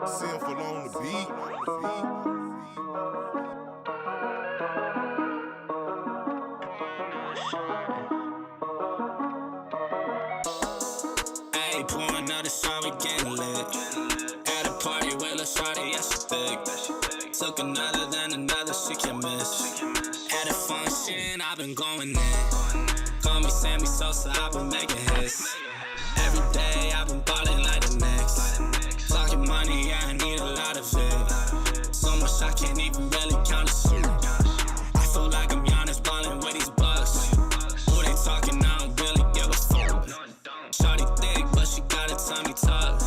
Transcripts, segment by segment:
Sinful on the beat. Ayy, pouring out a shot, we getting lit. At a party with a shawty, yeah, she thick. Took another, then another, she can miss. At a function, I've been going in. Call me Sammy Sosa, I've been making hits. Every day, I've been ballin' like the next. Talking money, yeah, I need a lot of it. So much I can't even really count the shit. I feel like I'm Giannis ballin' with these bucks. Who they talking, I don't really give a fuck. Shawty thick, but she got a tummy tuck.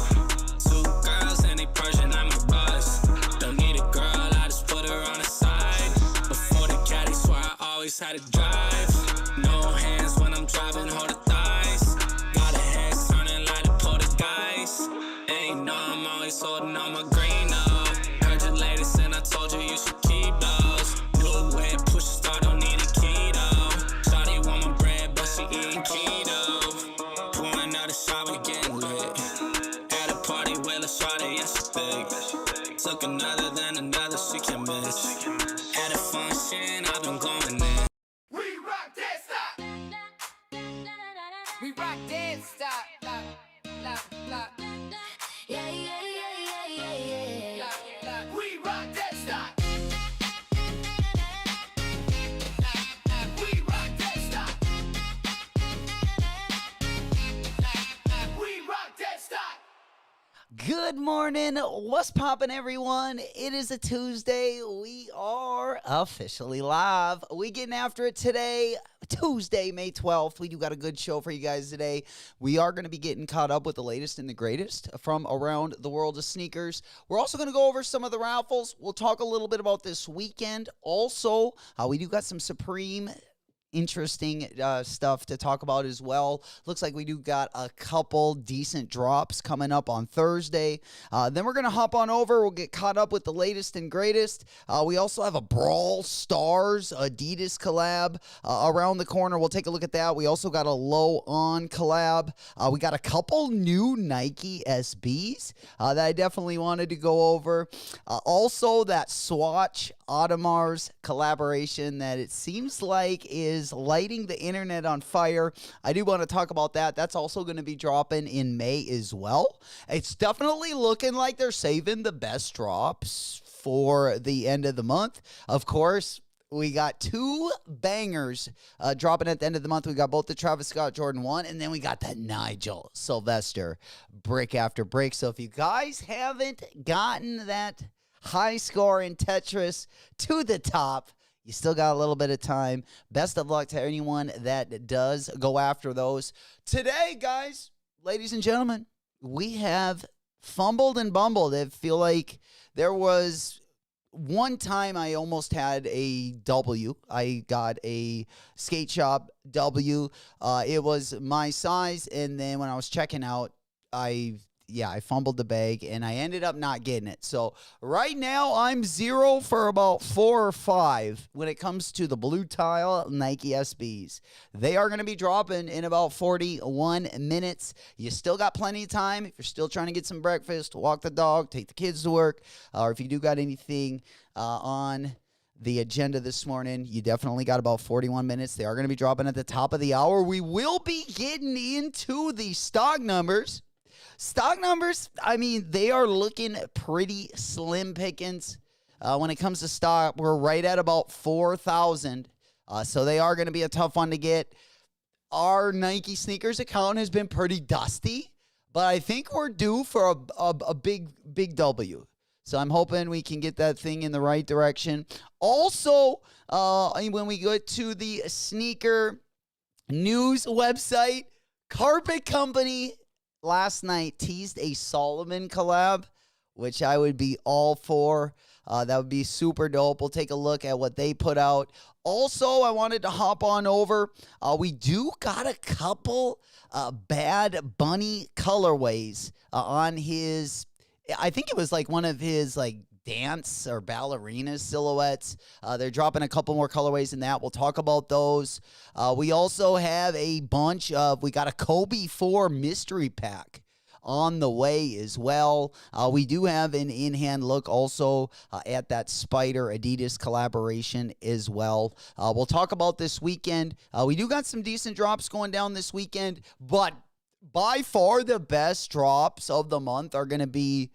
Two girls and they Persian, I'm a buzz. Don't need a girl, I just put her on the side. Before the caddy, swear I always had to drive. No hands when I'm driving, hold the thighs. Got a head turning like the poltergeist. Ain't know I'm always holding on my green up. Heard your latest and I told you you should keep those. New whip, push a start, don't need a keto. Shawty want my bread, but she eating keto. Pouring out a shot, we getting lit. At a party with a shawty, yeah, she thick. Took another, then another, she can miss. At a function, I've been going in. We rock that stop. We rock that stop. Yeah, yeah, yeah, yeah, yeah, yeah. We rock that stop. We rock that stop. We rock that stop. Good morning. What's poppin', everyone? It is a Tuesday. We are officially live. We getting after it today, Tuesday, May 12th. We do got a good show for you guys today. We are going to be getting caught up with the latest and the greatest from around the world of sneakers. We're also going to go over some of the raffles. We'll talk a little bit about this weekend. Also, we do got some Supreme interesting stuff to talk about as well. Looks like we do got a couple decent drops coming up on Thursday. Then we're going to hop on over. We'll get caught up with the latest and greatest. We also have a Brawl Stars Adidas collab around the corner. We'll take a look at that. We also got a Low On collab. We got a couple new Nike SBs that I definitely wanted to go over. Also, that Swatch Audemars collaboration that it seems like is lighting the internet on fire. I do want to talk about that. That's also going to be dropping in May as well. It's definitely looking like they're saving the best drops for the end of the month. Of course, we got two bangers dropping at the end of the month. We got both the Travis Scott Jordan 1, and then we got the Nigel Sylvester brick after brick. So if you guys haven't gotten that high score in Tetris to the top, you still got a little bit of time. Best of luck to anyone that does go after those. Today, guys, ladies and gentlemen, we have fumbled and bumbled. I feel like there was one time I almost had a W. I got a skate shop W. It was my size, and then when I was checking out, I fumbled the bag, and I ended up not getting it. So right now, I'm 0 for about 4 or 5 when it comes to the BlueTile Nike SBs. They are going to be dropping in about 41 minutes. You still got plenty of time if you're still trying to get some breakfast, walk the dog, take the kids to work, or if you do got anything on the agenda this morning, you definitely got about 41 minutes. They are going to be dropping at the top of the hour. We will be getting into the stock numbers. Stock numbers, I mean, they are looking pretty slim pickings. When it comes to stock, we're right at about 4,000. So they are going to be a tough one to get. Our Nike sneakers account has been pretty dusty, but I think we're due for a big W. So I'm hoping we can get that thing in the right direction. Also, when we go to the sneaker news website, Carpet Company last night teased a Solomon collab, which I would be all for. That would be super dope. We'll take a look at what they put out. Also, I wanted to hop on over. We do got a couple Bad Bunny colorways on his, I think it was like one of his like dance or ballerina silhouettes. They're dropping a couple more colorways in that. We'll talk about those. We also have a bunch of, we got a Kobe 4 mystery pack on the way as well. We do have an in-hand look also at that Spider Adidas collaboration as well. We'll talk about this weekend. We do got some decent drops going down this weekend, but by far the best drops of the month are going to be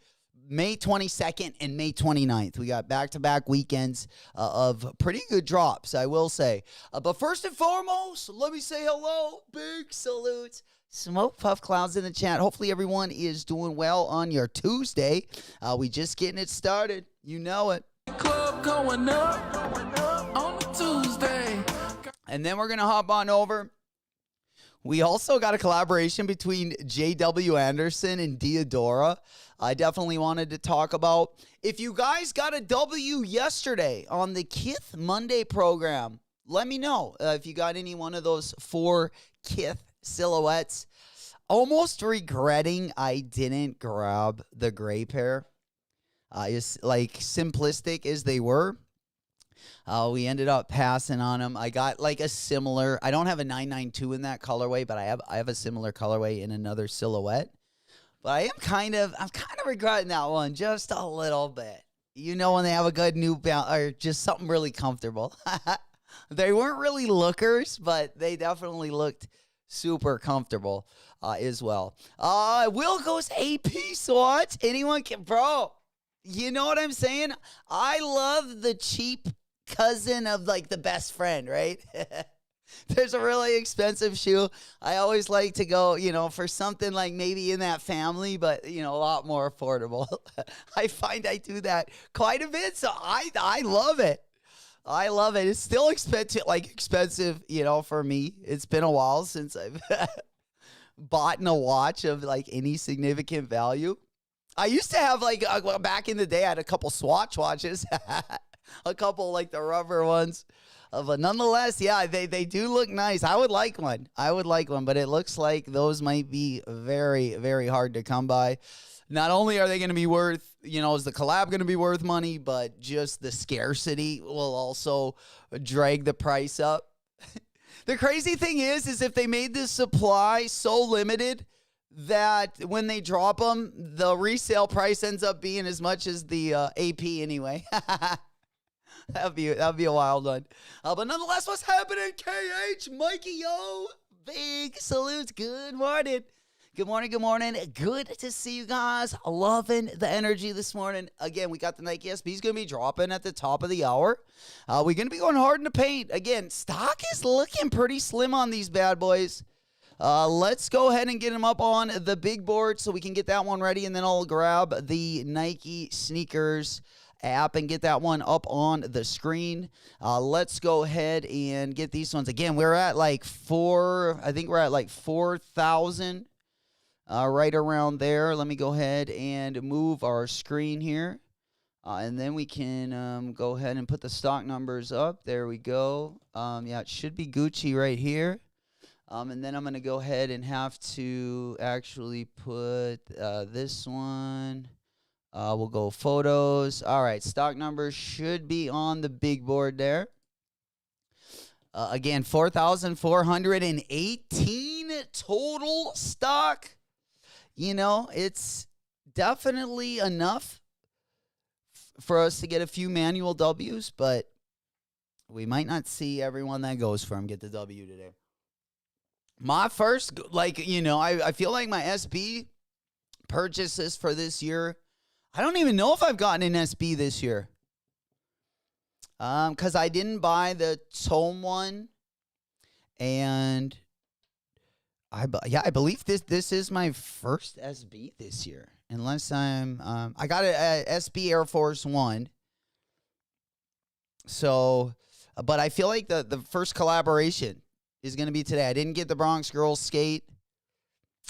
May 22nd and May 29th. We got back-to-back weekends of pretty good drops, I will say. But first and foremost, let me say hello. Big salute. Smoke Puff Clouds in the chat. Hopefully everyone is doing well on your Tuesday. We just getting it started. You know it. Club going up on a Tuesday. And then we're going to hop on over. We also got a collaboration between J.W. Anderson and Diodora. I definitely wanted to talk about. If you guys got a W yesterday on the Kith Monday program, let me know if you got any one of those 4 Kith silhouettes. Almost regretting I didn't grab the gray pair. It's like simplistic as they were. We ended up passing on them. I got like a similar, I don't have a 992 in that colorway, but I have a similar colorway in another silhouette. But I'm kind of regretting that one just a little bit. You know, when they have a good new balance or just something really comfortable. They weren't really lookers, but they definitely looked super comfortable as well. Will goes AP SWAT. Anyone can, bro. You know what I'm saying? I love the cheap cousin of like the best friend, right? There's a really expensive shoe. I always like to go, for something like maybe in that family, but, a lot more affordable. I find I do that quite a bit, so I love it. I love it. It's still expensive, for me. It's been a while since I've bought a watch of like any significant value. I used to have back in the day, I had a couple Swatch watches, a couple like the rubber ones. But nonetheless, yeah, they do look nice. I would like one. But it looks like those might be very, very hard to come by. Not only are they going to be worth, is the collab going to be worth money, but just the scarcity will also drag the price up. The crazy thing is if they made this supply so limited that when they drop them, the resale price ends up being as much as the AP anyway. That'd be a wild one. But nonetheless, what's happening, KH? Mikey, yo, big salutes. Good morning. Good morning. Good to see you guys. Loving the energy this morning. Again, we got the Nike SB's going to be dropping at the top of the hour. We're going to be going hard in the paint. Again, stock is looking pretty slim on these bad boys. Let's go ahead and get them up on the big board so we can get that one ready, and then I'll grab the Nike sneakers app and get that one up on the screen. Let's go ahead and get these ones. Again, we're at like 4,000 right around there. Let me go ahead and move our screen here. And then we can go ahead and put the stock numbers up. There we go. Yeah, it should be Gucci right here. And then I'm going to go ahead and have to actually put this one. We'll go photos. All right, stock numbers should be on the big board there. Again, 4,418 total stock. It's definitely enough for us to get a few manual W's, but we might not see everyone that goes for them get the W today. My first, I feel like my SB purchases for this year, I don't even know if I've gotten an SB this year. Because I didn't buy the Tome one. And I believe this is my first SB this year. Unless I got a SB Air Force One. So, but I feel like the first collaboration is going to be today. I didn't get the Bronx Girls skate.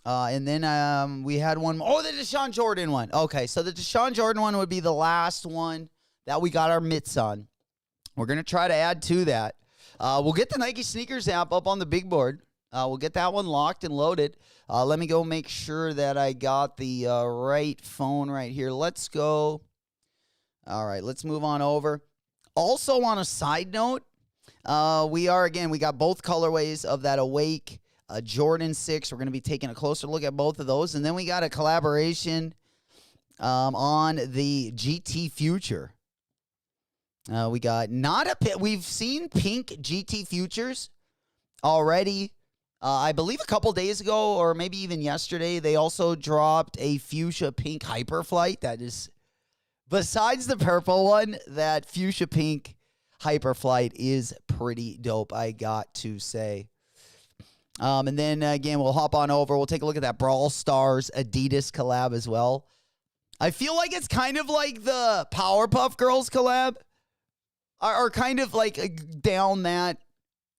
And then we had one more. Oh, the Deshaun Jordan one. Okay, so the Deshaun Jordan one would be the last one that we got our mitts on. We're going to try to add to that. We'll get the Nike Sneakers app up on the big board. We'll get that one locked and loaded. Let me go make sure that I got the right phone right here. Let's go. All right, let's move on over. Also, on a side note, we got both colorways of that Awake Jordan 6. We're going to be taking a closer look at both of those. And then we got a collaboration on the GT Future. We got we've seen pink GT Futures already. I believe a couple days ago, or maybe even yesterday, they also dropped a fuchsia pink Hyperflight. That is, besides the purple one, that fuchsia pink Hyperflight is pretty dope, I got to say. And then, again, we'll hop on over. We'll take a look at that Brawl Stars Adidas collab as well. I feel like it's kind of like the Powerpuff Girls collab, or kind of like down that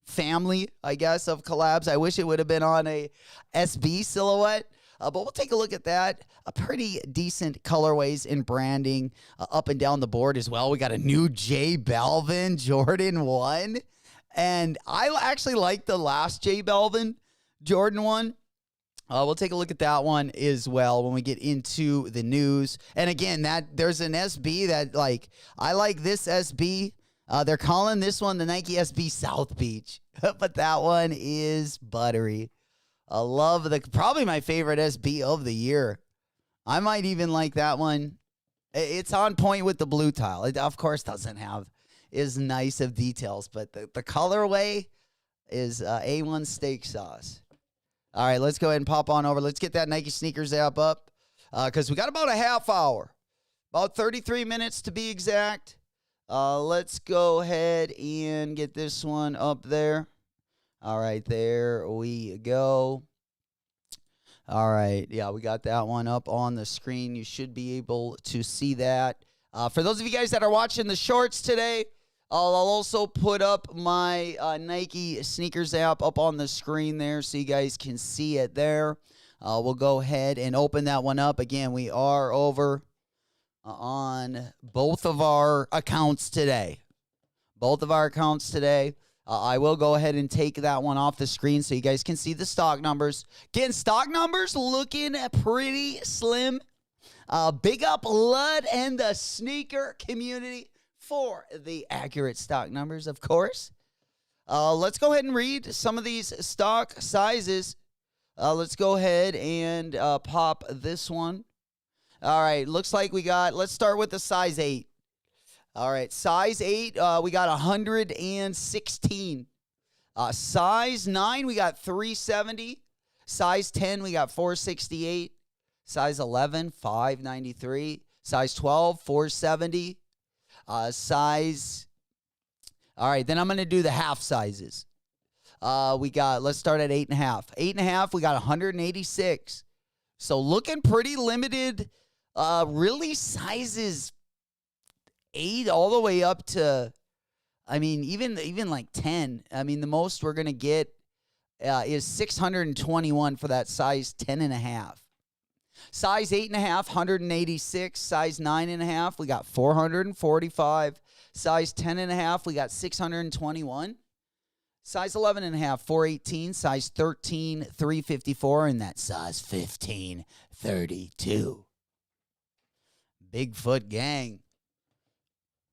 family, I guess, of collabs. I wish it would have been on a SB silhouette, but we'll take a look at that. A pretty decent colorways in branding up and down the board as well. We got a new J Balvin Jordan 1, and I actually like the last J Balvin Jordan 1. We'll take a look at that one as well when we get into the news. And again, there's an SB that, like, I like this SB. They're calling this one the Nike SB South Beach, but that one is buttery. I love probably my favorite SB of the year. I might even like that one. It's on point with the BlueTile. It, of course, doesn't have as nice of details, but the colorway is A1 steak sauce. All right, let's go ahead and pop on over. Let's get that Nike Sneakers app up because we got about a half hour, about 33 minutes to be exact. Let's go ahead and get this one up there. All right, there we go. All right, yeah, we got that one up on the screen. You should be able to see that. For those of you guys that are watching the shorts today, I'll also put up my Nike Sneakers app up on the screen there so you guys can see it there. We'll go ahead and open that one up. Again, we are over on both of our accounts today. I will go ahead and take that one off the screen so you guys can see the stock numbers. Again, stock numbers looking pretty slim. Big up Lud and the sneaker community for the accurate stock numbers, of course. Let's go ahead and read some of these stock sizes. Let's go ahead and pop this one. All right, looks like let's start with the size 8. All right, size 8, we got 116. Size 9, we got 370. Size 10, we got 468. Size 11, 593. Size 12, 470. All right, then I'm going to do the half sizes. Let's start at 8.5. 8.5, we got 186. So looking pretty limited, really sizes 8 all the way up to, I mean, even like 10. I mean, the most we're going to get is 621 for that size 10.5. Size 8.5, 186. Size 9.5, we got 445. Size 10.5, we got 621. Size 11.5, 418. Size 13, 354. And that size 15, 32. Bigfoot gang.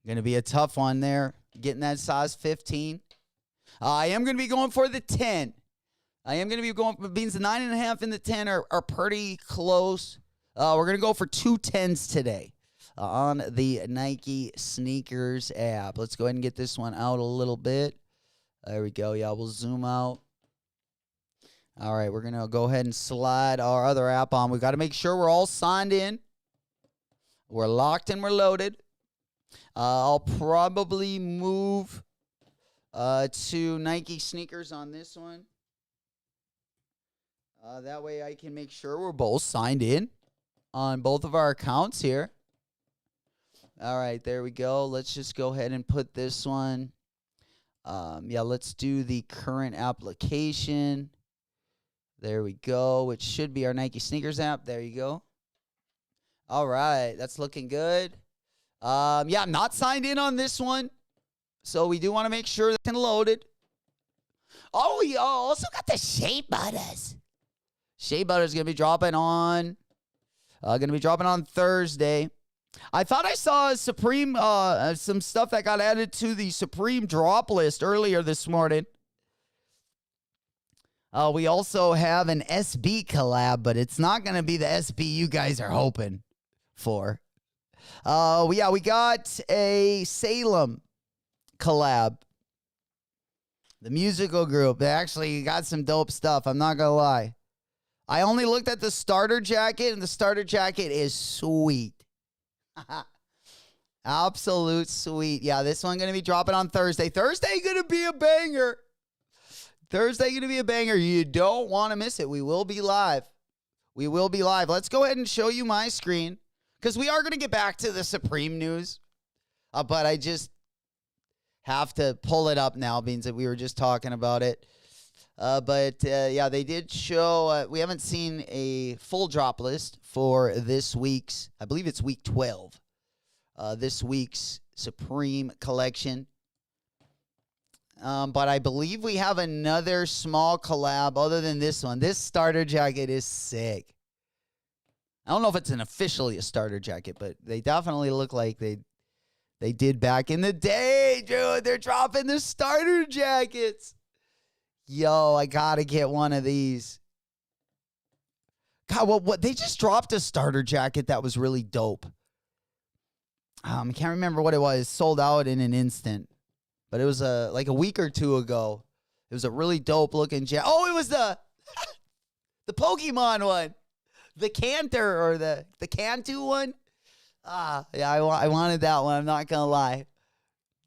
Going to be a tough one there, getting that size 15. I am going to be going for the 10. Means the 9.5 and the 10 are pretty close. We're going to go for 2 10s today on the Nike Sneakers app. Let's go ahead and get this one out a little bit. There we go. Yeah, we'll zoom out. All right, we're going to go ahead and slide our other app on. We've got to make sure we're all signed in. We're locked and we're loaded. I'll probably move to Nike Sneakers on this one. That way I can make sure we're both signed in on both of our accounts here. All right, there we go. Let's just go ahead and put this one. Let's do the current application. There we go, which should be our Nike Sneakers app. There you go. All right, that's looking good. I'm not signed in on this one, so we do want to make sure that's loaded. Oh, we also got the Shea Butters. Shea Butters going to be dropping on Thursday. I thought I saw a Supreme, some stuff that got added to the Supreme drop list earlier this morning. We also have an SB collab, but it's not going to be the SB you guys are hoping for. We got a Salem collab. The musical group. They actually got some dope stuff. I'm not going to lie. I only looked at the starter jacket, and the starter jacket is sweet. Absolute sweet. Yeah, this one going to be dropping on Thursday. Thursday going to be a banger. Thursday going to be a banger. You don't want to miss it. We will be live. We will be live. Let's go ahead and show you my screen because we are going to get back to the Supreme news. But I just have to pull it up now, means that we were just talking about it. Yeah, they did show, we haven't seen a full drop list for this week's, I believe it's week 12, this week's Supreme collection. But I believe we have another small collab other than this one. This starter jacket is sick. I don't know if it's officially a starter jacket, but they definitely look like they did back in the day, dude. They're dropping the starter jackets. Yo, I gotta get one of these. God, what they just dropped a starter jacket that was really dope. I can't remember what it was. Sold out in an instant. But it was like a week or two ago. It was a really dope looking jacket. Oh, it was the Pokemon one. The Canter or the Cantu one. Yeah, I wanted that one. I'm not gonna lie.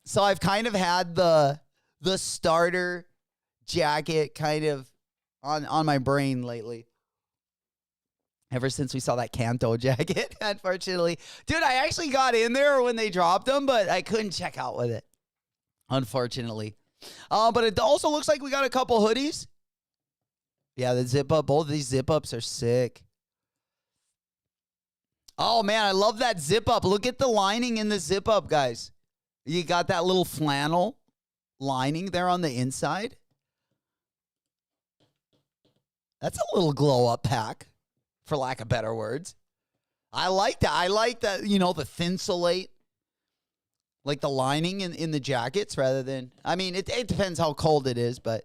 So I've kind of had the starter jacket kind of on my brain lately. Ever since we saw that Kanto jacket, unfortunately. Dude, I actually got in there when they dropped them, but I couldn't check out with it, unfortunately. But it also looks like we got a couple hoodies. Yeah, the zip up. Both of these zip ups are sick. Oh, man, I love that zip up. Look at the lining in the zip up, guys. You got that little flannel lining there on the inside. That's a little glow-up pack, for lack of better words. I like that. I like that, the Thinsulate, like the lining in the jackets rather than, I mean, it depends how cold it is, but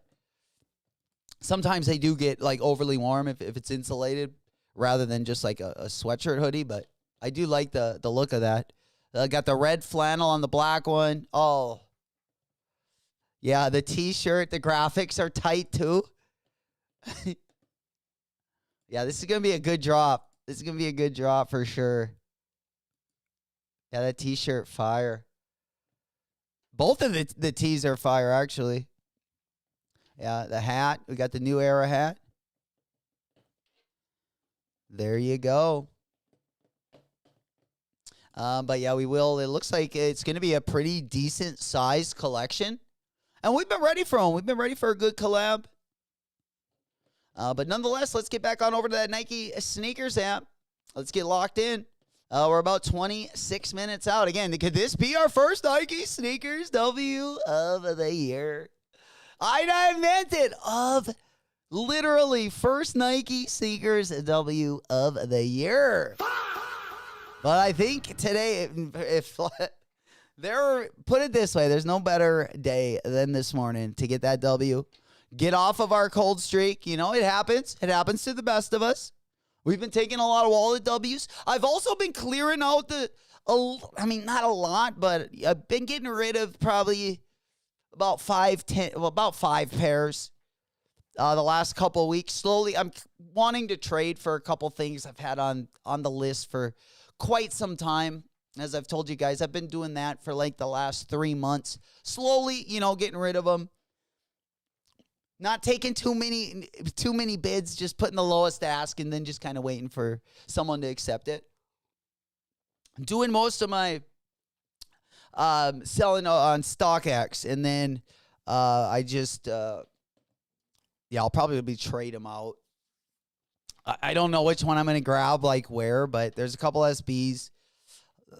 sometimes they do get, like, overly warm if it's insulated rather than just, like, a sweatshirt hoodie, but I do like the look of that. Got the red flannel on the black one. Oh, yeah, the T-shirt, the graphics are tight, too. Yeah, this is going to be a good drop. This is going to be a good drop for sure. Yeah, that T-shirt, fire. Both of the tees are fire, actually. Yeah, the hat. We got the New Era hat. There you go. But, yeah, we will. It looks like it's going to be a pretty decent size collection. And we've been ready for them. We've been ready for a good collab. But nonetheless, let's get back on over to that Nike sneakers app. Let's get locked in. We're about 26 minutes out. Again, could this be our first Nike sneakers W of the year? I meant it. Of literally first Nike sneakers W of the year. But I think today, if put it this way, there's no better day than this morning to get that W. Get off of our cold streak. It happens. It happens to the best of us. We've been taking a lot of wallet W's. I've also been clearing out not a lot, but I've been getting rid of probably about 5 pairs the last couple of weeks. Slowly, I'm wanting to trade for a couple things I've had on the list for quite some time. As I've told you guys, I've been doing that for like the last 3 months. Slowly, getting rid of them. Not taking too many bids, just putting the lowest ask and then just kind of waiting for someone to accept it. Doing most of my selling on StockX, and then I just I'll probably be trade them out. I don't know which one I'm going to grab, like where, but there's a couple SBs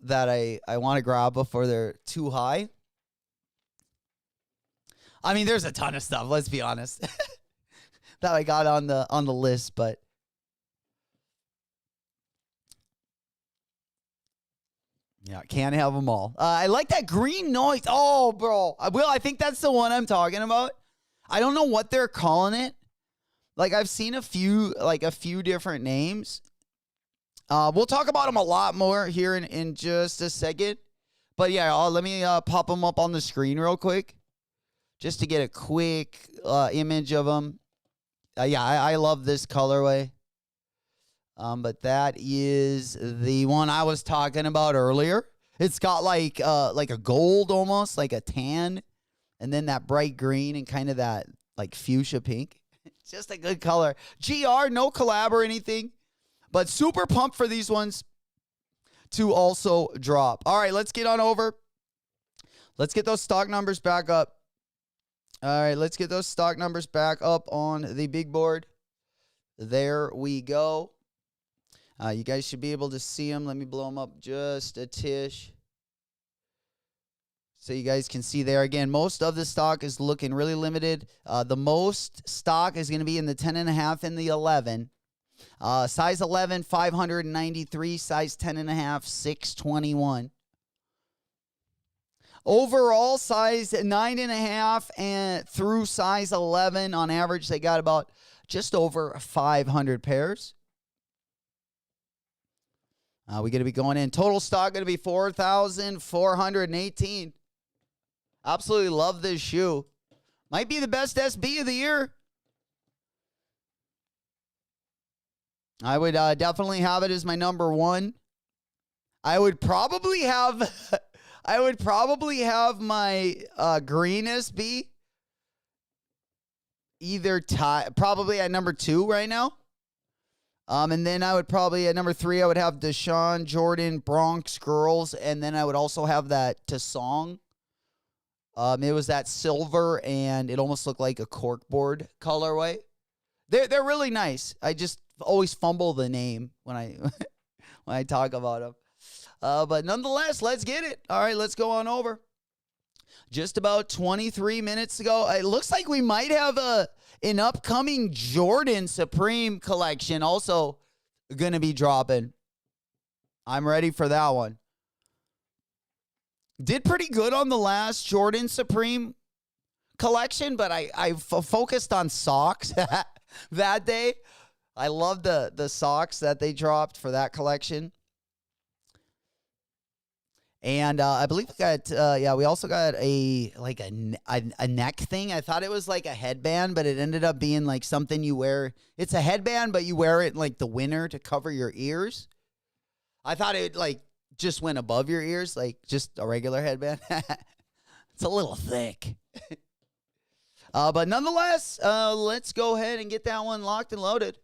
that I want to grab before they're too high. I mean, there's a ton of stuff, let's be honest, that I got on the list, but yeah, can't have them all. I like that green noise. Oh, bro. I think that's the one I'm talking about. I don't know what they're calling it, Like I've seen a few different names. We'll talk about them a lot more here in just a second. But yeah, let me pop them up on the screen real quick, just to get a quick image of them. Yeah, I love this colorway. But that is the one I was talking about earlier. It's got like a gold almost, like a tan, and then that bright green and kind of that like fuchsia pink. It's just a good color. GR, no collab or anything, but super pumped for these ones to also drop. All right, let's get on over. Let's get those stock numbers back up. All right, let's get those stock numbers back up on the big board. There we go. You guys should be able to see them. Let me blow them up just a tish, so you guys can see there. Again, most of the stock is looking really limited. The most stock is going to be in the 10.5 and the 11. Size 11, 593. Size 10.5, 621. Overall, size 9.5 and through size 11, on average, they got about just over 500 pairs. We're going to be going in. Total stock going to be 4,418. Absolutely love this shoe. Might be the best SB of the year. I would definitely have it as my number one. I would probably have my green SB either probably at number 2 right now. And then I would probably, at number 3, I would have Deshaun Jordan Bronx Girls. And then I would also have that Tasong. It was that silver, and it almost looked like a corkboard colorway. They're really nice. I just always fumble the name when I when I talk about them. But nonetheless, let's get it. All right, let's go on over. Just about 23 minutes ago, it looks like we might have an upcoming Jordan Supreme collection also going to be dropping. I'm ready for that one. Did pretty good on the last Jordan Supreme collection, but I focused on socks that day. I love the socks that they dropped for that collection. And I believe we got, we also got a neck thing. I thought it was like a headband, but it ended up being like something you wear. It's a headband, but you wear it in like the winter to cover your ears. I thought it like just went above your ears, like just a regular headband. It's a little thick. But nonetheless, let's go ahead and get that one locked and loaded.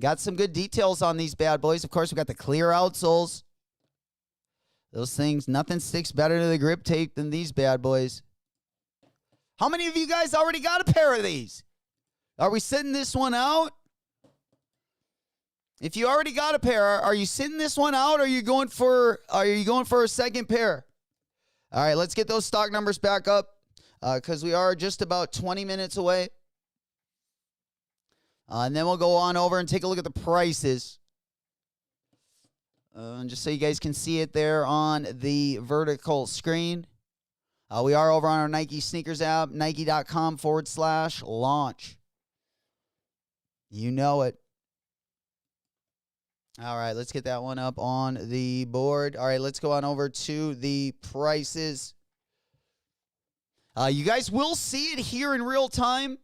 Got some good details on these bad boys. Of course, we got the clear outsoles. Those things, nothing sticks better to the grip tape than these bad boys. How many of you guys already got a pair of these? Are we sitting this one out? If you already got a pair, are you sitting this one out, or are you going for a second pair? All right, let's get those stock numbers back up because we are just about 20 minutes away. And then we'll go on over and take a look at the prices. Just so you guys can see it there on the vertical screen. We are over on our Nike sneakers app, nike.com/launch. You know it. All right, let's get that one up on the board. All right, let's go on over to the prices. You guys will see it here in real time.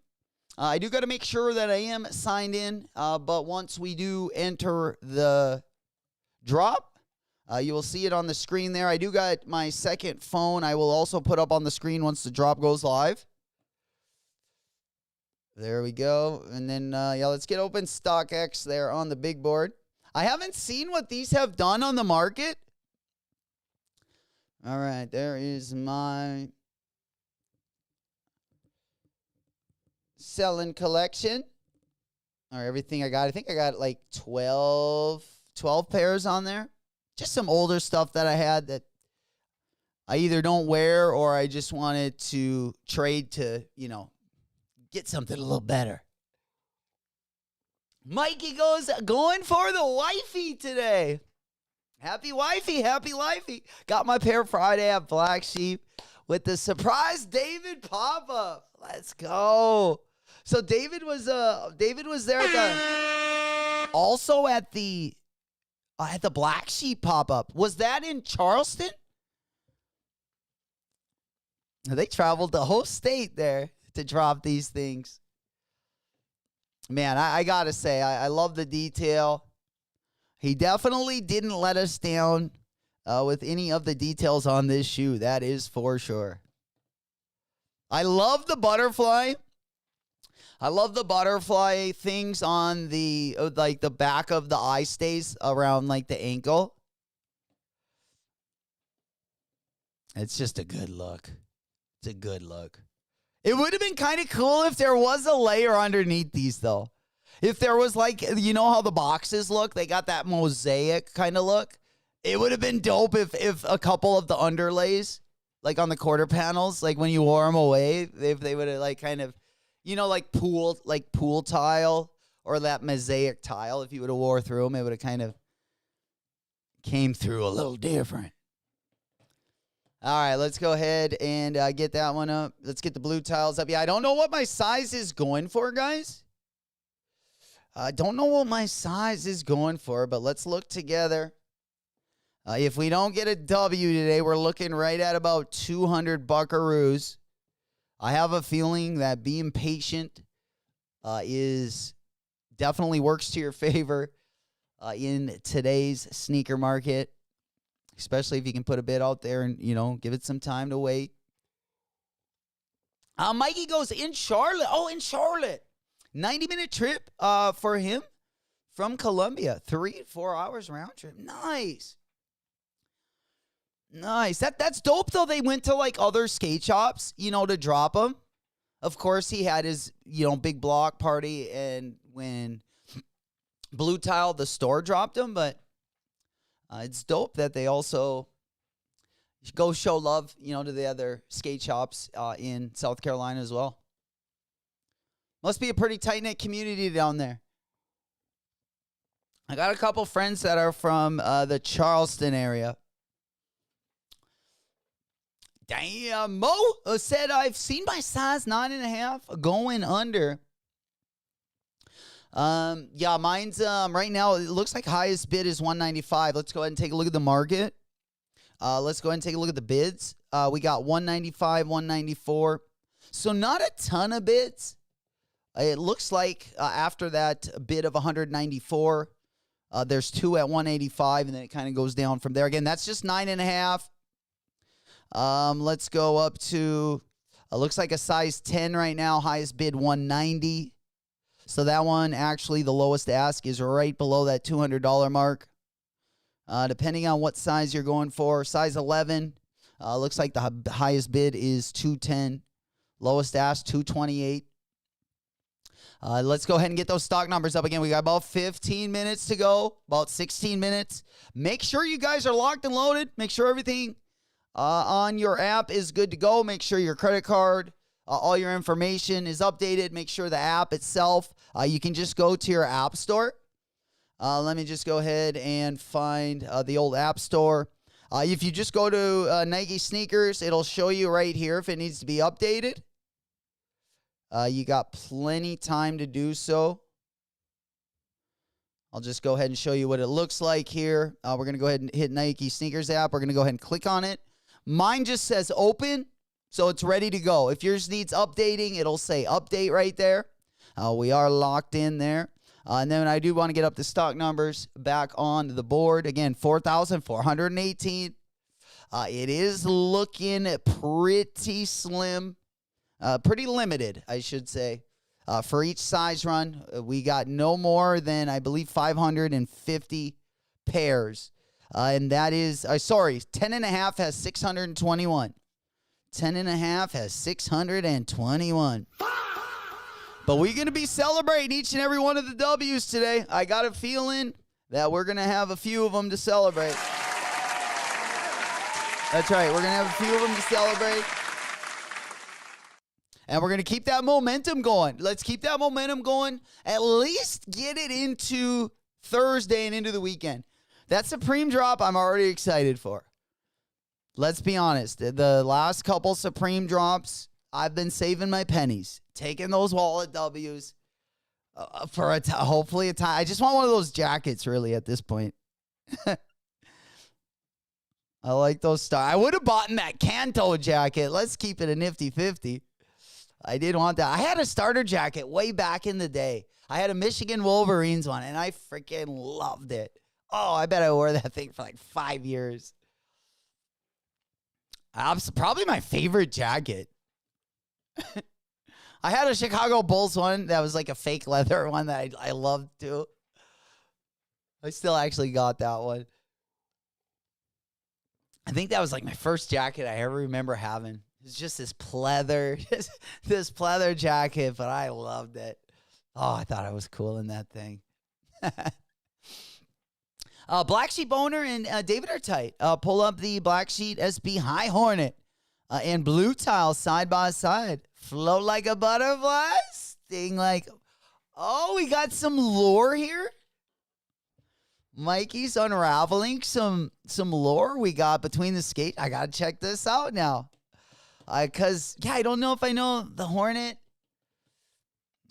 I do got to make sure that I am signed in, but once we do enter the drop, you will see it on the screen there. I do got my second phone. I will also put up on the screen once the drop goes live. There we go. And then, let's get open StockX there on the big board. I haven't seen what these have done on the market. All right, there is my selling collection. All right, everything I got. I think I got like 12 pairs on there. Just some older stuff that I had that I either don't wear or I just wanted to trade to, get something a little better. Mikey going for the wifey today. Happy wifey, happy lifey. Got my pair Friday at Black Sheep with the surprise David pop-up. Let's go. So David was there also at the Black Sheep pop-up. Was that in Charleston? They traveled the whole state there to drop these things. Man, I got to say, I love the detail. He definitely didn't let us down with any of the details on this shoe. That is for sure. I love the butterfly. I love the butterfly things on the like the back of the eye stays around like the ankle. It's just a good look. It's a good look. It would have been kind of cool if there was a layer underneath these though. If there was like, you know how the boxes look? They got that mosaic kind of look. It would have been dope if a couple of the underlays, like on the quarter panels, like when you wore them away, if they would have like kind of, you know, like pool tile or that mosaic tile, if you would have wore through them, it would have kind of came through a little different. All right, let's go ahead and get that one up. Let's get the blue tiles up. Yeah, I don't know what my size is going for, guys. I don't know what my size is going for, but let's look together. If we don't get a W today, we're looking right at about 200 buckaroos. I have a feeling that being patient is definitely works to your favor in today's sneaker market, especially if you can put a bid out there and, you know, give it some time to wait. Mikey goes in Charlotte. Oh, in Charlotte. 90-minute trip for him from Columbia. 3-4 hours round trip. Nice. Nice. That's dope, though. They went to, like, other skate shops, you know, to drop them. Of course, he had his, you know, big block party, and when BlueTile, the store, dropped him. But it's dope that they also go show love, you know, to the other skate shops in South Carolina as well. Must be a pretty tight-knit community down there. I got a couple friends that are from the Charleston area. Damn, Mo said, I've seen my size 9.5 going under. Yeah, mine's right now, it looks like highest bid is 195. Let's go ahead and take a look at the market. Let's go ahead and take a look at the bids. We got 195, 194. So not a ton of bids. It looks like after that bid of 194, there's two at 185, and then it kind of goes down from there. Again, that's just 9.5. Let's go up to, looks like a size 10 right now, highest bid 190. So that one, actually, the lowest ask is right below that $200 mark. Depending on what size you're going for, size 11, looks like the highest bid is 210. Lowest ask, 228. Let's go ahead and get those stock numbers up again. We got about 15 minutes to go, about 16 minutes. Make sure you guys are locked and loaded. Make sure everything on your app is good to go. Make sure your credit card, all your information is updated. Make sure the app itself, you can just go to your app store. Let me just go ahead and find the old app store. If you just go to Nike Sneakers, it'll show you right here if it needs to be updated. You got plenty time to do so. I'll just go ahead and show you what it looks like here. We're going to go ahead and hit Nike Sneakers app. We're going to go ahead and click on it. Mine just says open, so it's ready to go. If yours needs updating, it'll say update right there. We are locked in there. And then I do want to get up the stock numbers back on the board. Again, 4,418. It is looking pretty slim. Pretty limited, I should say. For each size run, we got no more than, I believe, 550 pairs. And that is, 10.5 has 621. 10.5 has 621. But we're going to be celebrating each and every one of the W's today. I got a feeling that we're going to have a few of them to celebrate. That's right. We're going to have a few of them to celebrate. And we're going to keep that momentum going. Let's keep that momentum going. At least get it into Thursday and into the weekend. That Supreme drop, I'm already excited for. Let's be honest. The last couple Supreme drops, I've been saving my pennies, taking those wallet W's for hopefully a time. I just want one of those jackets, really, at this point. I like those stars. I would have bought in that Kanto jacket. Let's keep it a nifty 50. I did want that. I had a starter jacket way back in the day. I had a Michigan Wolverines one, and I freaking loved it. Oh, I bet I wore that thing for like 5 years. Probably my favorite jacket. I had a Chicago Bulls one that was like a fake leather one that I loved too. I still actually got that one. I think that was like my first jacket I ever remember having. It's just this pleather, this pleather jacket, but I loved it. Oh, I thought I was cool in that thing. Black Sheep owner and David are tight. Pull up the Black Sheep SB High Hornet and BlueTile side by side. Float like a butterfly, sting like. Oh, we got some lore here. Mikey's unraveling some lore we got between the skate. I gotta check this out now. Cause I don't know if I know the Hornet.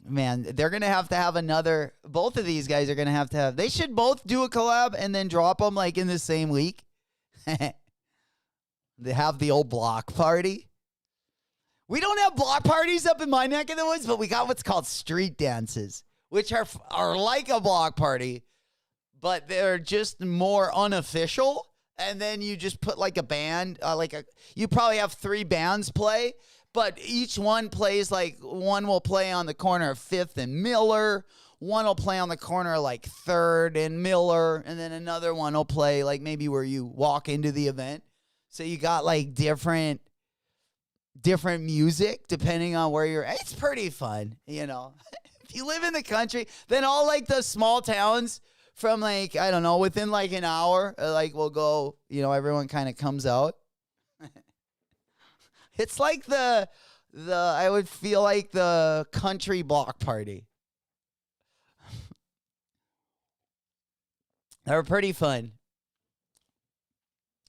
Man, they're gonna have to have another. Both of these guys are gonna have to have. They should both do a collab and then drop them like in the same week. They have the old block party. We don't have block parties up in my neck of the woods, but we got what's called street dances, which are like a block party, but they're just more unofficial. And then you just put like a band, you probably have 3 bands play, but each one plays like, one will play on the corner of 5th and Miller, one will play on the corner of like 3rd and Miller, and then another one will play like maybe where you walk into the event. So you got like different music depending on where you're at. It's pretty fun, you know. If you live in the country, then all like the small towns from like, I don't know, within like an hour, like we'll go, you know, everyone kind of comes out. It's like I would feel like the country block party. They were pretty fun.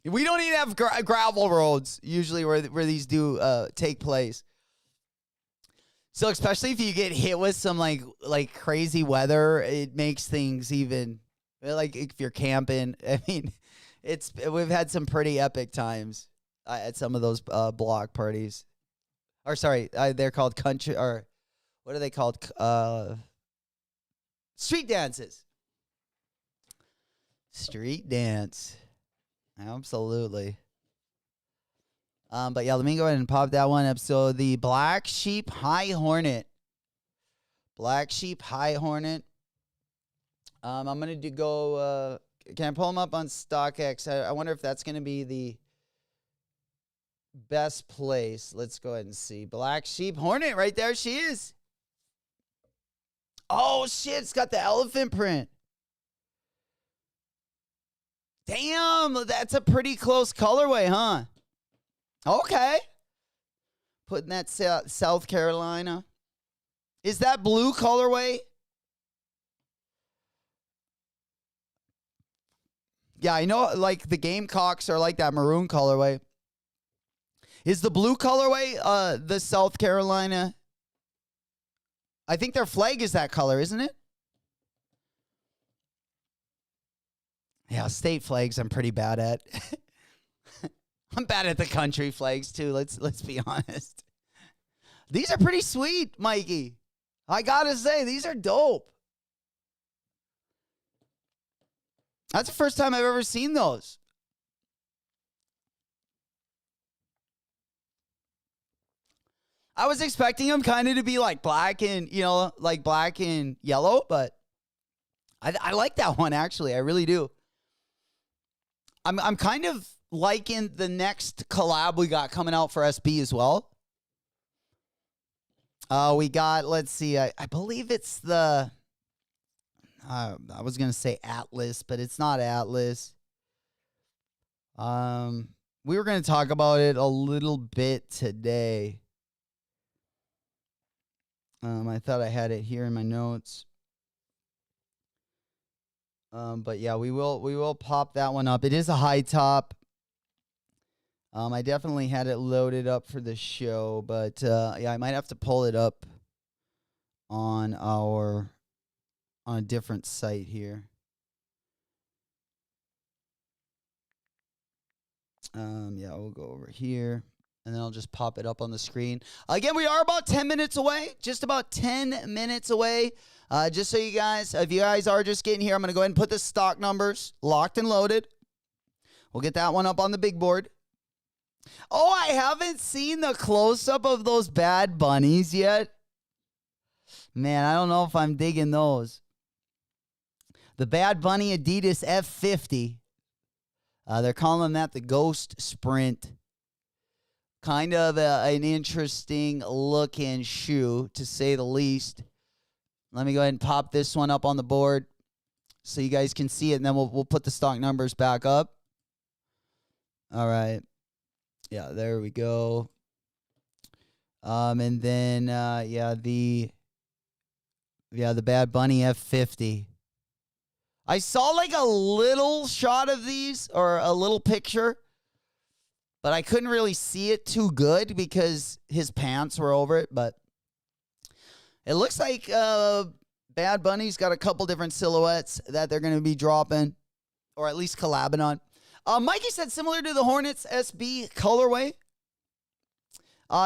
We don't even have gravel roads usually where these do take place. So especially if you get hit with some like crazy weather, it makes things even like if you're camping. I mean, we've had some pretty epic times at some of those block parties. Or sorry, they're called country, or what are they called? Street dances. Street dance. Absolutely. But yeah, let me go ahead and pop that one up. So the Black Sheep High Hornet. Black Sheep High Hornet. I'm going to go, can I pull them up on StockX? I wonder if that's going to be the best place. Let's go ahead and see. Black Sheep Hornet, right there she is. Oh, shit, it's got the elephant print. Damn, that's a pretty close colorway, huh? Okay. Putting that South Carolina. Is that blue colorway? Yeah, I know like the Gamecocks are like that maroon colorway. Is the blue colorway the South Carolina? I think their flag is that color, isn't it? Yeah, state flags I'm pretty bad at. I'm bad at the country flags too. Let's be honest. These are pretty sweet, Mikey. I gotta say, these are dope. That's the first time I've ever seen those. I was expecting them kind of to be like black and, like black and yellow, but I like that one actually. I really do. I'm kind of liking the next collab we got coming out for SB as well. We got, let's see, I believe it's the, I was going to say Atlas, but it's not Atlas. We were going to talk about it a little bit today. I thought I had it here in my notes. But yeah, we will pop that one up. It is a high top. I definitely had it loaded up for the show, but yeah, I might have to pull it up on a different site here. Yeah, we'll go over here, and then I'll just pop it up on the screen. Again, we are about 10 minutes away, just about 10 minutes away. Just so you guys, if you guys are just getting here, I'm going to go ahead and put the stock numbers locked and loaded. We'll get that one up on the big board. Oh, I haven't seen the close-up of those Bad Bunnies yet. Man, I don't know if I'm digging those. The Bad Bunny Adidas F50. They're calling that the Ghost Sprint. Kind of an interesting looking shoe, to say the least. Let me go ahead and pop this one up on the board so you guys can see it, and then we'll put the stock numbers back up. All right. Yeah, there we go. And then the Bad Bunny F50. I saw like a little shot of these, or a little picture, but I couldn't really see it too good because his pants were over it. But it looks like Bad Bunny's got a couple different silhouettes that they're going to be dropping, or at least collabing on. Mikey said similar to the Hornets SB colorway.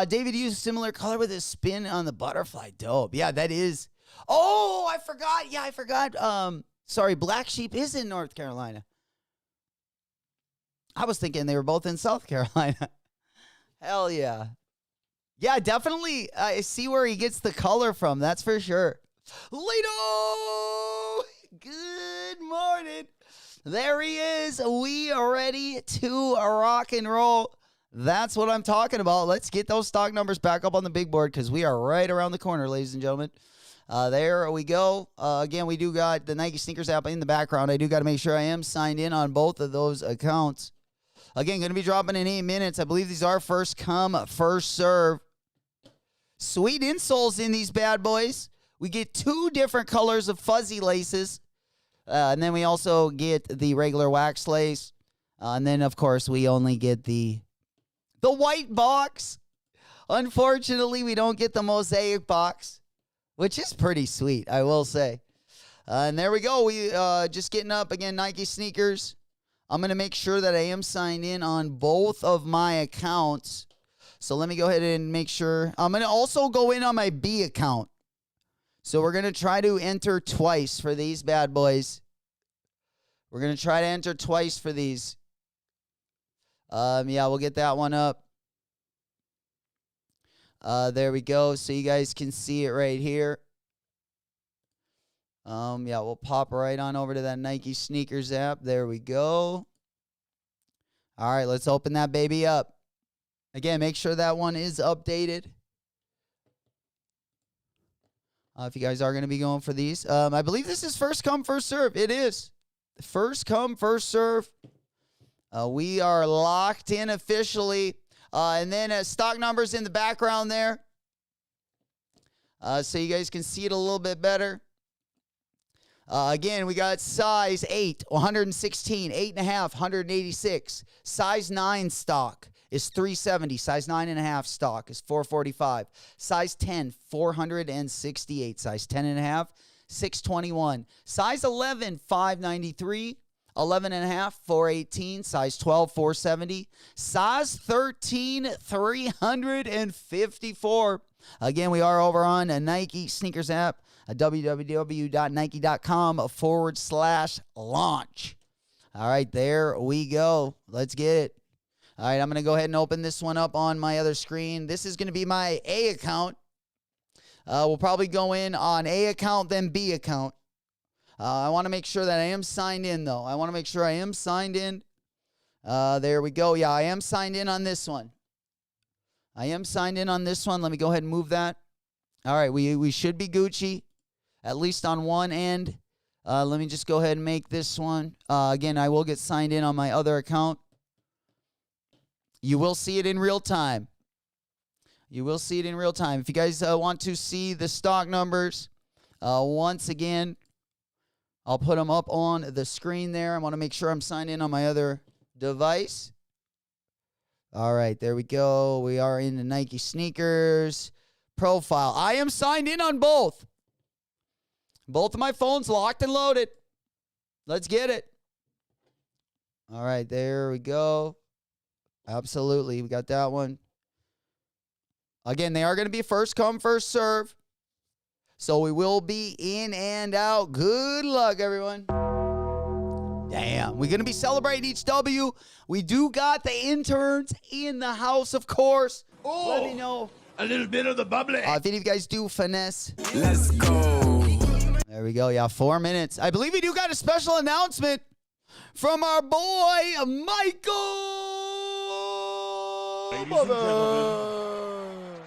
David used similar color with his spin on the butterfly. Dope. Yeah, that is. Oh, I forgot. Yeah, I forgot. Sorry, Black Sheep is in North Carolina. I was thinking they were both in South Carolina. Hell yeah. Yeah, definitely. I see where he gets the color from. That's for sure. Lito! Good morning. There he is. We are ready to rock and roll. That's what I'm talking about. Let's get those stock numbers back up on the big board because we are right around the corner, ladies and gentlemen. There we go. Again, we do got the Nike Sneakers app in the background. I do got to make sure I am signed in on both of those accounts. Again, going to be dropping in 8 minutes. I believe these are first come, first serve. Sweet insoles in these bad boys. We get 2 different colors of fuzzy laces. And then we also get the regular wax lace. And then, of course, we only get the white box. Unfortunately, we don't get the mosaic box, which is pretty sweet, I will say. And there we go. We just getting up again, Nike sneakers. I'm going to make sure that I am signed in on both of my accounts. So let me go ahead and make sure. I'm going to also go in on my B account. So we're going to try to enter twice for these bad boys. We're going to try to enter twice for these. Yeah, we'll get that one up. There we go. So you guys can see it right here. Yeah, we'll pop right on over to that Nike Sneakers app. There we go. All right, let's open that baby up. Again, make sure that one is updated. If you guys are going to be going for these. I believe this is first come, first serve. It is. First come, first serve. We are locked in officially. And then stock numbers in the background there. So you guys can see it a little bit better. Again, we got size 8, 116, 8.5, 186. Size 9 stock is 370. Size 9.5 stock is 445. Size 10, 468. Size 10.5, 621. Size 11, 593. 11.5, 418. Size 12, 470. Size 13, 354. Again, we are over on a Nike Sneakers app, www.nike.com/launch. All right, there we go. Let's get it. All right, I'm going to go ahead and open this one up on my other screen. This is going to be my A account. We'll probably go in on A account, then B account. I want to make sure that I am signed in, though. I want to make sure I am signed in. There we go. Yeah, I am signed in on this one. I am signed in on this one. Let me go ahead and move that. All right, we should be Gucci, at least on one end. Let me just go ahead and make this one. Again, I will get signed in on my other account. You will see it in real time. You will see it in real time. If you guys want to see the stock numbers, once again, I'll put them up on the screen there. I want to make sure I'm signed in on my other device. All right, there we go. We are in the Nike sneakers profile. I am signed in on both. Both of my phones locked and loaded. Let's get it. All right, there we go. Absolutely. We got that one. Again, they are going to be first come, first serve. So we will be in and out. Good luck, everyone. Damn. We're going to be celebrating each W. We do got the interns in the house, of course. Oh, let me know. A little bit of the bubbly. If any of you guys do finesse. Let's go. There we go. Yeah, 4 minutes. I believe we do got a special announcement from our boy, Michael. Ladies and gentlemen,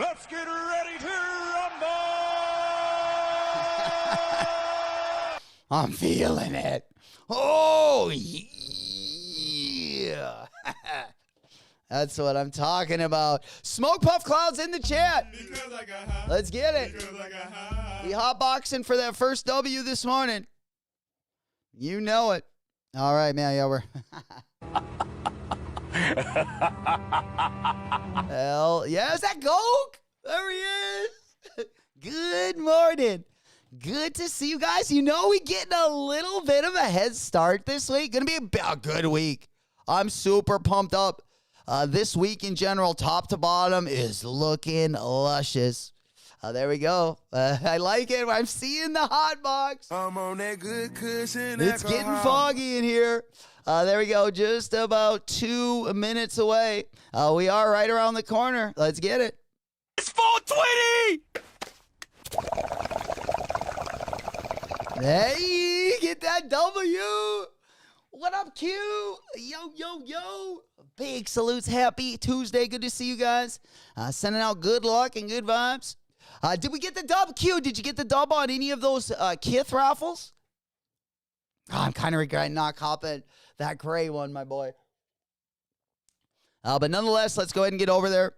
let's get ready to rumble. I'm feeling it. Oh, yeah. That's what I'm talking about. Smoke Puff Clouds in the chat. Let's get it. We hotboxing for that first W this morning. You know it. All right, man. Yeah, we're. Hell, yeah, is that Goke? There he is. Good morning. Good to see you guys. You know, we getting a little bit of a head start this week. Gonna be a good week. I'm super pumped up. This week in general, top to bottom, is looking luscious. There we go. I like it. I'm seeing the hot box. I'm on that good cushion. It's getting foggy in here. There we go. Just about 2 minutes away. We are right around the corner. Let's get it. It's 420. Hey, get that W. What up, Q? Yo, yo, yo. Big salutes. Happy Tuesday. Good to see you guys. Sending out good luck and good vibes. Did we get the dub, Q? Did you get the dub on any of those Kith raffles? Oh, I'm kind of regretting not copping that gray one, my boy. But nonetheless, let's go ahead and get over there.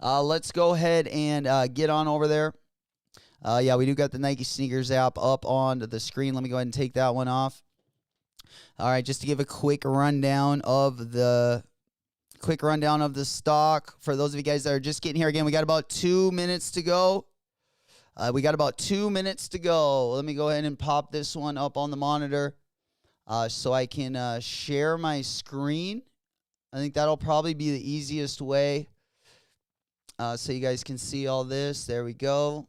Let's go ahead and get on over there. Yeah, we do got the Nike sneakers app up on the screen. Let me go ahead and take that one off. All right, just to give a quick rundown of the stock for those of you guys that are just getting here. Again, we got about 2 minutes to go. Let me go ahead and pop this one up on the monitor so I can share my screen. I think that'll probably be the easiest way so you guys can see all this. There we go.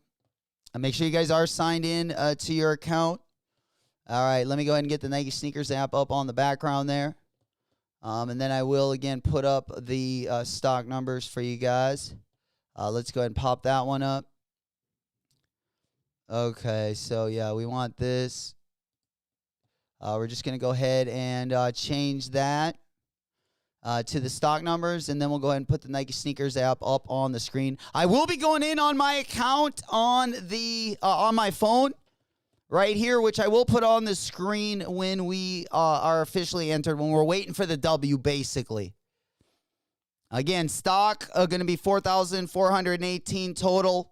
Make sure you guys are signed in to your account. All right, let me go ahead and get the Nike Sneakers app up on the background there. And then I will, again, put up the stock numbers for you guys. Let's go ahead and pop that one up. Okay, so, yeah, we want this. We're just going to go ahead and change that to the stock numbers, and then we'll go ahead and put the Nike Sneakers app up on the screen. I will be going in on my account on my phone right here, which I will put on the screen when we are officially entered, when we're waiting for the W, basically. Again, stock going to be 4,418 total.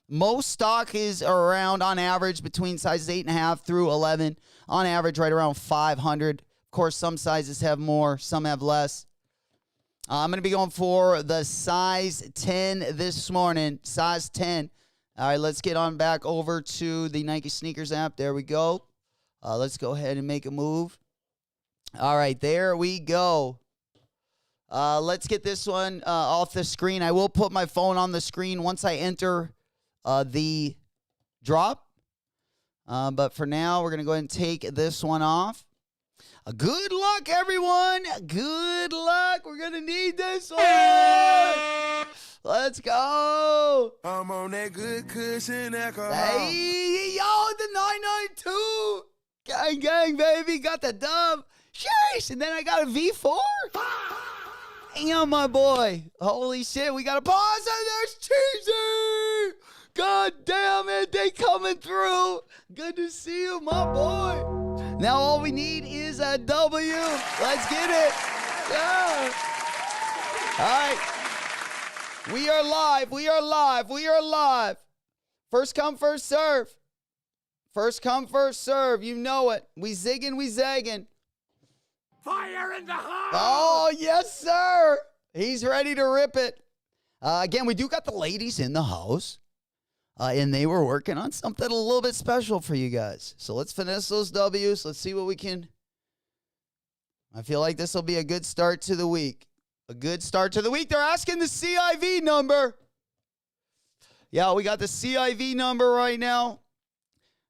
Most stock is around, on average, between sizes 8.5 through 11. On average, right around 500. Of course, some sizes have more, some have less. I'm going to be going for the size 10 this morning. Size 10. All right, let's get on back over to the Nike Sneakers app. There we go. Let's go ahead and make a move. All right, there we go. Let's get this one off the screen. I will put my phone on the screen once I enter the drop. But for now, we're going to go ahead and take this one off. Good luck, everyone. Good luck. We're going to need this one. Let's go. I'm on that good cushion alcohol. Hey, yo, the 992. Gang, gang, baby. Got the dub. Sheesh. And then I got a V4. Damn, my boy. Holy shit. We got a pause and there's Cheesy. God damn it. They coming through. Good to see you, my boy. Now all we need is a W. Let's get it. Yeah. All right. We are live. We are live. We are live. First come, first serve. First come, first serve. You know it. We zigging, we zagging. Fire in the hole! Oh, yes, sir. He's ready to rip it. Again, we do got the ladies in the house. And they were working on something a little bit special for you guys. So let's finesse those W's. Let's see what we can. I feel like this will be a good start to the week. A good start to the week. They're asking the CIV number. Yeah, we got the CIV number right now.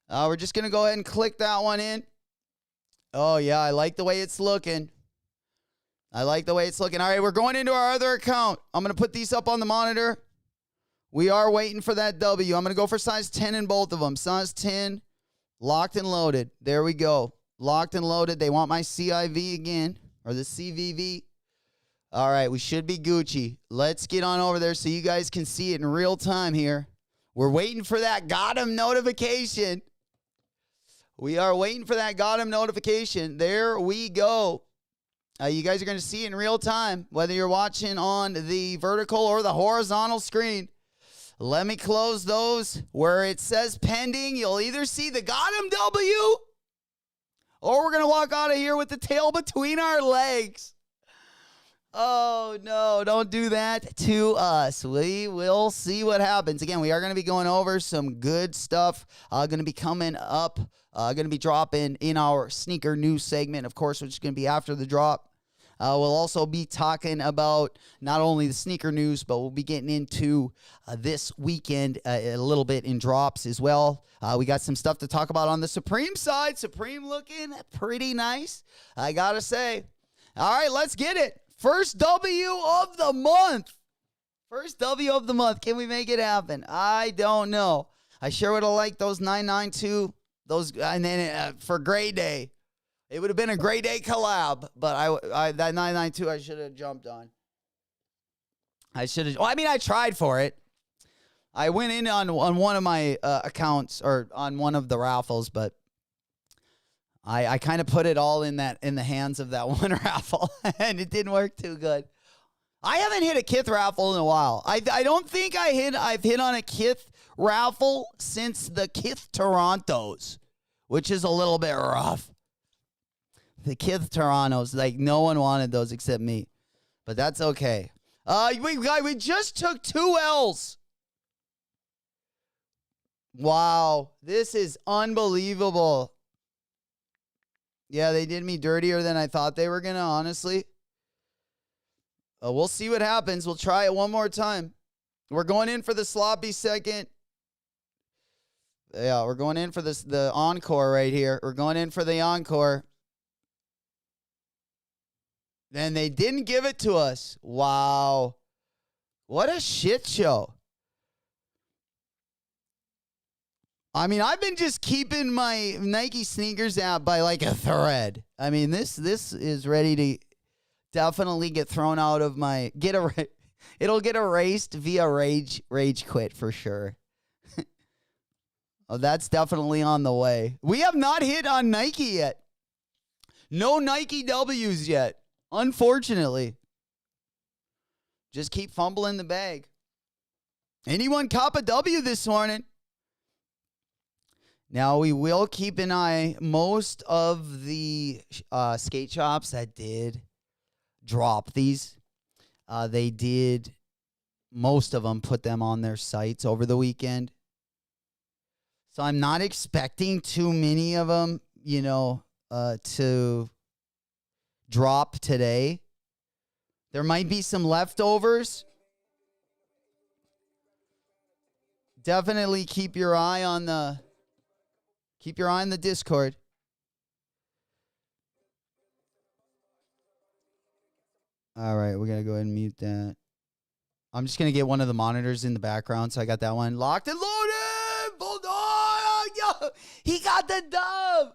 We're just going to go ahead and click that one in. Oh, yeah, I like the way it's looking. I like the way it's looking. All right, we're going into our other account. I'm going to put these up on the monitor. We are waiting for that W. I'm going to go for size 10 in both of them. Size 10, locked and loaded. There we go. Locked and loaded. They want my CIV again, or the CVV. All right, we should be Gucci. Let's get on over there so you guys can see it in real time here. We're waiting for that got him notification. We are waiting for that got him notification. There we go. You guys are going to see it in real time, whether you're watching on the vertical or the horizontal screen. Let me close those. Where it says pending, you'll either see the got him W, or we're going to walk out of here with the tail between our legs. Oh, no, don't do that to us. We will see what happens. Again, we are going to be going over some good stuff. Going to be coming up. Going to be dropping in our sneaker news segment, of course, which is going to be after the drop. We'll also be talking about not only the sneaker news, but we'll be getting into this weekend a little bit in drops as well. We got some stuff to talk about on the Supreme side. Supreme looking pretty nice, I got to say. All right, let's get it. First W of the month. First W of the month. Can we make it happen? I don't know. I sure would have liked those 992, those, and then for Gray Day. It would have been a Gray Day collab, but that 992 I should have jumped on. I should have. Well, I mean, I tried for it. I went in on one of my accounts or on one of the raffles, but I kind of put it all in the hands of that one raffle, and it didn't work too good. I haven't hit a Kith raffle in a while. I don't think I've hit on a Kith raffle since the Kith Torontos, which is a little bit rough. The Kith Torontos, like no one wanted those except me, but that's okay. We just took 2 L's. Wow, this is unbelievable. Yeah, they did me dirtier than I thought they were gonna. Honestly, we'll see what happens. We'll try it one more time. We're going in for the sloppy second. Yeah, we're going in for the encore right here. We're going in for the encore. Then they didn't give it to us. Wow. What a shit show. I mean, I've been just keeping my Nike sneakers out by like a thread. I mean, this is ready to definitely get thrown out of my it'll get erased via rage quit for sure. Oh, that's definitely on the way. We have not hit on Nike yet. No Nike W's yet. Unfortunately. Just keep fumbling the bag. Anyone cop a W this morning? Now, we will keep an eye. Most of the skate shops that did drop these, they did, most of them put them on their sites over the weekend. So I'm not expecting too many of them, to drop today. There might be some leftovers. Definitely keep your eye on the Discord. All right, we're gonna go ahead and mute that. I'm just gonna get one of the monitors in the background, so I got that one locked and loaded. Bulldog, yo, he got the dub,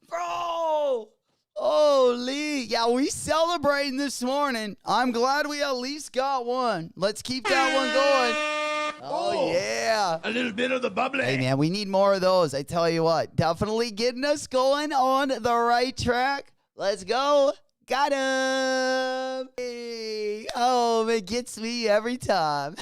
bro. Holy, yeah, we celebrating this morning. I'm glad we at least got one. Let's keep that one going. Oh, yeah. A little bit of the bubbly. Hey, man, we need more of those. I tell you what, definitely getting us going on the right track. Let's go. Got him. Hey. Oh, it gets me every time.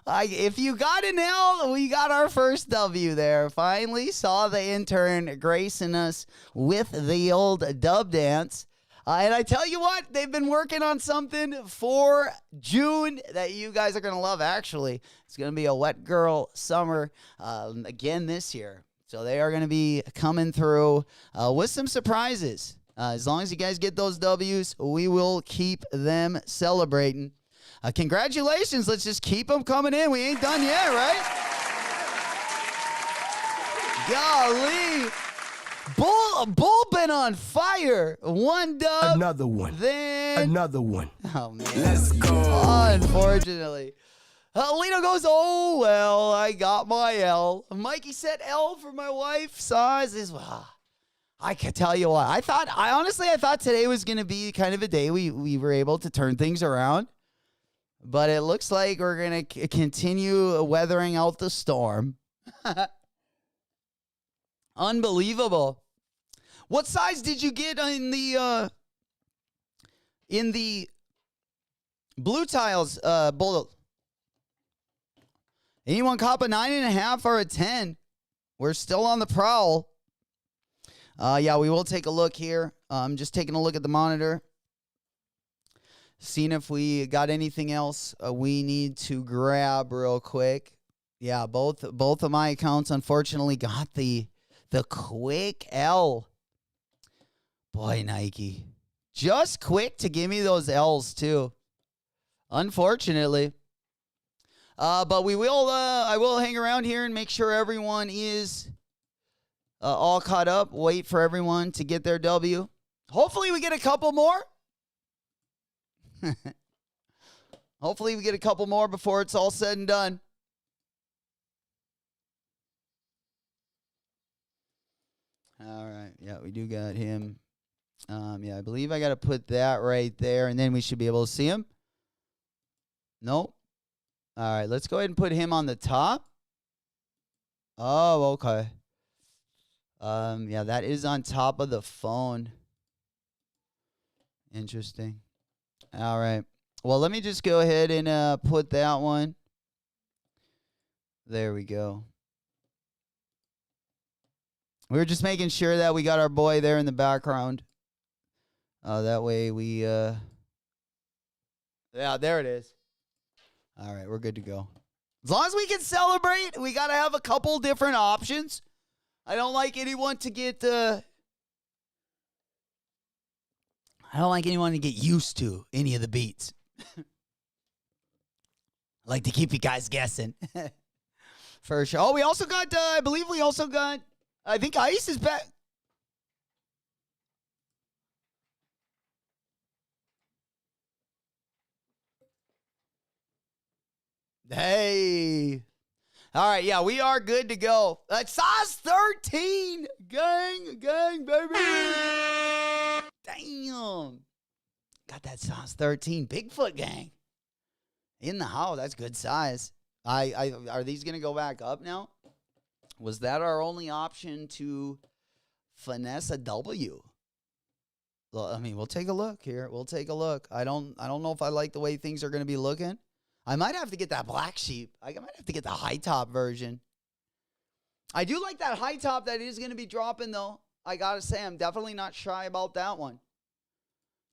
If you got an L, we got our first W there. Finally saw the intern gracing us with the old dub dance. And I tell you what, they've been working on something for June that you guys are going to love, actually. It's going to be a wet girl summer again this year. So they are going to be coming through with some surprises. As long as you guys get those W's, we will keep them celebrating. Congratulations. Let's just keep them coming in. We ain't done yet, right? Golly. Bull been on fire. One dub. Another one. Then. Another one. Oh, man. Let's go. Unfortunately. Lino goes, oh, well, I got my L. Mikey said L for my wife. Size is, well, I can tell you what. I honestly thought today was going to be kind of a day we were able to turn things around. But it looks like we're going to continue weathering out the storm. Unbelievable. What size did you get in the BlueTiles bullet? Anyone cop a 9.5 or a 10? We're still on the prowl. Yeah, we will take a look here. I'm just taking a look at the monitor. Seeing if we got anything else we need to grab real quick. Yeah, both of my accounts unfortunately got the quick L. Boy, Nike. Just quick to give me those L's too. Unfortunately. But I will hang around here and make sure everyone is all caught up. Wait for everyone to get their W. Hopefully we get a couple more. Hopefully we get a couple more before it's all said and done. All right. Yeah, we do got him. Yeah, I believe I got to put that right there, and then we should be able to see him. Nope. All right, let's go ahead and put him on the top. Oh, okay. Yeah, that is on top of the phone. Interesting. All right. Well, let me just go ahead and put that one. There we go. We were just making sure that we got our boy there in the background. That way we, yeah, there it is. All right, we're good to go. As long as we can celebrate, we got to have a couple different options. I don't like anyone to get, I don't like anyone to get used to any of the beats. I like to keep you guys guessing. For sure. Oh, we also got, I believe we also got, I think Ice is back. Hey. All right, yeah, we are good to go. Size 13. Gang, baby. Damn. Got that size 13. Bigfoot gang. In the house. That's good size. Are these going to go back up now? Was that our only option to finesse a W? Well, I mean, we'll take a look here. We'll take a look. I don't know if I like the way things are going to be looking. I might have to get that black sheep. I might have to get the high top version. I do like that high top that is going to be dropping, though. I got to say, I'm definitely not shy about that one.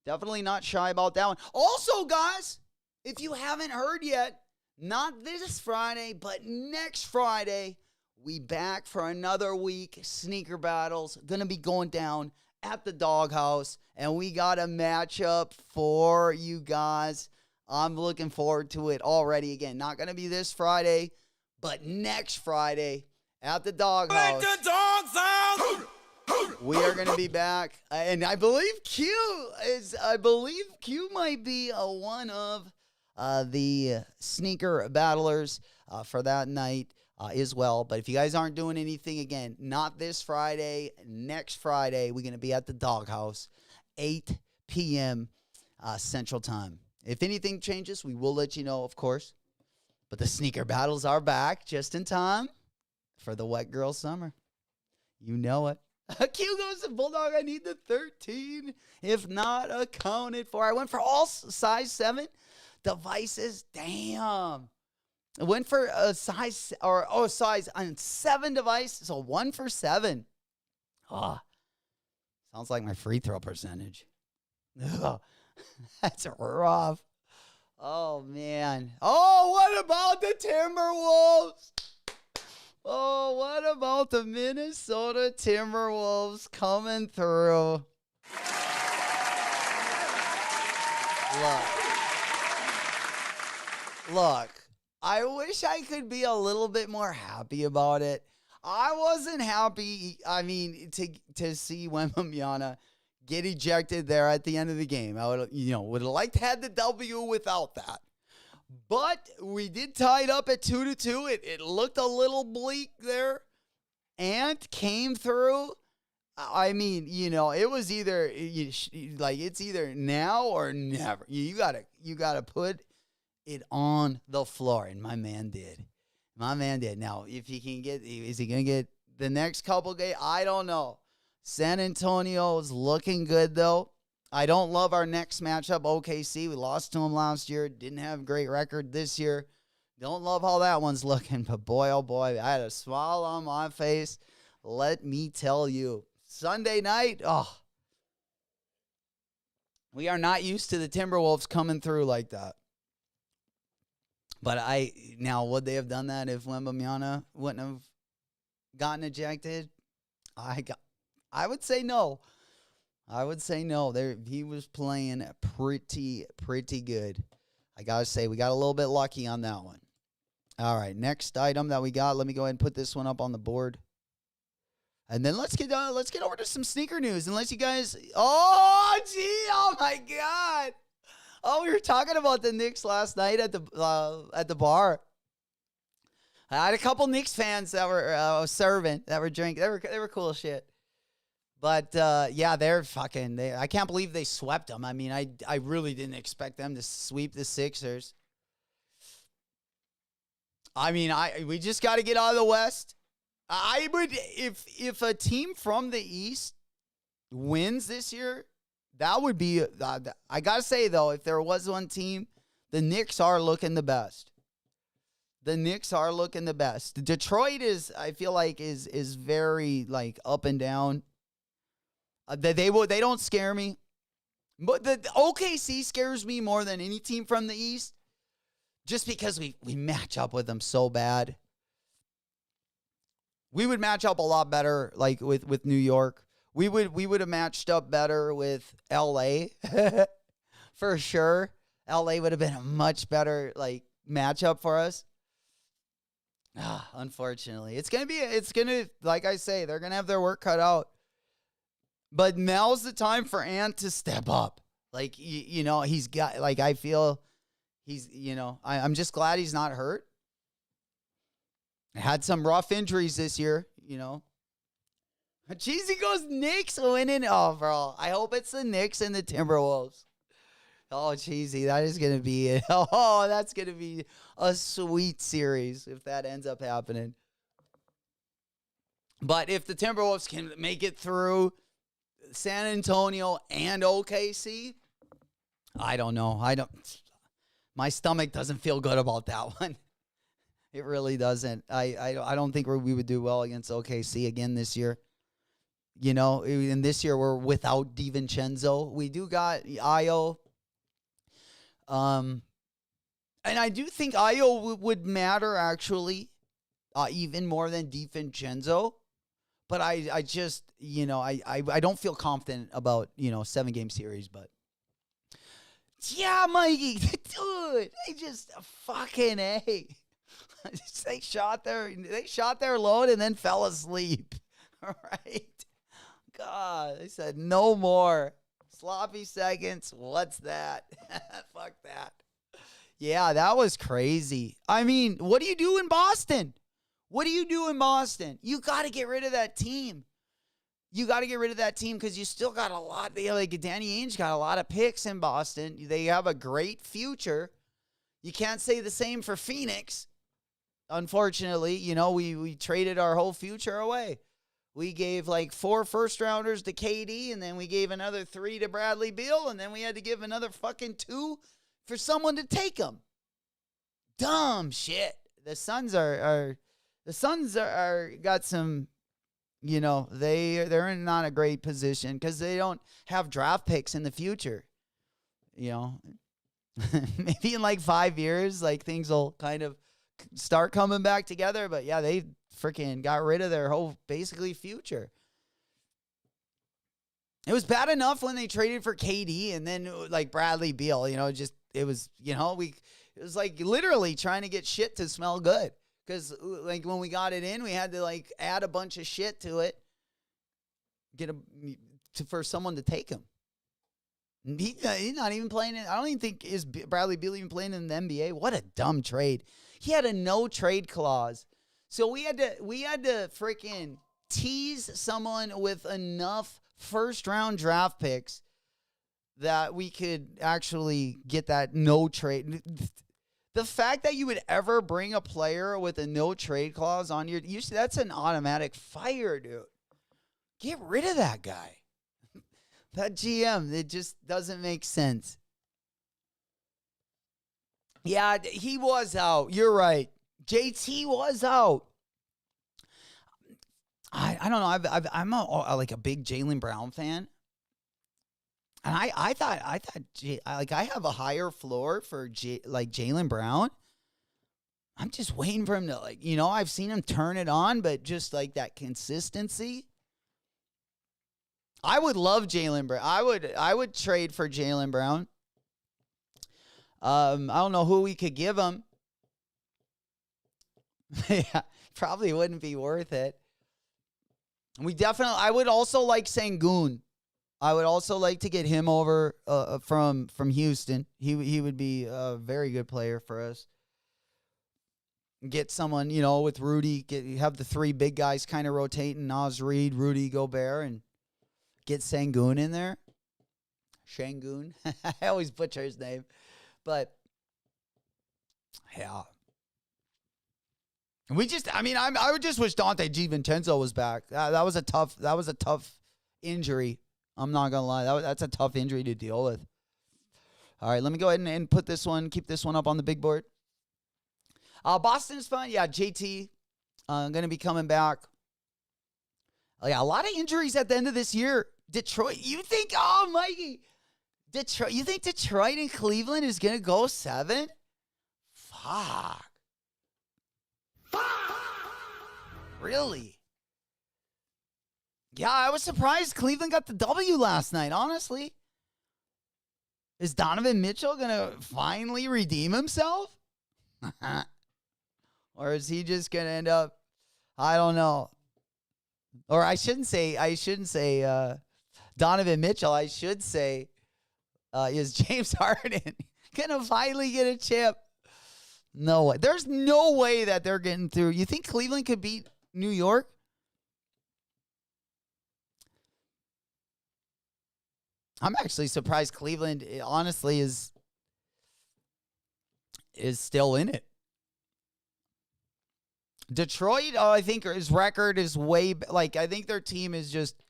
Definitely not shy about that one. Also, guys, if you haven't heard yet, not this Friday, but next Friday, we back for another week. Sneaker battles. Going to be going down at the Doghouse. And we got a matchup for you guys. I'm looking forward to it already. Again, not going to be this Friday, but next Friday at the Doghouse. Let the dogs out! We are going to be back. And I believe Q might be one of the sneaker battlers for that night as well. But if you guys aren't doing anything, again, not this Friday, next Friday, we're going to be at the Doghouse, 8 p.m. Central Time. If anything changes, we will let you know, of course. But the sneaker battles are back just in time for the wet girl summer. You know it. Q goes to Bulldog. I need the 13. If not accounted for. I went for all size 7 devices. Damn. Went for a size on 7 device. So 1 for 7. Sounds like my free throw percentage. That's rough. Oh, man. Oh, what about the Timberwolves? Oh, what about the Minnesota Timberwolves coming through? Look, I wish I could be a little bit more happy about it. I wasn't happy, to see Wembanyama get ejected there at the end of the game. I would have liked to have the W without that. But we did tie it up at 2-2. It looked a little bleak there. Ant came through. It was either it's either now or never. You gotta put it on the floor, and my man did. Now, if he can is he gonna get the next couple games? I don't know. San Antonio is looking good though. I don't love our next matchup, OKC. We lost to them last year. Didn't have a great record this year. Don't love how that one's looking, but boy, oh boy, I had a smile on my face. Let me tell you. Sunday night, we are not used to the Timberwolves coming through like that. But would they have done that if Wembanyama wouldn't have gotten ejected? I would say no. He was playing pretty good. I gotta say, we got a little bit lucky on that one. All right, next item that we got. Let me go ahead and put this one up on the board. And then let's get over to some sneaker news. Unless you guys, oh my God. Oh, we were talking about the Knicks last night at the bar. I had a couple Knicks fans that were serving, that were drinking. They were cool as shit. But they're fucking. I can't believe they swept them. I mean, I really didn't expect them to sweep the Sixers. I mean, we just got to get out of the West. I would, if a team from the East wins this year, that would be, I got to say, though, if there was one team, the Knicks are looking the best. Detroit I feel like, is very, up and down. They don't scare me. But the OKC scares me more than any team from the East, just because we match up with them so bad. We would match up a lot better, with New York. We would have matched up better with LA, for sure. LA would have been a much better matchup for us. Unfortunately, it's gonna like I say, they're gonna have their work cut out. But now's the time for Ant to step up. He's got I feel he's I'm just glad he's not hurt. Had some rough injuries this year, Jeez, he goes Knicks winning. Oh, bro. I hope it's the Knicks and the Timberwolves. Oh, cheesy. That is going to be it. Oh, that's going to be a sweet series if that ends up happening. But if the Timberwolves can make it through San Antonio and OKC, I don't know. My stomach doesn't feel good about that one. It really doesn't. I don't think we would do well against OKC again this year. And this year we're without DiVincenzo. We do got Io. And I do think Io would matter, actually, even more than DiVincenzo. But I just, I don't feel confident about, 7-game series. But, yeah, Mikey, dude, they just fucking A. They shot their load and then fell asleep. All right. God, they said no more. Sloppy seconds. What's that? Fuck that. Yeah, that was crazy. I mean, what do you do in Boston? You got to get rid of that team. Because you still got a lot. Danny Ainge got a lot of picks in Boston. They have a great future. You can't say the same for Phoenix. Unfortunately, we traded our whole future away. We gave 4 first-rounders to KD, and then we gave another 3 to Bradley Beal, and then we had to give another fucking 2 for someone to take them. dumb shit. The Suns are got some, they're in not a great position because they don't have draft picks in the future. Maybe in like 5 years, like things will kind of start coming back together. But yeah, they freaking got rid of their whole basically future. It was bad enough when they traded for KD and then like Bradley Beal, it was like literally trying to get shit to smell good. Because like when we got it in, we had to like add a bunch of shit to it, for someone to take him. He's not even playing I don't even think is Bradley Beal even playing in the NBA. What a dumb trade. He had a no trade clause, so we had to freaking tease someone with enough first round draft picks that we could actually get that no trade. The fact that you would ever bring a player with a no trade clause on that's an automatic fire, dude. Get rid of that guy. That GM, it just doesn't make sense. Yeah, he was out. You're right. JT was out. I don't know. I'm a big Jaylen Brown fan. And I thought I have a higher floor for Jaylen Brown. I'm just waiting for him to I've seen him turn it on, but just like that consistency. I would love Jaylen Brown. I would trade for Jaylen Brown. I don't know who we could give him. Yeah, probably wouldn't be worth it. I would also like Sengun. I would also like to get him over from Houston. He would be a very good player for us. Get someone, with Rudy. Have the three big guys kind of rotating. Naz Reid, Rudy Gobert, and get Sengun in there. Sengun. I always butcher his name. But, yeah. I would just wish Dante DiVincenzo was back. That was a tough injury. I'm not going to lie. That's a tough injury to deal with. All right, let me go ahead and keep this one up on the big board. Boston's fun. Yeah, JT going to be coming back. Yeah, a lot of injuries at the end of this year. Detroit, Mikey. Detroit, you think Detroit and Cleveland is going to go 7? Fuck. Really? Yeah, I was surprised Cleveland got the W last night, honestly. Is Donovan Mitchell going to finally redeem himself? Or is he just going to end up, I don't know. Or I shouldn't say Donovan Mitchell. I should say, is James Harden going to finally get a chip? No way. There's no way that they're getting through. You think Cleveland could beat New York? I'm actually surprised Cleveland, honestly, is still in it. Detroit, I think his record is I think their team is just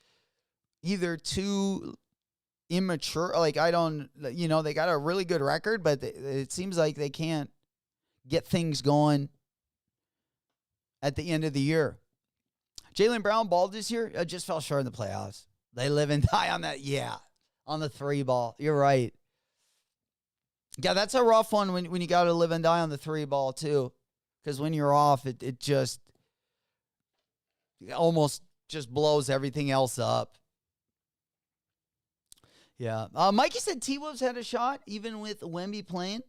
either too immature. They got a really good record, but it seems like they can't get things going at the end of the year. Jaylen Brown balled this year, just fell short in the playoffs. They live and die on that. Yeah, on the 3 ball. You're right. Yeah, that's a rough one when you got to live and die on the 3 ball too. Because when you're off, it just almost just blows everything else up. Yeah. Mikey said T-Wolves had a shot, even with Wemby playing.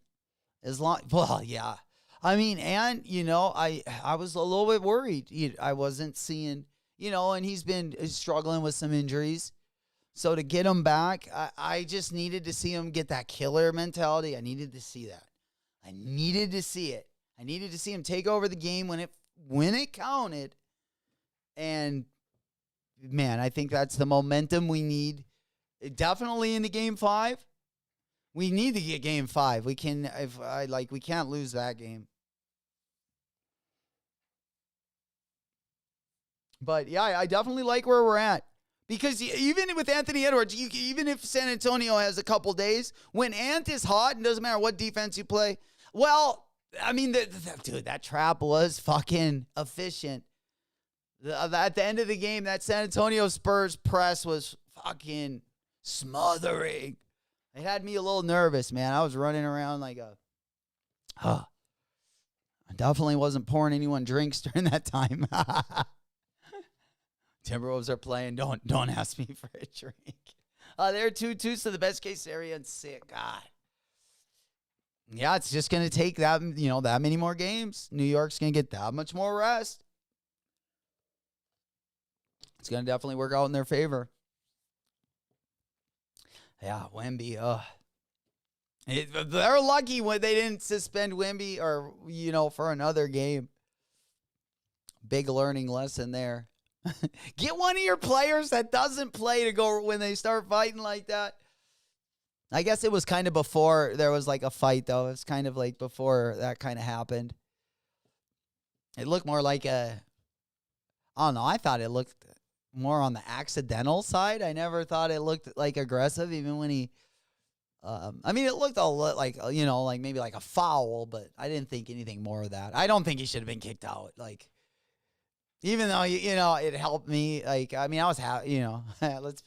Yeah. I mean, and, I was a little bit worried. I wasn't seeing, and he's been struggling with some injuries. So to get him back, I just needed to see him get that killer mentality. I needed to see that. I needed to see it. I needed to see him take over the game when it counted. And, man, I think that's the momentum we need. Definitely into Game 5. We need to get Game 5. We can't lose that game. But, yeah, I definitely like where we're at. Because even with Anthony Edwards, even if San Antonio has a couple days, when Ant is hot, and doesn't matter what defense you play, well, I mean, dude, that trap was fucking efficient. At the end of the game, that San Antonio Spurs press was fucking smothering. It had me a little nervous, man. I was running around like a... I definitely wasn't pouring anyone drinks during that time. Timberwolves are playing. Don't ask me for a drink. They're 2-2, so the best case scenario and sick. God. Yeah, it's just going to take that many more games. New York's going to get that much more rest. It's going to definitely work out in their favor. Yeah, Wemby. They're lucky when they didn't suspend Wemby or, for another game. Big learning lesson there. Get one of your players that doesn't play to go when they start fighting like that. I guess it was kind of before there was like a fight, though. It's kind of like before that kind of happened. It looked more like I don't know. I thought it looked more on the accidental side. I never thought it looked like aggressive, even when he. It looked a lot like like maybe like a foul, but I didn't think anything more of that. I don't think he should have been kicked out. Like, even though it helped me. Like, I was happy. I was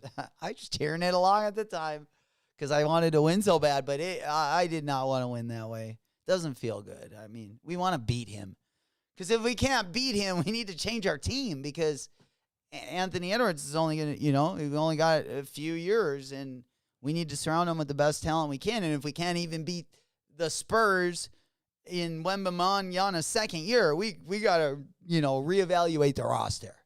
just cheering it along at the time. Because I wanted to win so bad, but I did not want to win that way. Doesn't feel good. We want to beat him. Because if we can't beat him, we need to change our team. Because Anthony Edwards is only going to, we've only got a few years, and we need to surround him with the best talent we can. And if we can't even beat the Spurs in Wembanyama's second year, we got to, reevaluate the roster.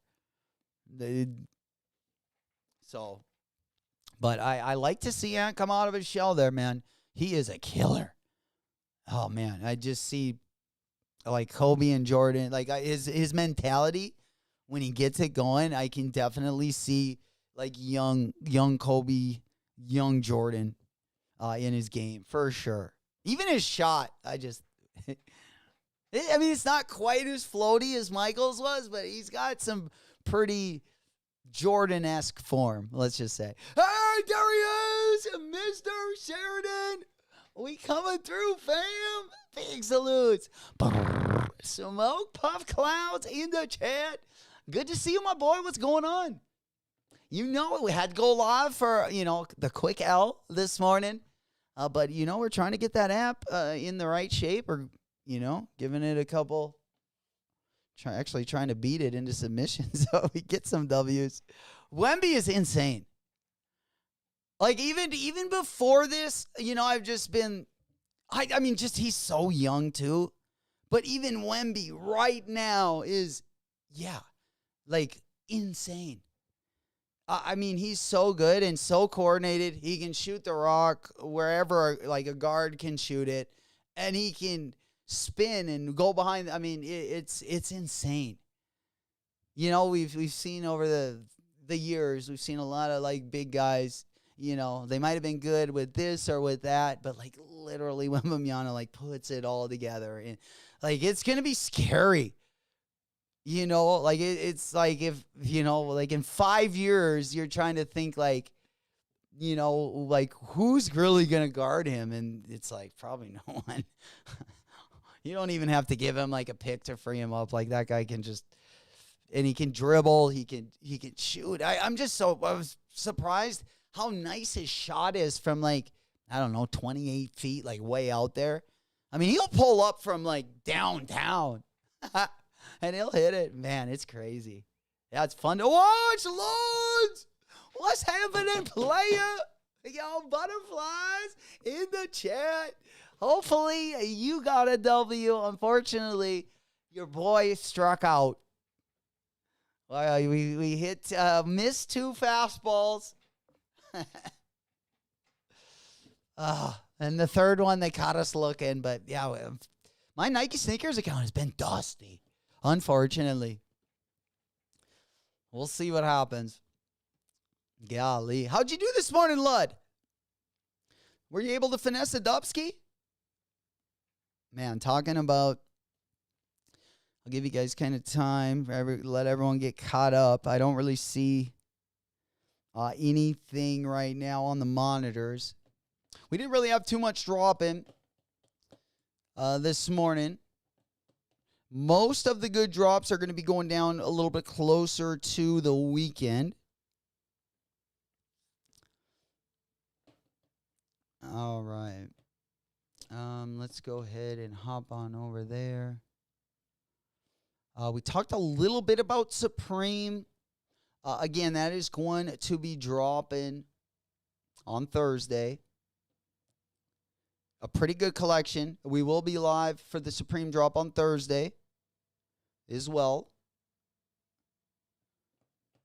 But I like to see Ant come out of his shell there, man. He is a killer. Oh, man. I just see, like, Kobe and Jordan. Like, his mentality, when he gets it going, I can definitely see, like, young Kobe, young Jordan in his game, for sure. Even his shot, it's not quite as floaty as Michael's was, but he's got some pretty Jordan-esque form, let's just say. Hey, there he is, Mr. Sheridan. We coming through, fam. Big salutes. Smoke puff clouds in the chat. Good to see you, my boy. What's going on? We had to go live for, the quick L this morning. But, we're trying to get that app in the right shape or, giving it a couple... trying to beat it into submission so we get some W's. Wemby is insane. Like, even before this, I've just been, he's so young too. But even Wemby right now is, insane. He's so good and so coordinated. He can shoot the rock wherever, like, a guard can shoot it. And he can spin and go behind. It's insane. We've seen over the years, we've seen a lot of, like, big guys, they might have been good with this or with that, but, like, literally Wembanyama, like, puts it all together. And, like, it's going to be scary. It's like if, like, in 5 years, you're trying to think, like, like, who's really going to guard him? And it's like, probably no one. You don't even have to give him, like, a pick to free him up. Like, that guy can just, and he can dribble. He can shoot. I was surprised how nice his shot is from, like, 28 feet, like, way out there. He'll pull up from, like, downtown and he'll hit it. Man, it's crazy. Yeah, it's fun to watch. Lords, what's happening, player? Y'all butterflies in the chat. Hopefully, you got a W. Unfortunately, your boy struck out. Well, we missed 2 fastballs. And the third one, they caught us looking. But, yeah, my Nike sneakers account has been dusty, unfortunately. We'll see what happens. Golly. How'd you do this morning, Lud? Were you able to finesse a Dubsky? Man, talking about, I'll give you guys kind of time, let everyone get caught up. I don't really see anything right now on the monitors. We didn't really have too much dropping. this morning. Most of the good drops are going to be going down a little bit closer to the weekend. All right. Let's go ahead and hop on over there. We talked a little bit about Supreme. Again, that is going to be dropping on Thursday. A pretty good collection. We will be live for the Supreme drop on Thursday as well.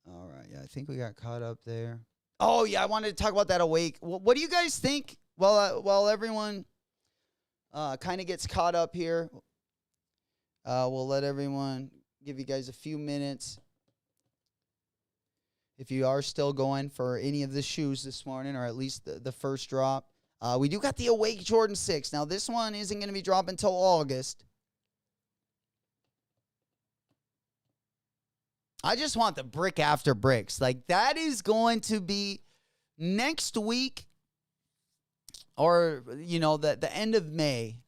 All right. Yeah, I think we got caught up there. Oh, yeah, I wanted to talk about that Awake. What do you guys think? While everyone kind of gets caught up here, we'll let everyone give you guys a few minutes. If you are still going for any of the shoes this morning, or at least the first drop, we do got the Awake Jordan 6. Now, this one isn't going to be dropping until August. I just want the brick after bricks. Like, that is going to be next week or, the end of May.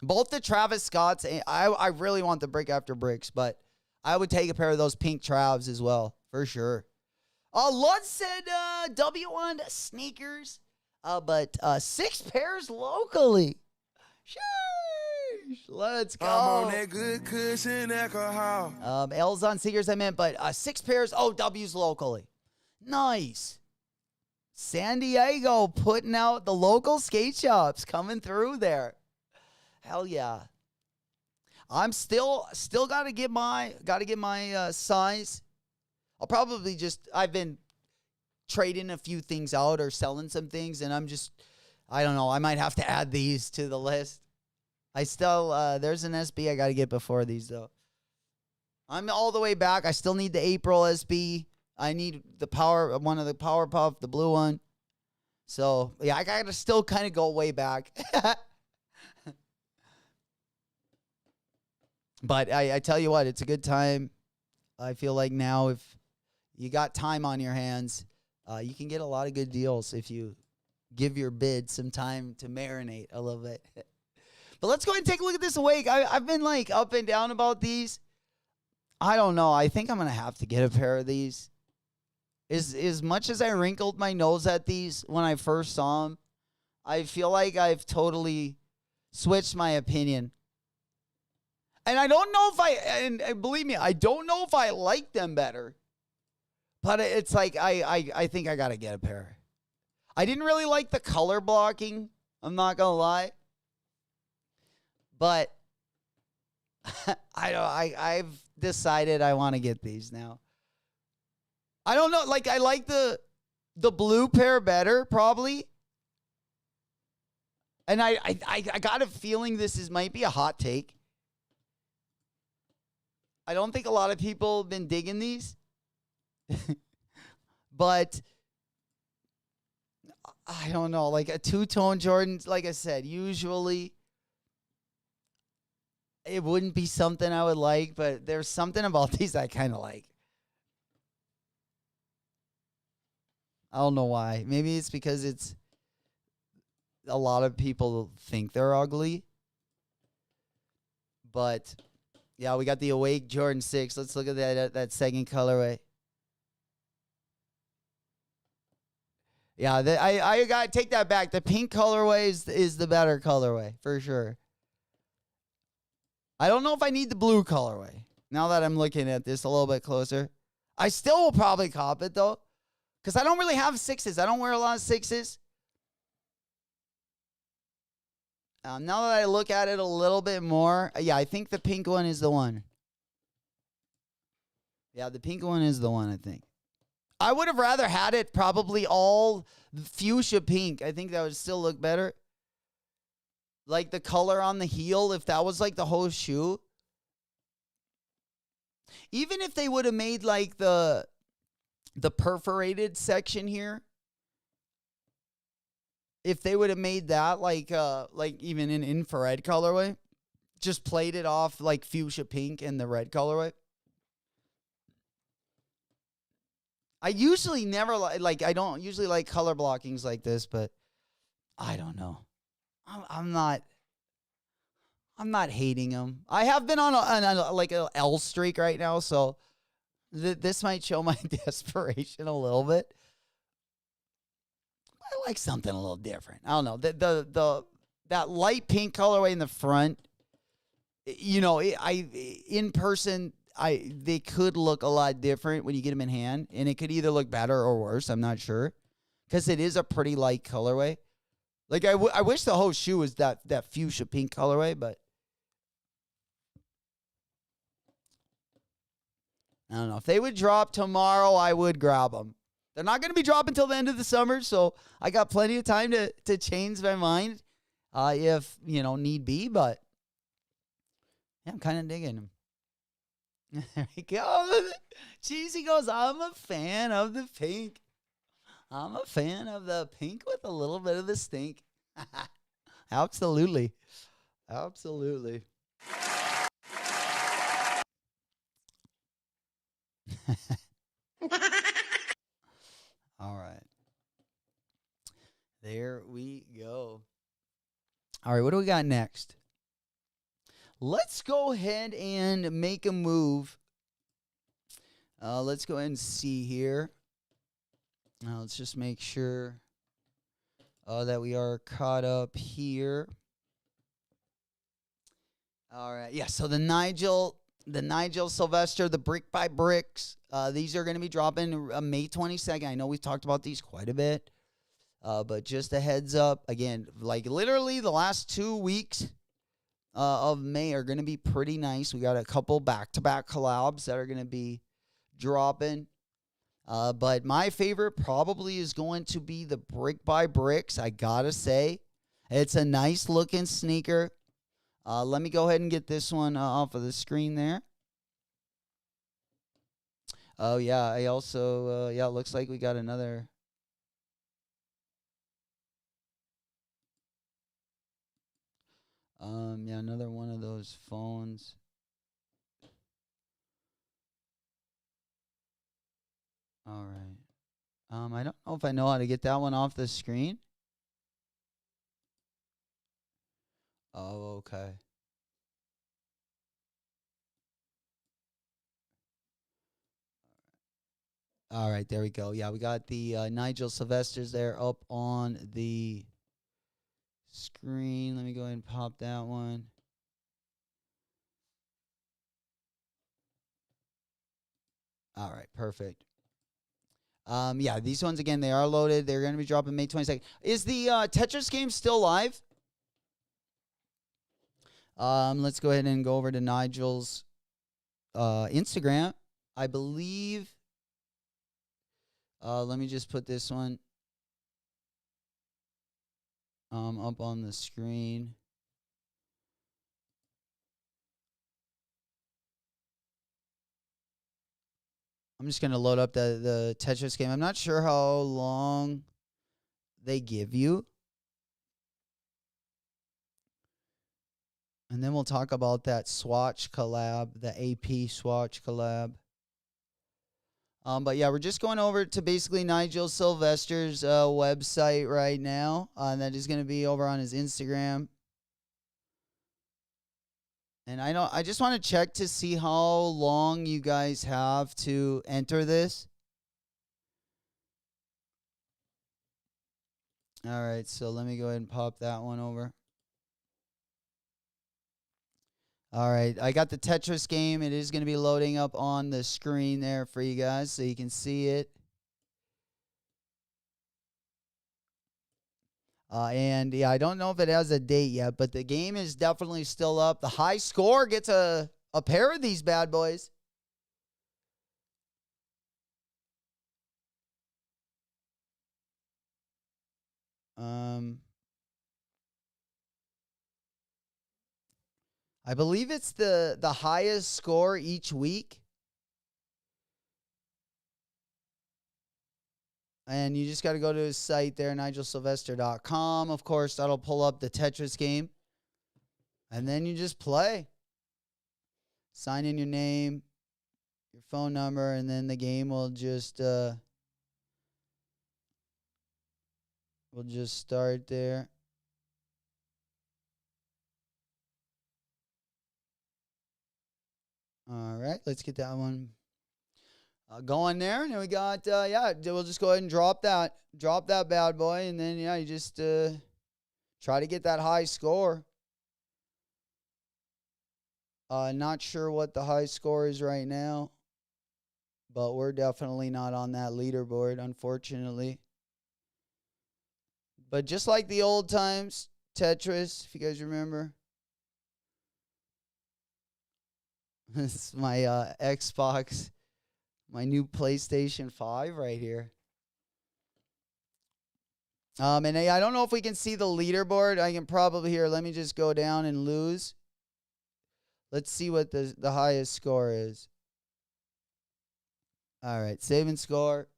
Both the Travis Scotts, I really want the brick after bricks, but I would take a pair of those pink Travs as well, for sure. Lutz said W on sneakers, but 6 pairs locally. Sheesh. Let's go. I'm on that good cushion alcohol. L's on sneakers, I meant, but 6 pairs. Oh, W's locally. Nice. San Diego putting out the local skate shops coming through there. Hell yeah. I'm still gotta get my size. I've been trading a few things out or selling some things, and I don't know, I might have to add these to the list. I still, there's an SB I got to get before these, though. I'm all the way back. I still need the April SB. I need one of the Powerpuff, the blue one. So, yeah, I got to still kind of go way back. But I tell you what, it's a good time. I feel like now if you got time on your hands, you can get a lot of good deals if you give your bid some time to marinate a little bit. But let's go ahead and take a look at this Awake. I've been like up and down about these. I don't know. I think I'm going to have to get a pair of these. As much as I wrinkled my nose at these when I first saw them, I feel like I've totally switched my opinion. And I don't know if and believe me, I don't know if I like them better. But it's like, I think I got to get a pair. I didn't really like the color blocking. I'm not going to lie. But I've decided I want to get these now. I don't know. Like, I like the blue pair better, probably. And I got a feeling this might be a hot take. I don't think a lot of people have been digging these. But I don't know. Like a two-tone Jordan, like I said, usually it wouldn't be something I would like, but there's something about these I kind of like. I don't know why. Maybe it's because a lot of people think they're ugly. But yeah, we got the Awake Jordan 6. Let's look at that second colorway. Yeah, I got to take that back. The pink colorway is the better colorway, for sure. I don't know if I need the blue colorway, now that I'm looking at this a little bit closer. I still will probably cop it, though, because I don't really have 6s. I don't wear a lot of 6s. Now that I look at it a little bit more, yeah, I think the pink one is the one. Yeah, the pink one is the one, I think. I would have rather had it probably all fuchsia pink. I think that would still look better. Like the color on the heel, if that was like the whole shoe. Even if they would have made like the perforated section here. If they would have made that like even an infrared colorway, just played it off like fuchsia pink and the red colorway. I usually never I don't usually like color blockings like this, but I don't know. I'm not I'm not hating him. I have been on like a L streak right now, so this might show my desperation a little bit. I like something a little different. I don't know. That light pink colorway in the front, you know, in person, they could look a lot different when you get them in hand, and it could either look better or worse. I'm not sure, because it is a pretty light colorway. Like I wish the whole shoe was that fuchsia pink colorway, but I don't know. If they would drop tomorrow, I would grab them. They're not going to be dropping until the end of the summer, so I got plenty of time to change my mind if, need be, but yeah, I'm kind of digging them. There we go. Cheesy goes, I'm a fan of the pink. I'm a fan of the pink with a little bit of the stink. Absolutely. Absolutely. All right. There we go. All right, what do we got next? Let's go ahead and make a move. Let's go ahead and see here. Let's just make sure that we are caught up here. All right. Yeah, so the Nigel Sylvester, the Brick by Bricks, these are going to be dropping May 22nd. I know we've talked about these quite a bit, but just a heads up. Again, like literally the last 2 weeks of May are going to be pretty nice. We got a couple back-to-back collabs that are going to be dropping. But my favorite probably is going to be the Brick by Bricks. I got to say, it's a nice looking sneaker. Let me go ahead and get this one off of the screen there. Oh, yeah. I also, it looks like we got another. Another one of those phones. All right. I don't know if I know how to get that one off the screen. Oh, okay. All right, there we go. Yeah, we got the Nigel Sylvesters there up on the screen. Let me go ahead and pop that one. All right, perfect. Yeah, these ones, again, they are loaded. They're going to be dropping May 22nd. Is the Tetris game still live? Let's go ahead and go over to Nigel's Instagram. I believe, let me just put this one up on the screen. I'm just going to load up the Tetris game. I'm not sure how long they give you. And then we'll talk about that Swatch collab, the AP Swatch collab. But yeah, we're just going over to basically Nigel Sylvester's website right now. That is going to be over on his Instagram. And I just want to check to see how long you guys have to enter this. All right, so let me go ahead and pop that one over. All right, I got the Tetris game. It is going to be loading up on the screen there for you guys so you can see it. And yeah, I don't know if it has a date yet, but the game is definitely still up. The high score gets a pair of these bad boys. I believe it's the highest score each week. And you just got to go to his site there, nigelsylvester.com. Of course, that'll pull up the Tetris game. And then you just play. Sign in your name, your phone number, and then the game will just start there. All right, let's get that one going there. And then we got, we'll just go ahead and drop that bad boy. And then, you just try to get that high score. Not sure what the high score is right now, but we're definitely not on that leaderboard, unfortunately. But just like the old times, Tetris, if you guys remember. This is my Xbox, my new PlayStation 5 right here. And I don't know if we can see the leaderboard. I can probably here. Let me just go down and lose. Let's see what the highest score is. All right, save and score.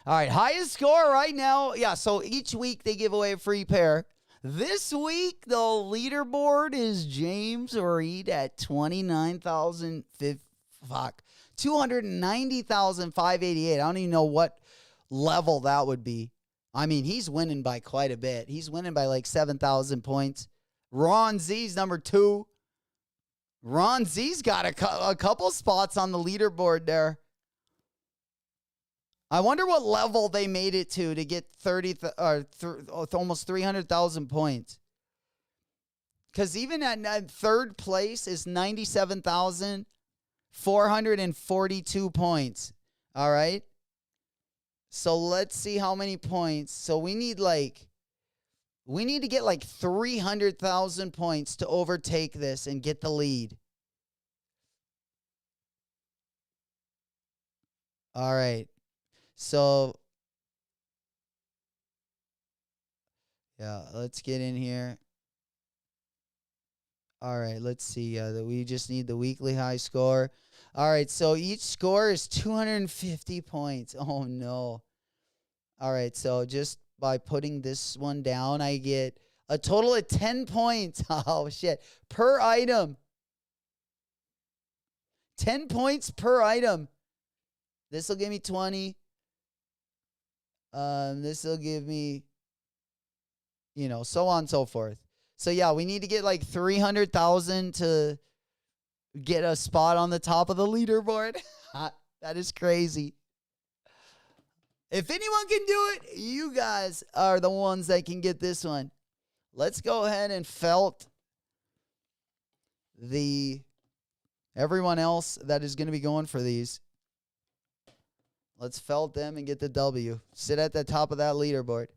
All right, highest score right now. Yeah, so each week they give away a free pair. This week, the leaderboard is James Reed at 290,588. I don't even know what level that would be. I mean, he's winning by quite a bit. He's winning by like 7,000 points. Ron Z's number 2. Ron Z's got a couple spots on the leaderboard there. I wonder what level they made it to get almost 300,000 points. Because even at third place is 97,442 points. All right. So let's see how many points. So we need to get like 300,000 points to overtake this and get the lead. All right. So, yeah, let's get in here. All right, let's see. We just need the weekly high score. All right, so each score is 250 points. Oh, no. All right, so just by putting this one down, I get a total of 10 points. Oh, shit. Per item. 10 points per item. This will give me 20. This will give me, so on and so forth. So, yeah, we need to get like 300,000 to get a spot on the top of the leaderboard. That is crazy. If anyone can do it, you guys are the ones that can get this one. Let's go ahead and felt everyone else that is going to be going for these. Let's felt them and get the W. Sit at the top of that leaderboard.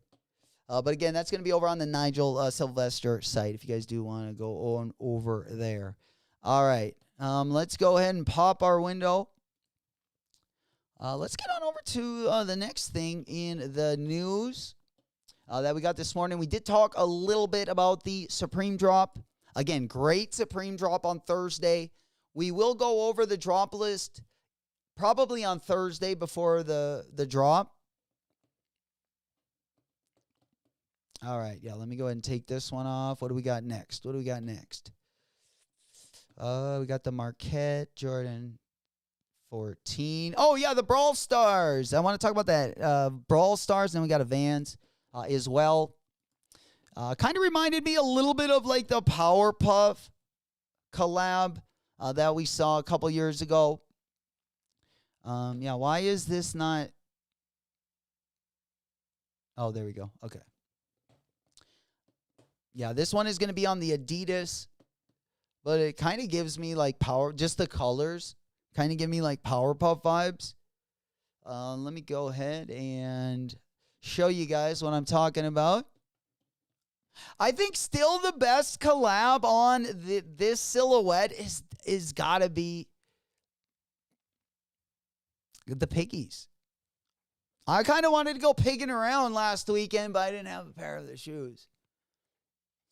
But again, that's going to be over on the Nigel Sylvester site if you guys do want to go on over there. All right. Let's go ahead and pop our window. Let's get on over to the next thing in the news that we got this morning. We did talk a little bit about the Supreme Drop. Again, great Supreme Drop on Thursday. We will go over the drop list probably on Thursday before the drop. All right, yeah, let me go ahead and take this one off. What do we got next? We got the Marquette Jordan 14. Oh, yeah, the Brawl Stars. I want to talk about that. Brawl Stars, and then we got a Vans as well. Kind of reminded me a little bit of like the Powerpuff collab that we saw a couple years ago. Yeah, why is this not? Oh, there we go. Okay. Yeah, this one is going to be on the Adidas, but it kind of gives me like just the colors kind of give me like Powerpuff vibes. Let me go ahead and show you guys what I'm talking about. I think still the best collab on this silhouette is got to be the Piggies. I kind of wanted to go pigging around last weekend, but I didn't have a pair of the shoes.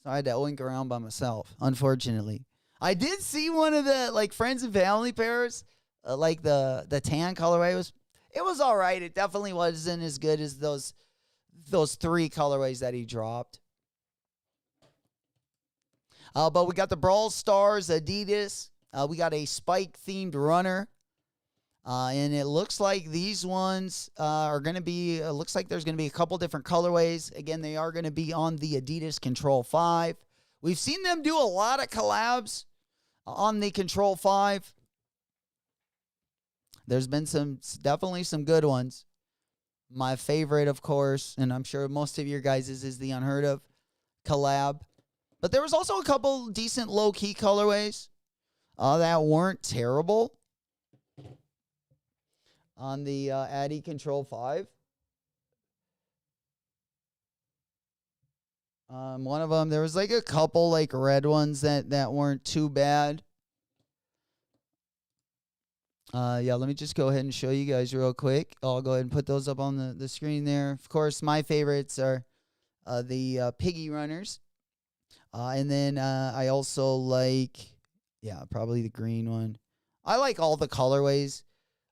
So I had to oink around by myself, unfortunately. I did see one of the like friends and family pairs, like the tan colorway it was all right. It definitely wasn't as good as those 3 colorways that he dropped. But we got the Brawl Stars Adidas. We got a Spike themed runner. And it looks like these ones are going to be, looks like there's going to be a couple different colorways. Again, they are going to be on the Adidas Control 5. We've seen them do a lot of collabs On the Control 5, there's been definitely some good ones. My favorite, of course, and I'm sure most of your guys' is the Unheard Of collab. But there was also a couple decent low-key colorways that weren't terrible on the Addy Control 5. One of them, there was like a couple like red ones that weren't too bad. Yeah, let me just go ahead and show you guys real quick. I'll go ahead and put those up on the screen there. Of course, my favorites are the Piggy Runners. And then I also like, probably the green one. I like all the colorways.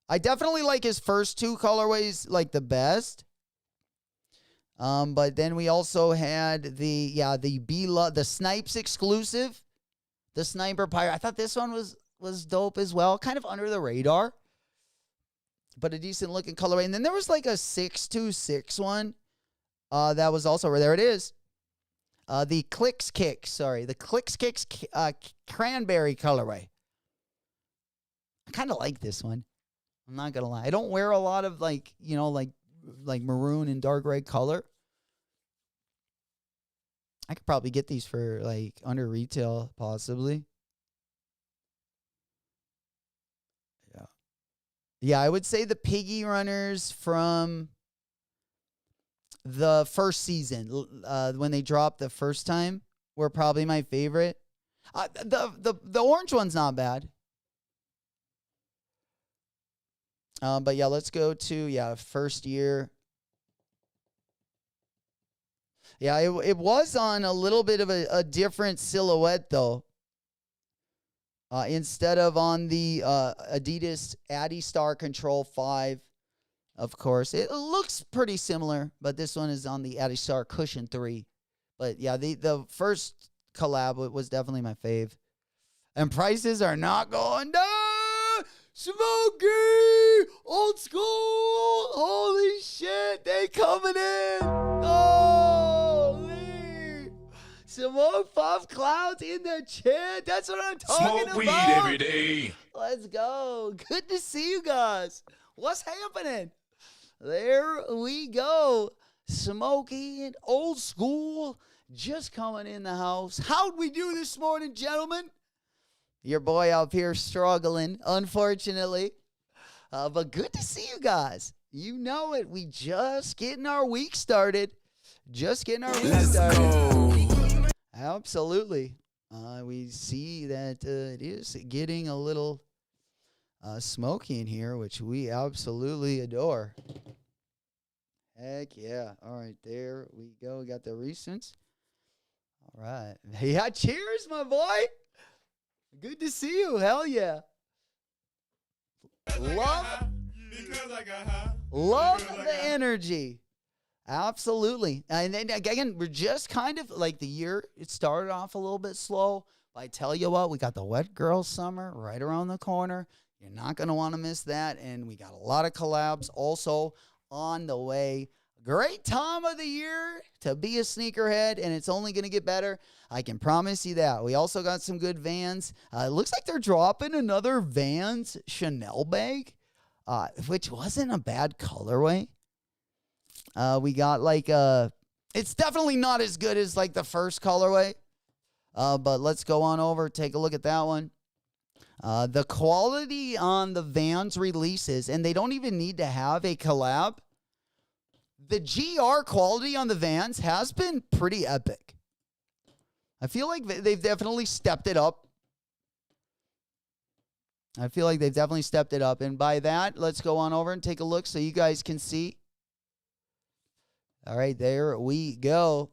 I definitely like his first two colorways like the best. But then we also had the Snipes exclusive, the Sniper Pirate. I thought this one was dope as well, kind of under the radar, but a decent looking colorway. And then there was like a 626 one that was also, there it is, the Clicks Kicks cranberry colorway. I kind of like this one. I'm not gonna lie. I don't wear a lot of like maroon and dark red color. I could probably get these for like under retail, possibly. Yeah, I would say the Piggy Runners from the first season, when they dropped the first time, were probably my favorite. The orange one's not bad. But yeah, let's go to first year. Yeah, it was on a little bit of a different silhouette though. Instead of on the Adidas Addy Star Control 5, of course. It looks pretty similar, but this one is on the Addy Star Cushion 3. But yeah, the first collab was definitely my fave. And prices are not going down. Smokey! Old school! Holy shit, they coming in! Holy! Smoke Puff Clouds in the chat. That's what I'm talking about. Smoke weed every day. Let's go. Good to see you guys. What's happening? There we go. Smokey and Old School just coming in the house. How'd we do this morning, gentlemen? Your boy up here struggling, unfortunately. But good to see you guys. You know it. We just getting our week started. Let's go. Absolutely. We see that it is getting a little smoky in here, which we absolutely adore. Heck yeah. All right, there we go. We got the recents. All right. Yeah, cheers, my boy. Good to see you. Hell yeah. Love the energy. Absolutely. And then again, we're just kind of like the year, it started off a little bit slow. But I tell you what, we got the Wet Girl Summer right around the corner. You're not going to want to miss that. And we got a lot of collabs also on the way. Great time of the year to be a sneakerhead, and it's only going to get better. I can promise you that. We also got some good Vans. It looks like they're dropping another Vans Chanel bag, which wasn't a bad colorway. We got like it's definitely not as good as like the first colorway, but let's go on over, take a look at that one. The quality on the Vans releases, and they don't even need to have a collab. The GR quality on the Vans has been pretty epic. I feel like they've definitely stepped it up. And by that, let's go on over and take a look so you guys can see. All right, there we go.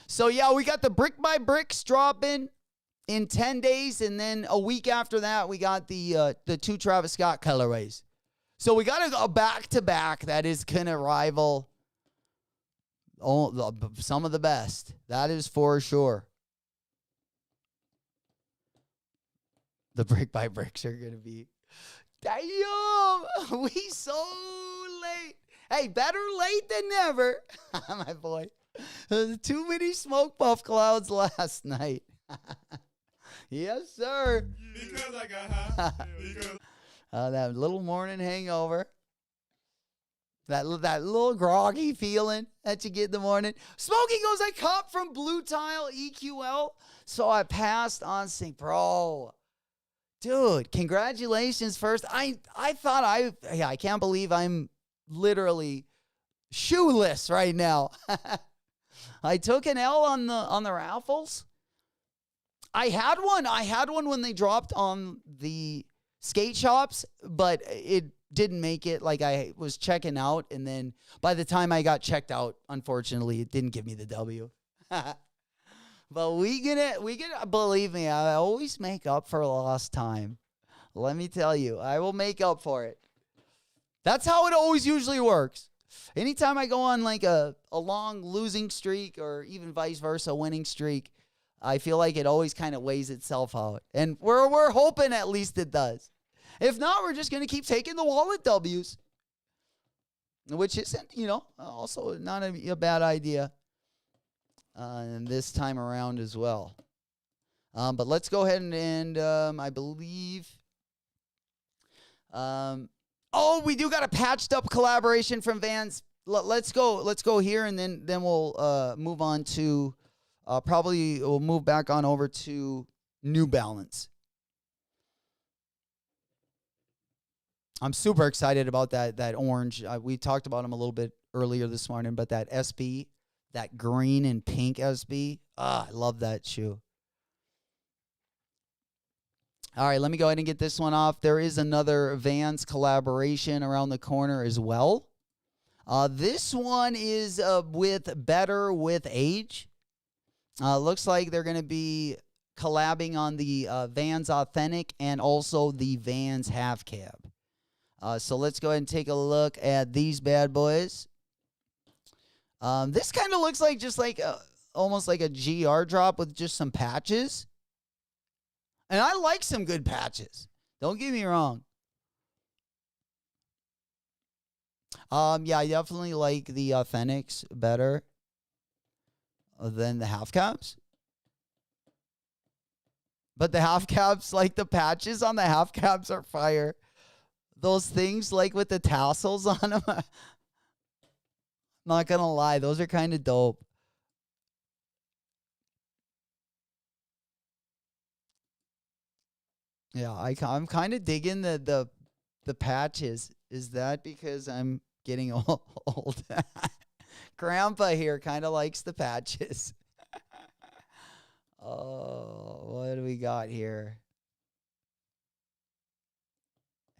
So, yeah, we got the Brick by Bricks dropping in 10 days. And then a week after that, we got the two Travis Scott colorways. So we got a back-to-back that is going to rival some of the best. That is for sure. The Brick by Bricks are going to be... Damn! We so late. Hey, better late than never. My boy. Too many smoke puff clouds last night. Yes, sir. Because I got high. That little morning hangover. That little groggy feeling that you get in the morning. Smokey goes, I cop from BlueTile EQL. So I passed on saying, bro, dude, congratulations first. I thought I can't believe I'm literally shoeless right now. I took an L on the raffles. I had one when they dropped on the skate shops, but it didn't make it. Like, I was checking out, and then by the time I got checked out, unfortunately, it didn't give me the W. But we gonna believe me, I always make up for lost time. Let me tell you, I will make up for it. That's how it always usually works. Anytime I go on like a long losing streak, or even vice versa, winning streak, I feel like it always kind of weighs itself out. And we're hoping at least it does. If not, we're just going to keep taking the wallet W's, which isn't, also not a bad idea this time around as well. But let's go ahead and I believe, we do got a patched up collaboration from Vans. Let's go here, and then we'll move on to probably we'll move back on over to New Balance. I'm super excited about that orange. We talked about them a little bit earlier this morning, but that SB, that green and pink SB, I love that shoe. All right, let me go ahead and get this one off. There is another Vans collaboration around the corner as well. This one is with Better With Age. Looks like they're going to be collabing on the Vans Authentic and also the Vans Half Cab. So let's go ahead and take a look at these bad boys. This kind of looks like just like almost like a GR drop with just some patches. And I like some good patches. Don't get me wrong. Yeah, I definitely like the Authentics better than the half caps. But the half caps, like the patches on the half caps are fire. Those things like with the tassels on them. I'm not going to lie. Those are kind of dope. Yeah, I'm kind of digging the patches. Is that because I'm getting old? Grandpa here kind of likes the patches. Oh, what do we got here?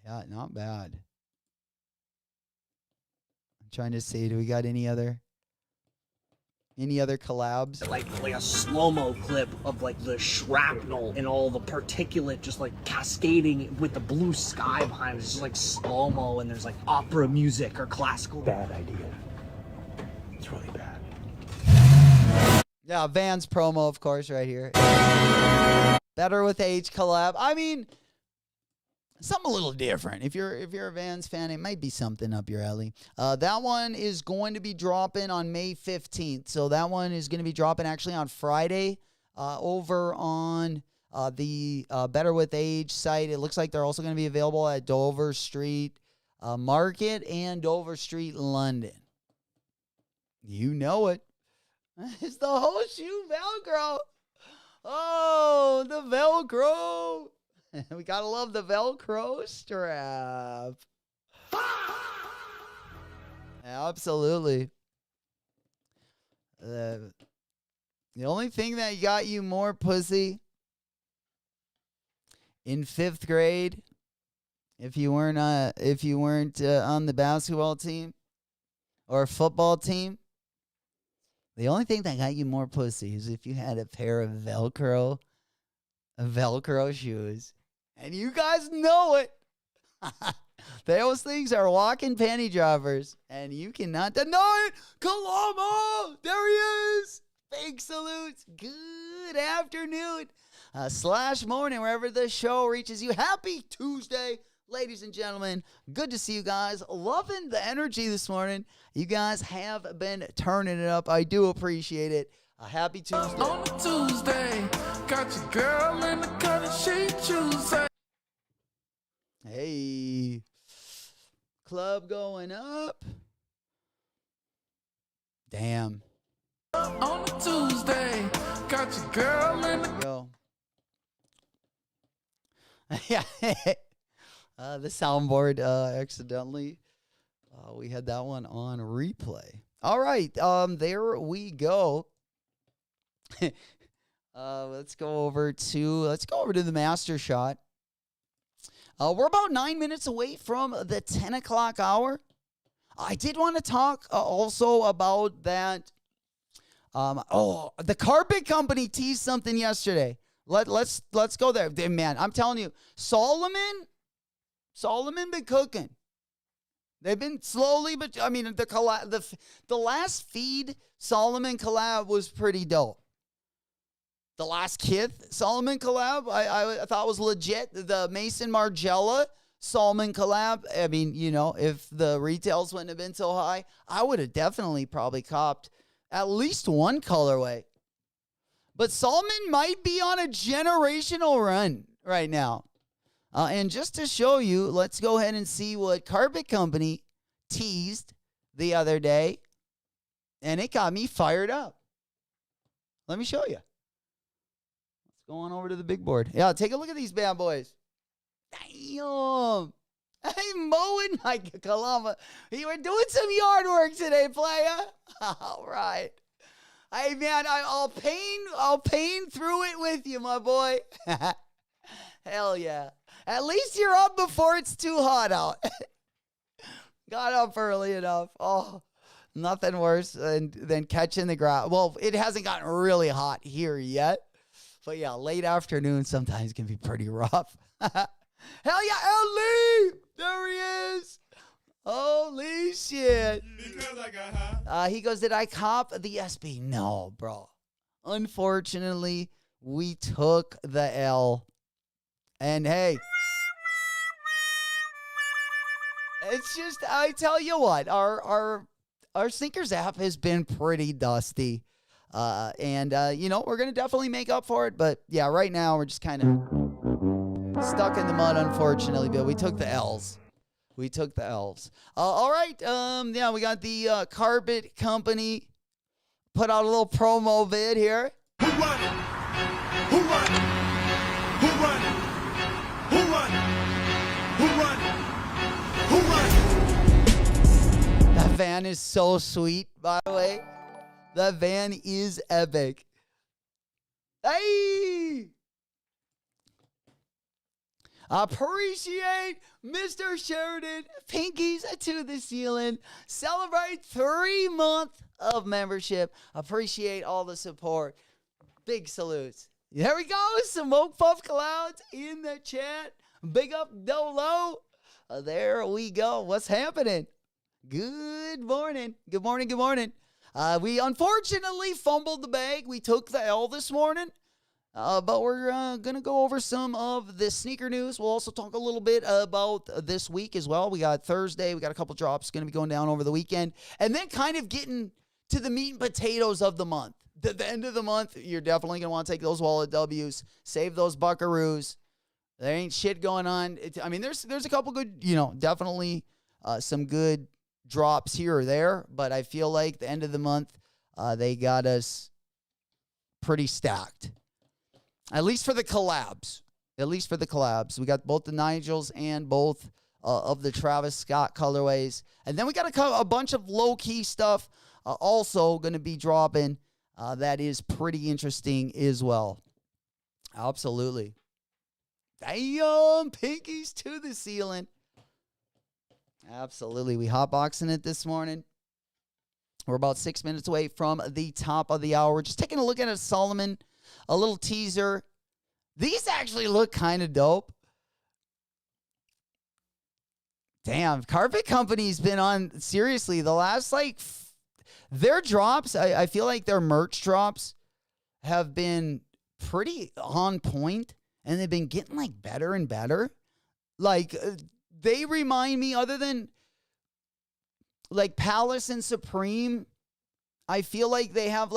Yeah, not bad. I'm trying to see, do we got any other collabs? Like a slow-mo clip of like the shrapnel and all the particulate just like cascading with the blue sky behind it. It's just like slow-mo, and there's like opera music or classical. Bad idea. It's really bad. Yeah, Vans promo, of course, right here. Better With Age collab. I mean, something a little different. If you're a Vans fan, it might be something up your alley. That one is going to be dropping on May 15th. So that one is going to be dropping actually on Friday over on the Better With Age site. It looks like they're also going to be available at Dover Street Market and Dover Street, London. You know it. It's the whole shoe Velcro. Oh, the Velcro. We got to love the Velcro strap. Absolutely. The only thing that got you more pussy in 5th grade, if you weren't on the basketball team or football team, the only thing that got you more pussy is if you had a pair of Velcro shoes. And you guys know it. Those things are walking panty droppers, and you cannot deny it. Kalama, there he is. Big salutes. Good afternoon / morning, wherever the show reaches you. Happy Tuesday, ladies and gentlemen. Good to see you guys. Loving the energy this morning. You guys have been turning it up. I do appreciate it. A happy Tuesday. On a Tuesday, got your girl in the cut and she choose. Hey, club going up. Damn. On a Tuesday, got your girl in the Go. Yeah. The soundboard accidentally. We had that one on replay. All right. There we go. Let's go over to the master shot. We're about 9 minutes away from the 10 o'clock hour. I did want to talk also about that. The carpet company teased something yesterday. Let's go there. Man, I'm telling you, Solomon been cooking. They've been slowly, but I mean the last feed Solomon collab was pretty dope. The last Kith Solomon collab I thought was legit. The Mason Margiela Solomon collab. I mean, if the retails wouldn't have been so high, I would have definitely probably copped at least one colorway. But Solomon might be on a generational run right now. And just to show you, let's go ahead and see what Carpet Company teased the other day. And it got me fired up. Let me show you. Let's go on over to the big board. Yeah, take a look at these bad boys. Damn. Hey, Mo and Mike Kalama. You were doing some yard work today, playa. All right. Hey, man, I'll pain through it with you, my boy. Hell yeah. At least you're up before it's too hot out. Got up early enough. Oh, nothing worse than catching the grass. Well, it hasn't gotten really hot here yet. But yeah, late afternoon sometimes can be pretty rough. Hell yeah, Ellie! There he is. Holy shit. Because I got high. He goes, did I cop the SB? No, bro. Unfortunately, we took the L. And hey, it's just, I tell you what, our Sneakers app has been pretty dusty. We're going to definitely make up for it. But yeah, right now we're just kind of stuck in the mud, unfortunately. But we took the L's. All right. We got the Carpet Company put out a little promo vid here. Who run it? Who run it? Who run it? Who run it? Who run it? Who run it? That van is so sweet, by the way. That van is epic. Hey! Appreciate Mr. Sheridan. Pinkies to the ceiling. Celebrate 3 months of membership. Appreciate all the support. Big salutes. There we go. Smoke Puff Clouds in the chat. Big up Dolo. There we go. What's happening? Good morning. Good morning. Good morning. We unfortunately fumbled the bag. We took the L this morning. But we're going to go over some of the sneaker news. We'll also talk a little bit about this week as well. We got Thursday. We got a couple drops going to be going down over the weekend. And then kind of getting to the meat and potatoes of the month. The end of the month, you're definitely going to want to take those wallet W's. Save those buckaroos. There ain't shit going on. There's a couple good, definitely some good drops here or there. But I feel like the end of the month, they got us pretty stacked. At least for the collabs. We got both the Nigels and both of the Travis Scott colorways. And then we got a bunch of low-key stuff also going to be dropping. That is pretty interesting as well. Absolutely. Damn, pinkies to the ceiling. Absolutely. We hotboxing it this morning. We're about 6 minutes away from the top of the hour. We're just taking a look at a Solomon. A little teaser. These actually look kind of dope. Damn, Carpet Company's been on, seriously, the last, their drops, I feel like their merch drops have been pretty on point, and they've been getting, better and better. They remind me, other than, Palace and Supreme, I feel like they have,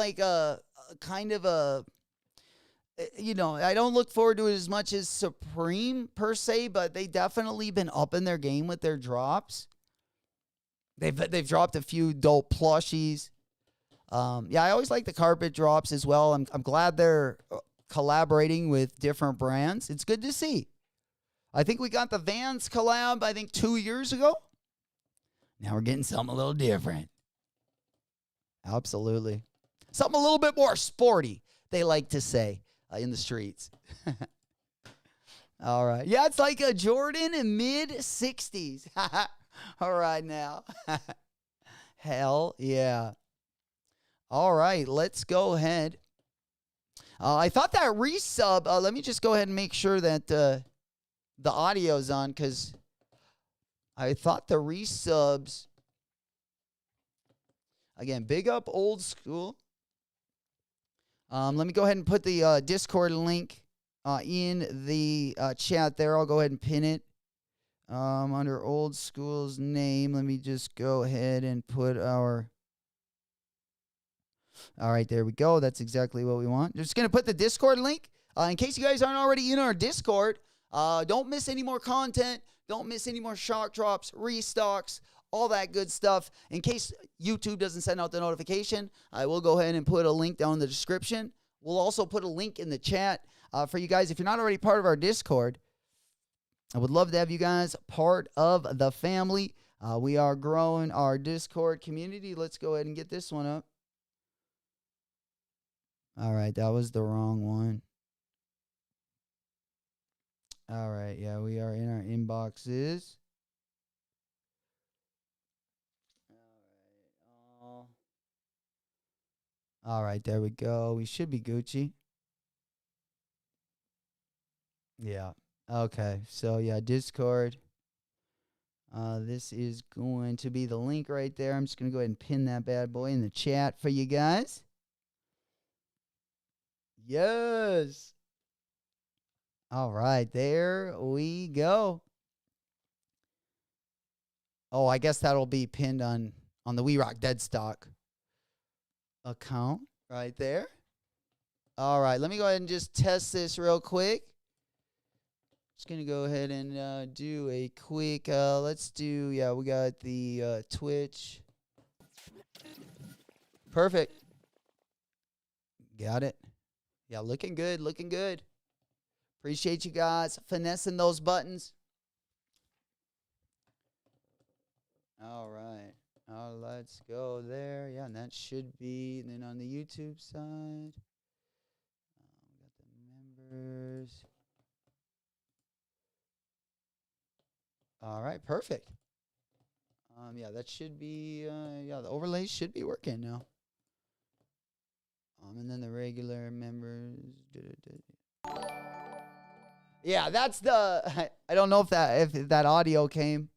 kind of a, I don't look forward to it as much as Supreme per se, but they definitely been up in their game with their drops. They've dropped a few dope plushies. I always like the carpet drops as well. I'm glad they're collaborating with different brands. It's good to see. I think we got the Vans collab, 2 years ago. Now we're getting something a little different. Absolutely. Something a little bit more sporty, they like to say in the streets. All right. Yeah, it's like a Jordan in mid-60s. All right now. Hell yeah. All right, let's go ahead. I thought that resub, let me just go ahead and make sure that the audio's on, because I thought the resubs, again, big up old school. Let me go ahead and put the Discord link in the chat there. I'll go ahead and pin it under old school's name. Let me just go ahead and put our... All right, there we go. That's exactly what we want. Just going to put the Discord link. In case you guys aren't already in our Discord, don't miss any more content. Don't miss any more shock drops, restocks, all that good stuff. In case YouTube doesn't send out the notification, I will go ahead and put a link down in the description. We'll also put a link in the chat for you guys. If you're not already part of our Discord, I would love to have you guys part of the family. We are growing our Discord community. Let's go ahead and get this one up. All right, that was the wrong one. All right, yeah, we are in our inboxes. All right, there we go. We should be Gucci. Yeah. Okay, so yeah, Discord. This is going to be the link right there. I'm just going to go ahead and pin that bad boy in the chat for you guys. Yes. All right, there we go. Oh, I guess that'll be pinned on the We Rock Deadstock account right there. All right, let me go ahead and just test this real quick. Just going to go ahead and do a quick, let's do, yeah, we got the Twitch. Perfect. Got it. Yeah, looking good, looking good. Appreciate you guys finessing those buttons. All right. Let's go there. Yeah, and that should be, and then on the YouTube side, we got the members. All right, perfect. Yeah, that should be, yeah, the overlays should be working now. And then the regular members. Yeah, that's the. I don't know if that audio came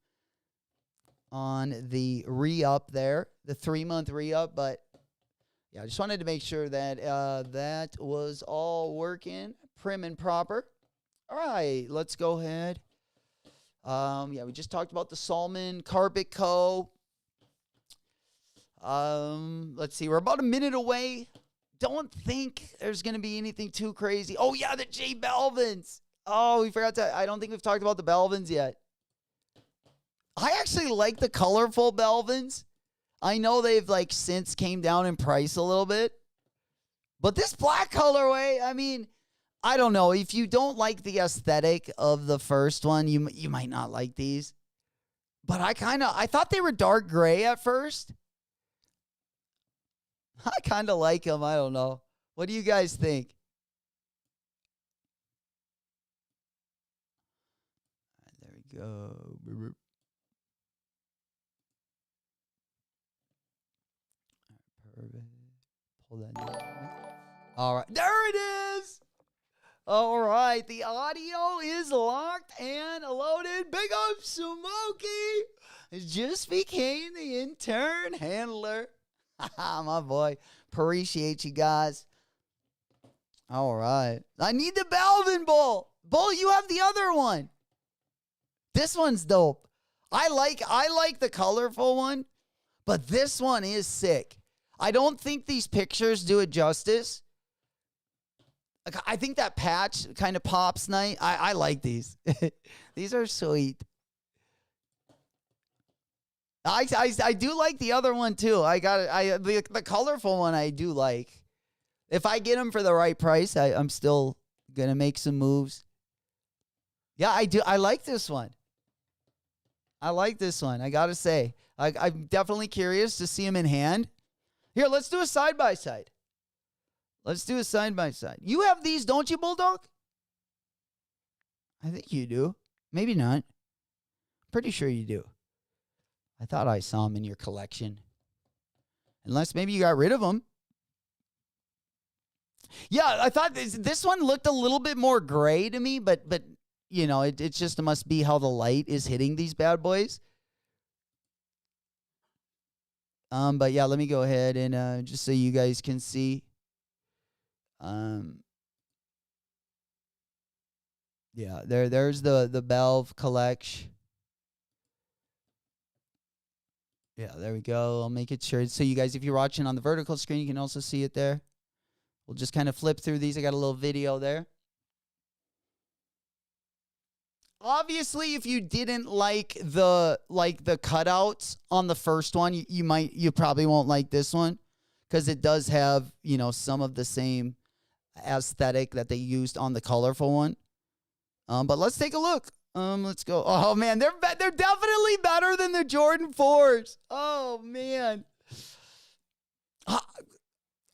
on the re-up there, the 3-month re-up, but yeah, I just wanted to make sure that that was all working prim and proper. All right, let's go ahead. Yeah, we just talked about the Salmon Carpet Co. Let's see, we're about a minute away. Don't think there's going to be anything too crazy. Oh, yeah, the J Balvins. Oh, we forgot to, I don't think we've talked about the Balvins yet. I actually like the colorful Balvins. I know they've since came down in price a little bit. But this black colorway, I mean, I don't know. If you don't like the aesthetic of the first one, you might not like these. But I thought they were dark gray at first. I kind of like them. I don't know. What do you guys think? There we go. Perfect. Pull that down. All right. There it is. All right. The audio is locked and loaded. Big up Smokey. Just became the intern handler. My boy. Appreciate you guys. All right. I need the Balvin Bull. Bull, you have the other one. This one's dope. I like the colorful one, but this one is sick. I don't think these pictures do it justice. Like, I think that patch kind of pops nice. I like these. These are sweet. I do like the other one too. The colorful one I do like. If I get them for the right price, I'm still gonna make some moves. Yeah, I do. I like this one. I like this one. I gotta say, I'm definitely curious to see him in hand. Here, let's do a side by side. Let's do a side by side. You have these, don't you, Bulldog? I think you do. Maybe not. Pretty sure you do. I thought I saw them in your collection. Unless maybe you got rid of them. Yeah, I thought this one looked a little bit more gray to me, but you know, it just must be how the light is hitting these bad boys. But yeah, let me go ahead and just so you guys can see. Yeah, there's the Belv collection. Yeah, there we go. I'll make it sure. So you guys, if you're watching on the vertical screen, you can also see it there. We'll just kind of flip through these. I got a little video there. Obviously, if you didn't like the cutouts on the first one, you probably won't like this one because it does have, you know, some of the same aesthetic that they used on the colorful one. But let's take a look. Let's go. Oh man, they're definitely better than the Jordan 4s. Oh man.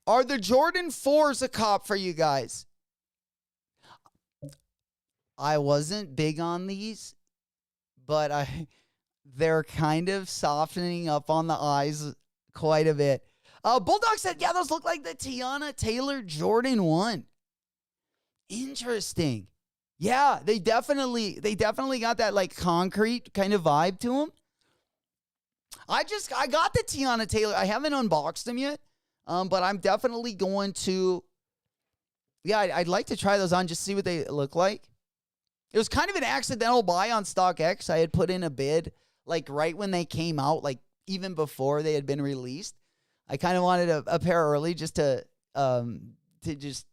Are the Jordan 4s a cop for you guys? I wasn't big on these, but they're kind of softening up on the eyes quite a bit. Bulldog said, yeah, those look like the Tiana Taylor Jordan 1. Interesting. Yeah, they definitely got that like concrete kind of vibe to them. I got the Tiana Taylor. I haven't unboxed them yet, but I'm definitely going to. Yeah, I'd like to try those on, just see what they look like. It was kind of an accidental buy on StockX. I had put in a bid like right when they came out, like even before they had been released. I kind of wanted a pair early just to just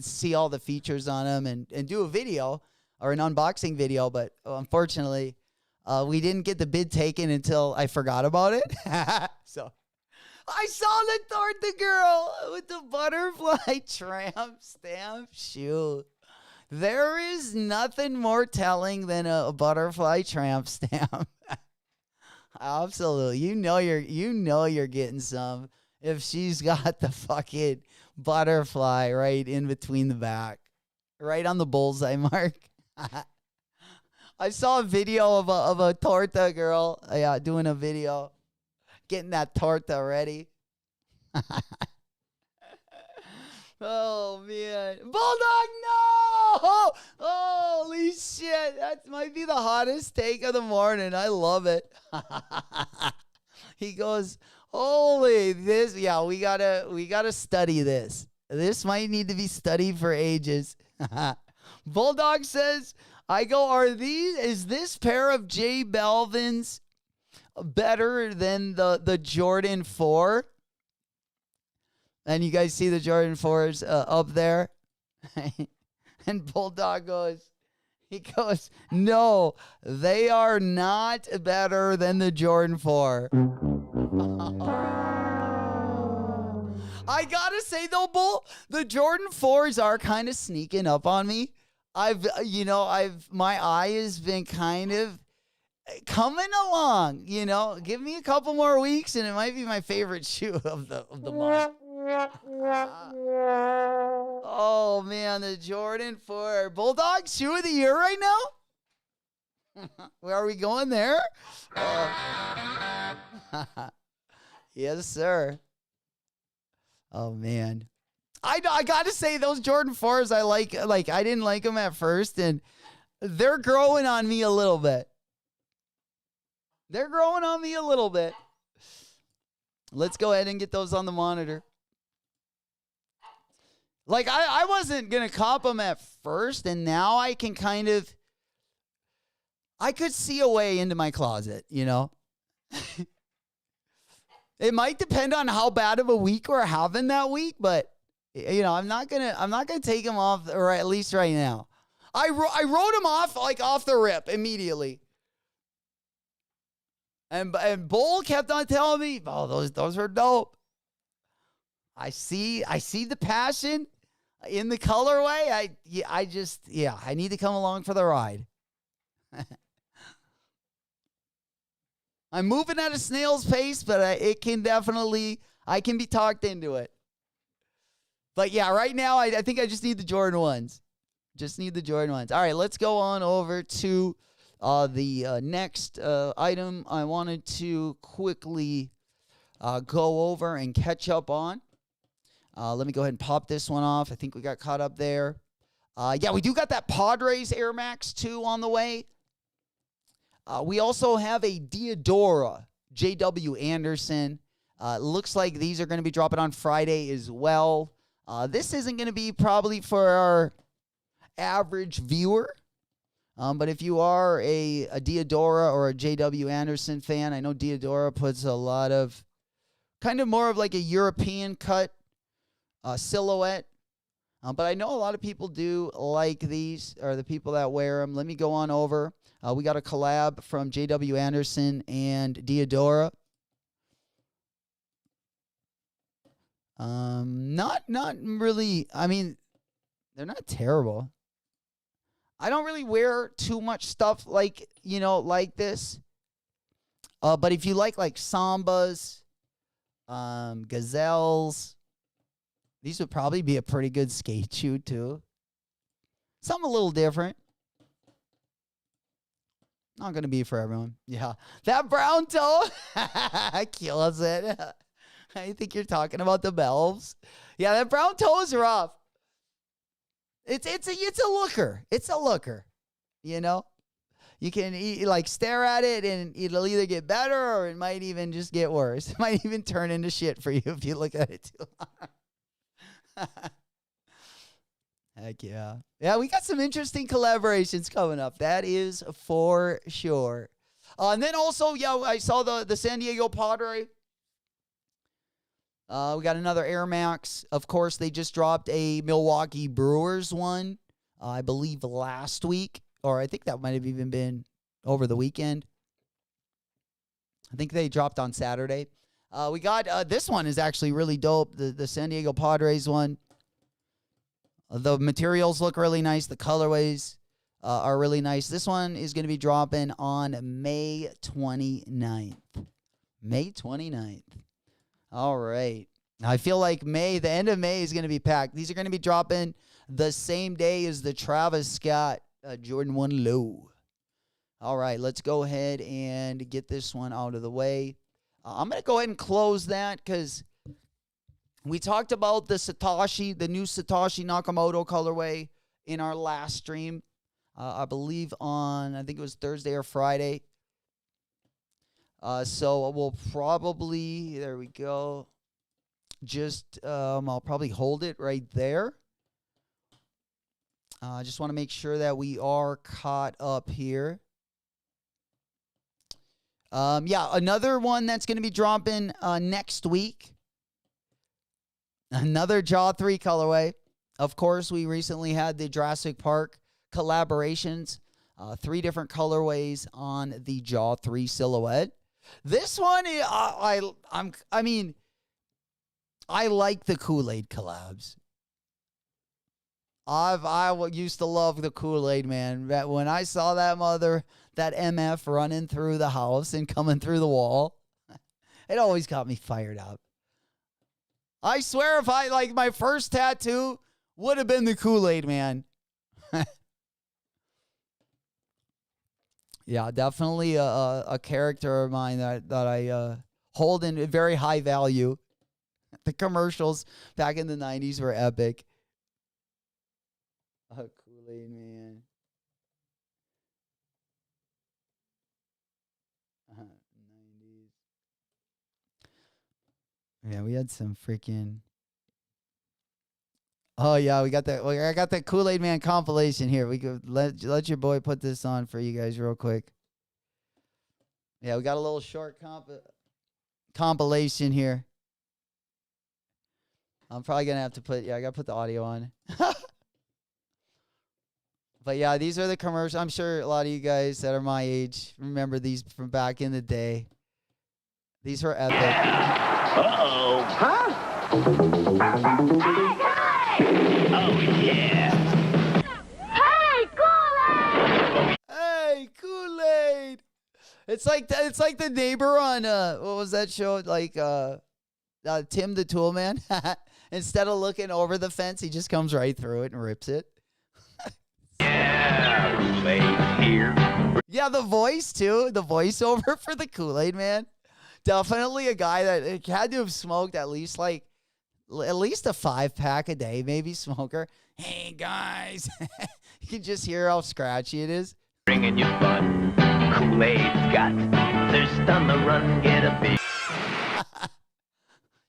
see all the features on them and do a video or an unboxing video. But unfortunately, we didn't get the bid taken until I forgot about it. So I saw the Torta girl with the butterfly tramp stamp shoe. There is nothing more telling than a butterfly tramp stamp. Absolutely. You know you're getting some if she's got the fucking butterfly right in between the back. Right on the bullseye mark. I saw a video of a torta girl doing a video. Getting that torta ready. Oh, man. Bulldog, no! Holy shit. That might be the hottest take of the morning. I love it. He goes, holy, this. Yeah, we gotta study this. This might need to be studied for ages. Bulldog says, is this pair of J Balvin's better than the Jordan 4? And you guys see the Jordan 4s up there? And Bulldog goes, no, they are not better than the Jordan 4. I gotta say though, Bull, the Jordan 4s are kind of sneaking up on me. My eye has been kind of coming along, you know. Give me a couple more weeks and it might be my favorite shoe of the month. Oh man, the Jordan 4 Bulldog shoe of the year right now. Where are we going there? Yes, sir. Oh man, I gotta say those Jordan 4s I like I didn't like them at first, and they're growing on me a little bit. Let's go ahead and get those on the monitor. Like, I wasn't going to cop them at first, and now I can I could see a way into my closet, you know? It might depend on how bad of a week we're having that week, but I'm not gonna take him off, or at least right now. I wrote him off off the rip immediately. And Bull kept on telling me, "Oh, those are dope." I see the passion in the colorway. I need to come along for the ride. I'm moving at a snail's pace, but I can be talked into it. But yeah, right now I think I just need the Jordan 1s. Just need the Jordan 1s. All right, let's go on over to the next item I wanted to quickly go over and catch up on. Let me go ahead and pop this one off. I think we got caught up there. We do got that Padres Air Max 2 on the way. We also have a Diodora J.W. Anderson. Looks like these are going to be dropping on Friday as well. This isn't going to be probably for our average viewer. But if you are a Diodora or a J.W. Anderson fan, I know Diodora puts a lot of kind of more of like a European cut silhouette. But I know a lot of people do like these, or the people that wear them. Let me go on over. We got a collab from J.W. Anderson and Diodora. Not really. I mean, they're not terrible. I don't really wear too much stuff like this. But if you like Sambas, Gazelles, these would probably be a pretty good skate shoe too. Something a little different. Not going to be for everyone. Yeah. That brown toe kills it. I think you're talking about the Belves. Yeah, that brown toe is rough. It's a looker. It's a looker. You can stare at it and it'll either get better or it might even just get worse. It might even turn into shit for you if you look at it too long. Heck yeah. Yeah, we got some interesting collaborations coming up. That is for sure. And then also, I saw the San Diego Padre. We got another Air Max. Of course, they just dropped a Milwaukee Brewers one, I believe last week. Or I think that might have even been over the weekend. I think they dropped on Saturday. We got, this one is actually really dope. The San Diego Padres one. The materials look really nice. The colorways are really nice. This one is going to be dropping on May 29th. May 29th. All right. I feel like the end of May is going to be packed. These are going to be dropping the same day as the Travis Scott Jordan 1 Low. All right, let's go ahead and get this one out of the way. I'm going to go ahead and close that because we talked about the new Satoshi Nakamoto colorway in our last stream. I believe I think it was Thursday or Friday. So we'll probably, there we go. I'll probably hold it right there. I just want to make sure that we are caught up here. Another one that's going to be dropping next week. Another Jaw 3 colorway. Of course, we recently had the Jurassic Park collaborations. 3 different colorways on the Jaw 3 silhouette. This one, I like the Kool-Aid collabs. I used to love the Kool-Aid man. When I saw that MF running through the house and coming through the wall, it always got me fired up. I swear if my first tattoo would have been the Kool-Aid man. Yeah, definitely a character of mine that I hold in very high value. The commercials back in the 90s were epic. Kool-Aid man. 90s. Yeah, we had some freaking. Oh yeah, we got that. Well, I got that Kool-Aid man compilation here. We could let your boy put this on for you guys real quick. Yeah, we got a little short compilation here. I'm probably going to have to put, I got to put the audio on. But yeah, these are the commercials. I'm sure a lot of you guys that are my age remember these from back in the day. These were epic. Uh-oh. Huh? Oh, yeah. Hey, Kool-Aid. It's like the neighbor on what was that show? Like Tim the Tool Man. Instead of looking over the fence, he just comes right through it and rips it. Yeah, Kool-Aid here. Yeah, the voice too. The voiceover for the Kool-Aid Man. Definitely a guy that had to have smoked at least a 5-pack a day, maybe smoker. Hey guys, you can just hear how scratchy it is. Bringing you fun. Kool-Aid's got thirst on the run. Get a big.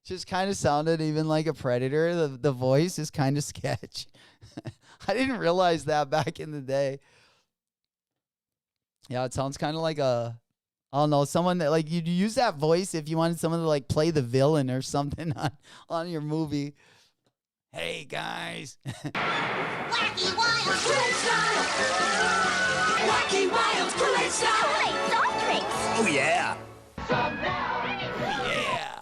Just kind of sounded even like a predator. The voice is kind of sketch. I didn't realize that back in the day. Yeah, it sounds kind of like I don't know, someone that like you'd use that voice if you wanted someone to like play the villain or something on your movie. Hey guys. Wacky Wild Kool-Aid Style. Wacky Wild Kool-Aid Style. Kool-Aid soft drinks. Oh, yeah. Yeah.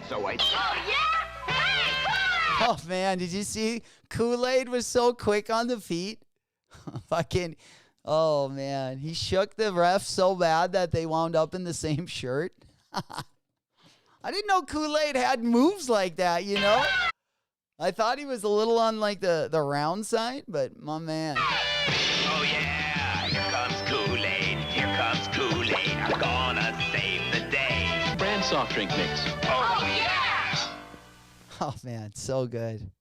So I. Oh man, did you see Kool-Aid was so quick on the feet? Fucking, oh man, he shook the ref so bad that they wound up in the same shirt. I didn't know Kool-Aid had moves like that, you know? I thought he was a little on like the round side, but my man. Oh, yeah. Here comes Kool-Aid. Here comes Kool-Aid. I'm gonna save the day. Brand soft drink mix. Oh, yeah. Oh man, so good.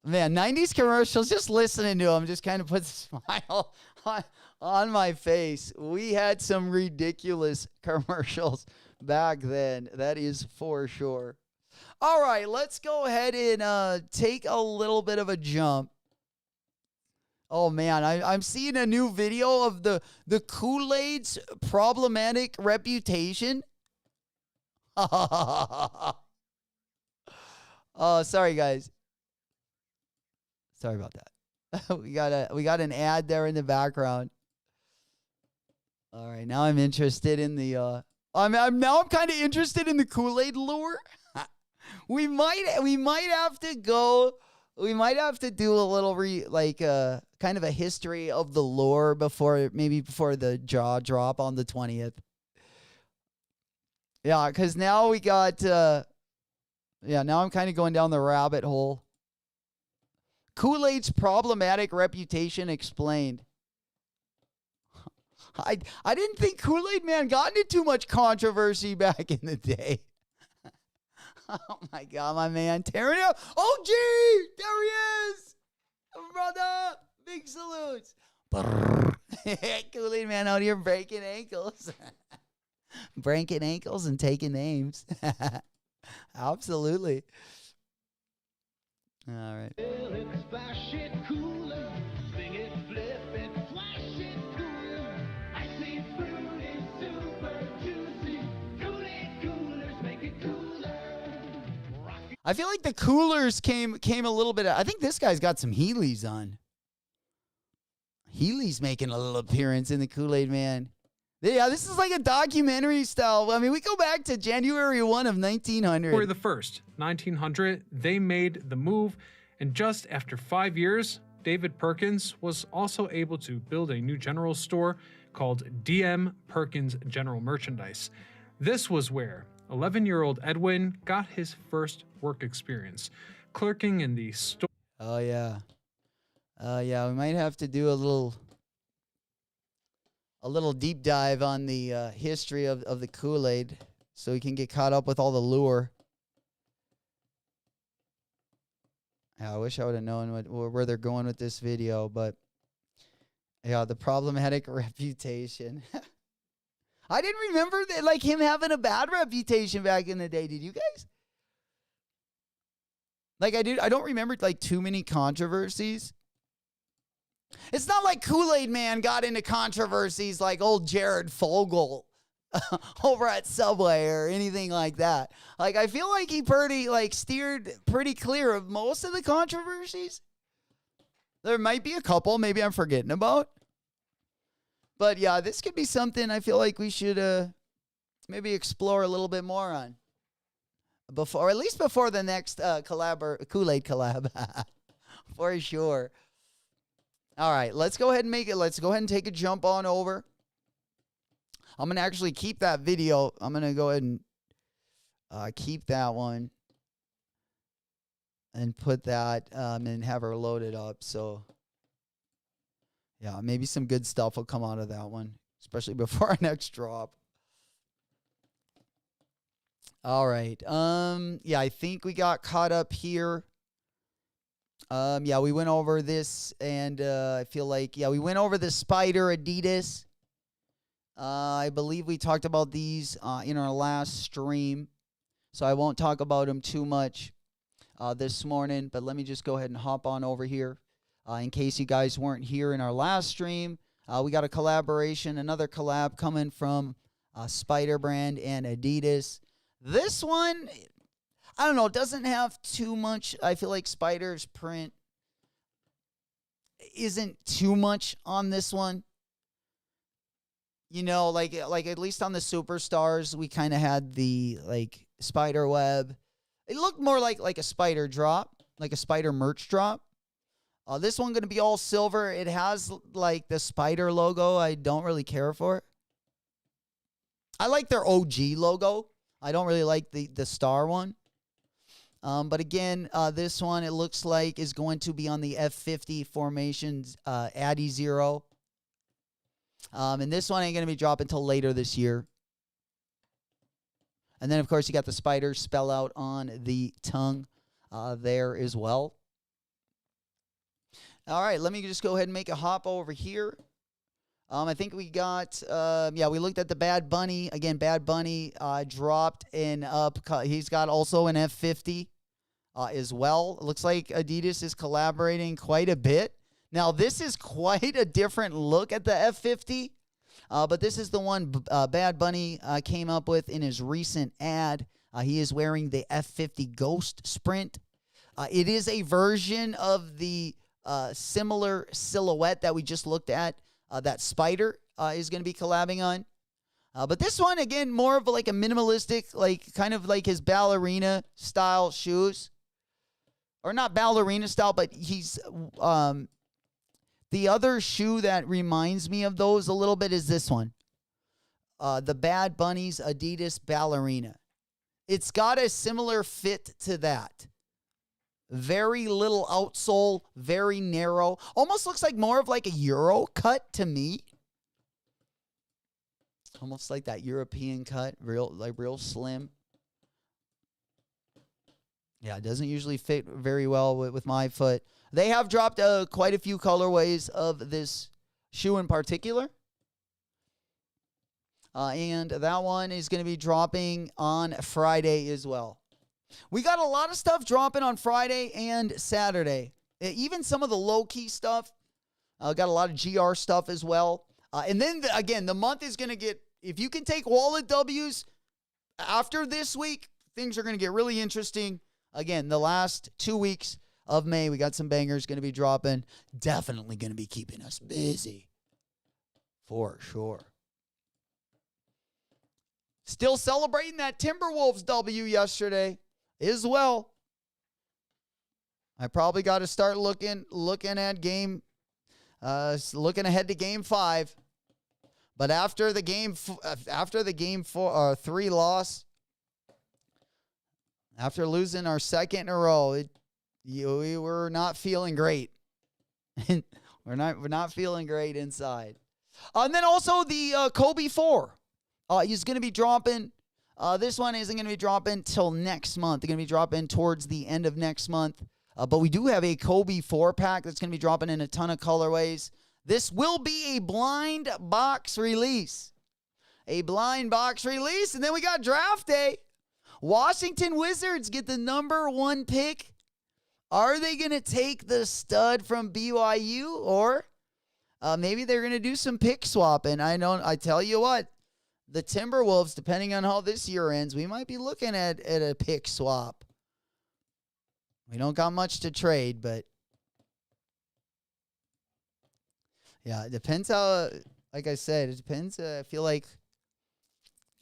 Man, 90s commercials, just listening to them just kind of puts a smile on my face. We had some ridiculous commercials back then. That is for sure. All right, let's go ahead and take a little bit of a jump. Oh, man, I'm seeing a new video of the Kool-Aid's problematic reputation. Oh, sorry, guys. Sorry about that. we got an ad there in the background. All right, now I'm interested in the I'm kind of interested in the Kool-Aid lure. we might have to do a little kind of a history of the lore before the jaw drop on the 20th. Yeah, cuz now we got now I'm kind of going down the rabbit hole. Kool-Aid's problematic reputation explained. I didn't think Kool-Aid Man got into too much controversy back in the day. Oh my God, my man tearing up. Oh gee, there he is, brother. Big salutes. Kool-Aid Man out here breaking ankles, breaking ankles and taking names. Absolutely. All right. I feel like the coolers came a little bit. I think this guy's got some Heelys on. Heelys making a little appearance in the Kool-Aid Man. Yeah, this is like a documentary style. I mean, we go back to January 1 of 1900. January the 1st, 1900, they made the move, and just after 5 years, David Perkins was also able to build a new general store called DM Perkins General Merchandise. This was where 11-year-old Edwin got his first work experience, clerking in the store. Oh, yeah. Yeah, we might have to do a little deep dive on the history of the Kool-Aid so we can get caught up with all the lure. Yeah, I wish I would have known where they're going with this video, but yeah, the problematic reputation. I didn't remember that, like him having a bad reputation back in the day. Did you guys? Like I don't remember like too many controversies It's not like Kool-Aid Man got into controversies like old Jared Fogle over at Subway or anything like that. Like, I feel like he steered pretty clear of most of the controversies. There might be a couple maybe I'm forgetting about. But yeah, this could be something I feel like we should maybe explore a little bit more on. At least before the next Kool-Aid collab. For sure. All right, let's go ahead and take a jump on over. I'm going to actually keep that video. I'm going to go ahead and keep that one and put that and have her load it up. So, yeah, maybe some good stuff will come out of that one, especially before our next drop. All right. Yeah, I think we got caught up here. Yeah, we went over this, and I feel like, yeah, we went over the Spider Adidas. I believe we talked about these in our last stream, so I won't talk about them too much this morning, but let me just go ahead and hop on over here. In case you guys weren't here in our last stream, we got a collaboration, another collab coming from Spider Brand and Adidas. This one, I don't know, it doesn't have too much. I feel like Spider's print isn't too much on this one. You know, like at least on the Superstars, we kind of had the like spider web. It looked more like a spider drop, like a spider merch drop. This one going to be all silver. It has like the spider logo. I don't really care for it. I like their OG logo. I don't really like the star one. But again, this one, it looks like is going to be on the F50 formations, Addy Zero. And this one ain't going to be dropping until later this year. And then, of course, you got the spider spell out on the tongue there as well. All right, let me just go ahead and make a hop over here. I think we got, we looked at the Bad Bunny. Again, Bad Bunny dropped in up. He's got also an F50 as well. It looks like Adidas is collaborating quite a bit. Now, this is quite a different look at the F50, but this is the one Bad Bunny came up with in his recent ad. He is wearing the F50 Ghost Sprint. It is a version of the similar silhouette that we just looked at, that Spider is going to be collabing on. But this one, again, more of like a minimalistic, like kind of like his ballerina style shoes. Or not ballerina style, but he's... the other shoe that reminds me of those a little bit is this one. The Bad Bunny's Adidas Ballerina. It's got a similar fit to that. Very little outsole, very narrow. Almost looks like more of like a Euro cut to me. Almost like that European cut, real slim. Yeah, it doesn't usually fit very well with my foot. They have dropped quite a few colorways of this shoe in particular. And that one is going to be dropping on Friday as well. We got a lot of stuff dropping on Friday and Saturday. Even some of the low-key stuff. Got a lot of GR stuff as well. And then, again, the month is going to get... If you can take wallet W's after this week, things are going to get really interesting. Again, the last 2 weeks of May, we got some bangers going to be dropping. Definitely going to be keeping us busy. For sure. Still celebrating that Timberwolves W yesterday as well. I probably got to start looking at looking ahead to game 5. But after the game 3 loss, after losing our second in a row, we were not feeling great. we're not feeling great inside. And then also the Kobe 4 is going to be dropping. This one isn't going to be dropping till next month. They're going to be dropping towards the end of next month. But we do have a Kobe 4 pack that's going to be dropping in a ton of colorways. This will be a blind box release. A blind box release. And then we got draft day. Washington Wizards get the number 1 pick. Are they going to take the stud from BYU, or maybe they're going to do some pick swapping. I tell you what, the Timberwolves, depending on how this year ends, we might be looking at a pick swap. We don't got much to trade, but yeah, it depends how, like I said, it depends. I feel like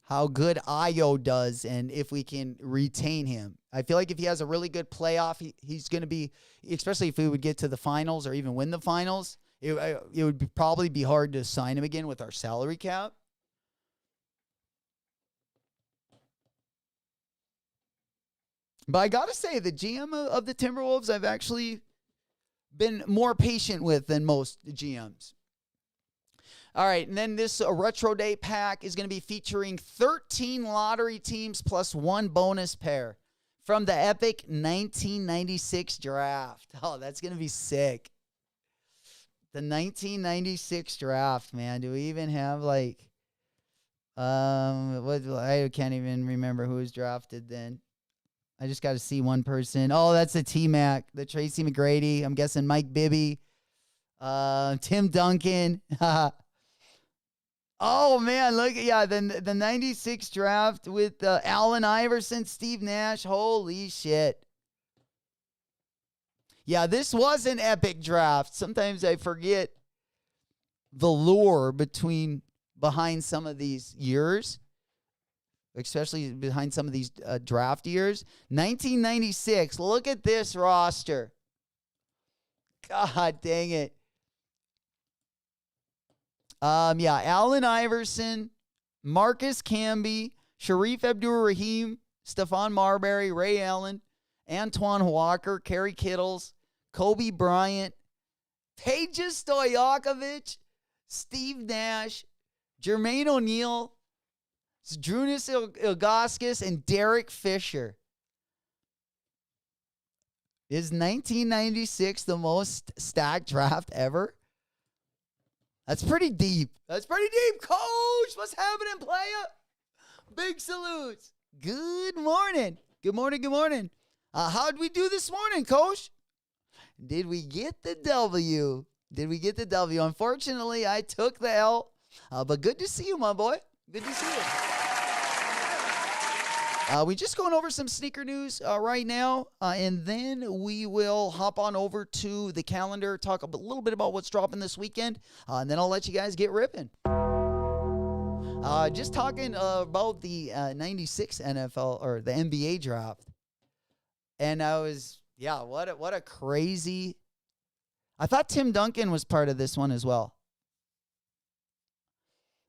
how good Ayo does and if we can retain him. I feel like if he has a really good playoff, he's going to be, especially if we would get to the finals or even win the finals, it would probably be hard to sign him again with our salary cap. But I got to say, the GM of the Timberwolves, I've actually been more patient with than most GMs. All right, and then this Retro Day pack is going to be featuring 13 lottery teams plus one bonus pair from the epic 1996 draft. Oh, that's going to be sick. The 1996 draft, man. Do we even have like, I can't even remember who was drafted then. I just got to see one person. Oh, that's the T-Mac, the Tracy McGrady. I'm guessing Mike Bibby, Tim Duncan. Oh, man, look, yeah, the 96 draft with Allen Iverson, Steve Nash. Holy shit. Yeah, this was an epic draft. Sometimes I forget the lore behind some of these years, especially behind some of these draft years. 1996, look at this roster. God dang it. Allen Iverson, Marcus Camby, Sharif Abdur-Rahim, Stephon Marbury, Ray Allen, Antoine Walker, Kerry Kittles, Kobe Bryant, Peja Stojakovic, Steve Nash, Jermaine O'Neal, Zdrunas Ilgauskas, and Derek Fisher. Is 1996 the most stacked draft ever? That's pretty deep. That's pretty deep, Coach. What's happening, playa? Big salutes. Good morning. Good morning. Good morning. How'd we do this morning, Coach? Did we get the W? Unfortunately, I took the L. But good to see you, my boy. Good to see you. We just going over some sneaker news right now, and then we will hop on over to the calendar, talk a little bit about what's dropping this weekend, and then I'll let you guys get ripping. Just talking about the 96 NFL or the NBA draft, and I was, what a crazy. I thought Tim Duncan was part of this one as well.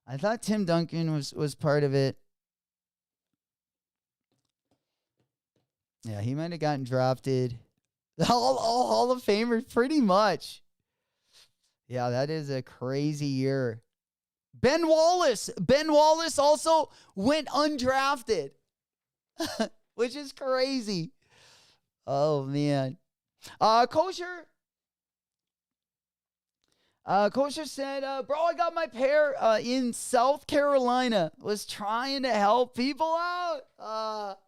I thought Tim Duncan was part of it. Yeah, he might have gotten drafted. All Hall of Famers, pretty much. Yeah, that is a crazy year. Ben Wallace also went undrafted, which is crazy. Oh, man. Kosher said, bro, I got my pair in South Carolina. Was trying to help people out.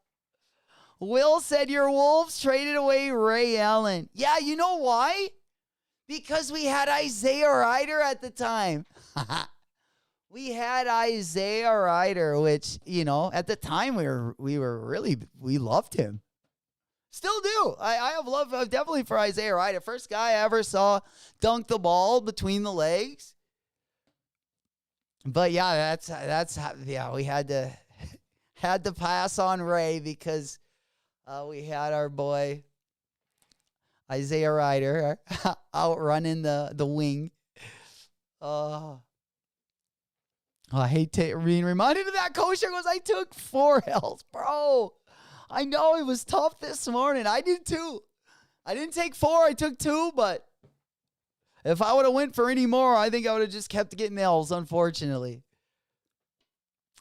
Will said your Wolves traded away Ray Allen. Yeah, you know why? Because we had Isaiah Ryder at the time. We had Isaiah Ryder, which, at the time we loved him. Still do. I have love definitely for Isaiah Ryder. First guy I ever saw dunk the ball between the legs. But yeah, that's we had to pass on Ray because we had our boy Isaiah Ryder outrunning the wing. I hate being reminded of that. Kosher goes, I took 4 L's, bro. I know it was tough this morning. I did too. I didn't take 4. I took 2, but if I would have went for any more, I think I would have just kept getting L's, unfortunately.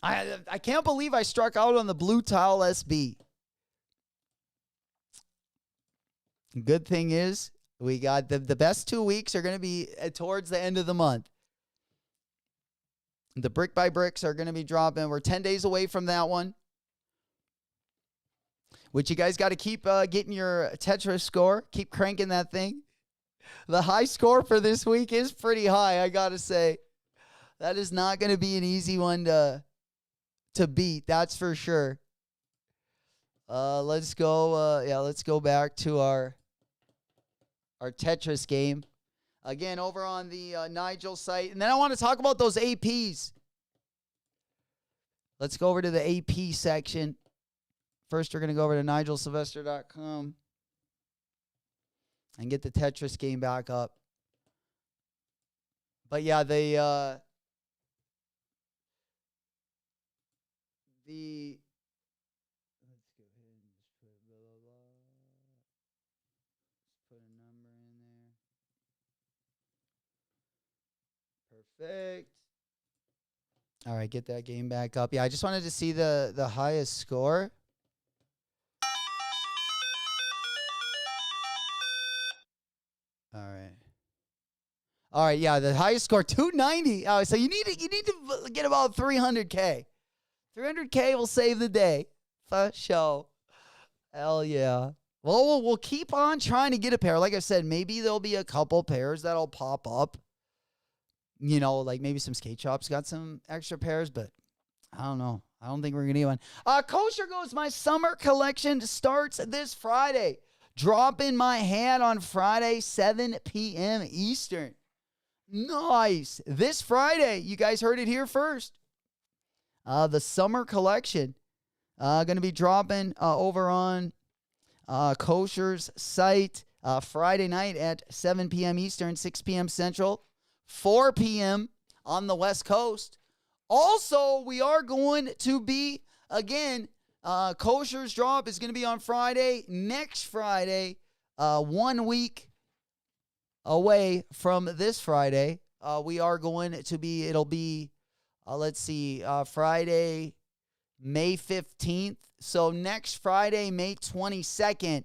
I can't believe I struck out on the BlueTile SB. Good thing is, we got the best 2 weeks are going to be towards the end of the month. The brick by bricks are going to be dropping. We're 10 days away from that one. Which you guys got to keep getting your Tetris score. Keep cranking that thing. The high score for this week is pretty high, I got to say. That is not going to be an easy one to beat, that's for sure. Let's go. Let's go back to our Tetris game. Again, over on the Nigel site. And then I want to talk about those APs. Let's go over to the AP section. First, we're going to go over to nigelsylvester.com and get the Tetris game back up. But yeah, the let's go ahead and just put blah, blah, blah. Let's put a number in there. Perfect. All right, get that game back up. Yeah, I just wanted to see the highest score. All right, yeah, the highest score 290. So you need to get about 300K. 300K will save the day. For sure. Hell yeah. Well, we'll keep on trying to get a pair. Like I said, maybe there'll be a couple pairs that'll pop up. You know, like maybe some skate shops got some extra pairs, but I don't know. I don't think we're going to get one. Kosher Goes, my summer collection starts this Friday. Drop in my hand on Friday, 7 p.m. Eastern. Nice. This Friday, you guys heard it here first. The summer collection going to be dropping over on Kosher's site Friday night at 7 p.m. Eastern, 6 p.m. Central, 4 p.m. on the West Coast. Also, we are going to be, again, Kosher's drop is going to be on Friday, next Friday, 1 week away from this Friday. We are going to be, it'll be, Friday, May 15th. So next Friday, May 22nd,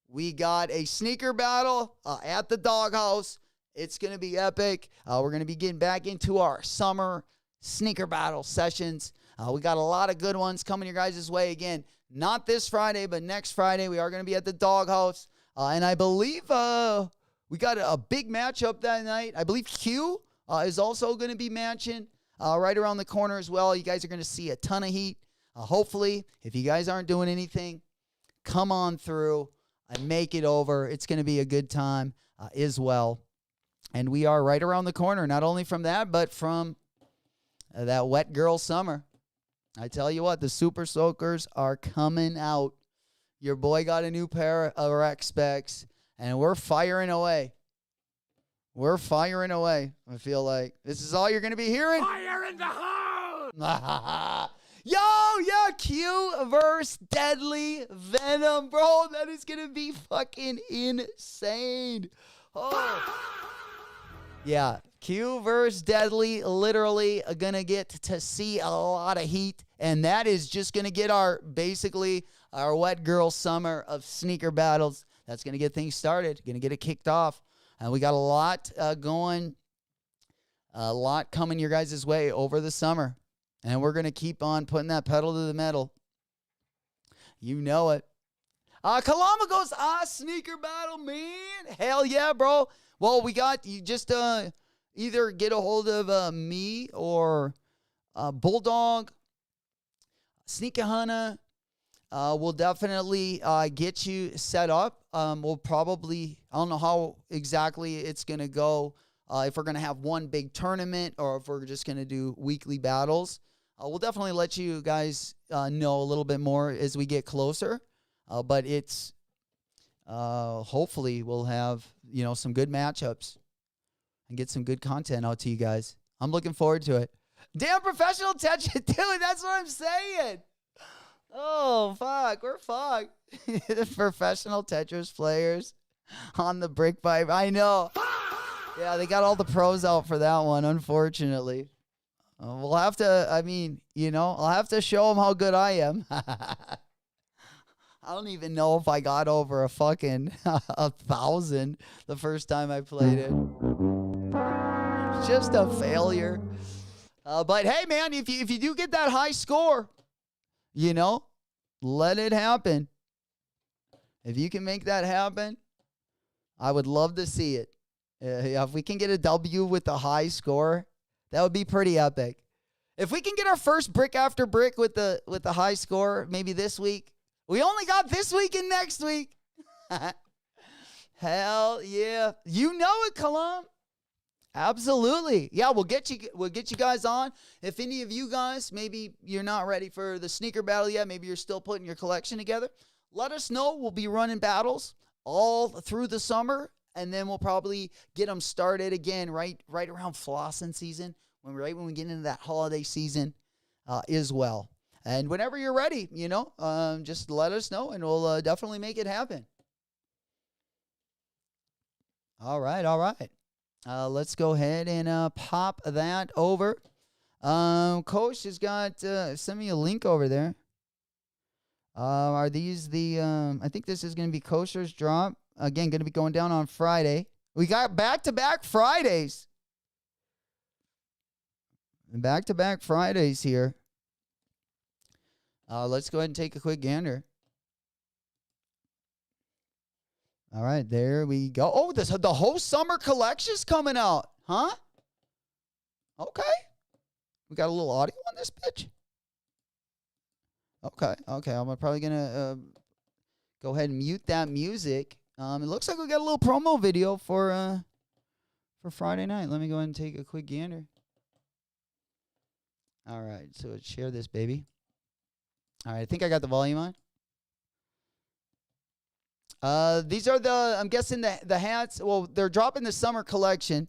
we got a sneaker battle at the Doghouse. It's going to be epic. We're going to be getting back into our summer sneaker battle sessions. We got a lot of good ones coming your guys' way. Again, not this Friday, but next Friday, we are going to be at the Doghouse. And I believe we got a big matchup that night. I believe Q is also going to be matching right around the corner as well. You guys are going to see a ton of heat. Hopefully, if you guys aren't doing anything, come on through and make it over. It's going to be a good time as well. And we are right around the corner, not only from that, but from that wet girl summer. I tell you what, the Super Soakers are coming out. Your boy got a new pair of rec specs, and we're firing away. We're firing away, I feel like. This is all you're going to be hearing. Fire in the hole! Yo, yeah, Q versus Deadly Venom, bro. That is going to be fucking insane. Oh. Yeah, Q versus Deadly, literally going to get to see a lot of heat. And that is just going to get our wet girl summer of sneaker battles. That's going to get things started, going to get it kicked off. And we got a lot going, a lot coming your guys' way over the summer. And we're going to keep on putting that pedal to the metal. You know it. Kalama goes, sneaker battle, man. Hell yeah, bro. Well, we got, you just either get a hold of me or Bulldog, Sneaker Hunter. We'll definitely get you set up. We'll probably, I don't know how exactly it's going to go, if we're going to have one big tournament or if we're just going to do weekly battles. We'll definitely let you guys know a little bit more as we get closer. But it's, hopefully we'll have, some good matchups and get some good content out to you guys. I'm looking forward to it. Damn professional Tetris, dude, that's what I'm saying. Oh, fuck, we're fucked. The professional Tetris players on the brick pipe. I know. Yeah, they got all the pros out for that one, unfortunately. We'll have to, I'll have to show them how good I am. I don't even know if I got over a fucking 1,000 the first time I played it. Just a failure. But hey, man, if you do get that high score, let it happen. If you can make that happen, I would love to see it. Yeah, if we can get a W with the high score, that would be pretty epic. If we can get our first brick after brick with the high score, maybe this week. We only got this week and next week. Hell yeah. You know it, Kalam. Absolutely. Yeah, we'll get you guys on. If any of you guys, maybe you're not ready for the sneaker battle yet, maybe you're still putting your collection together, let us know. We'll be running battles all through the summer, and then we'll probably get them started again right around flossing season, when we get into that holiday season as well. And whenever you're ready, just let us know, and we'll definitely make it happen. All right. Let's go ahead and pop that over. Coach has got, send me a link over there. Are these the, I think this is going to be Kosher's drop. Again, going to be going down on Friday. We got back-to-back Fridays. Back-to-back Fridays here. Let's go ahead and take a quick gander. All right, there we go. Oh, the whole summer collection's coming out, huh? Okay. We got a little audio on this bitch. Okay. I'm probably going to go ahead and mute that music. It looks like we got a little promo video for Friday night. Let me go ahead and take a quick gander. All right, so let's share this, baby. All right, I think I got the volume on. These are I'm guessing the hats. Well, they're dropping the summer collection.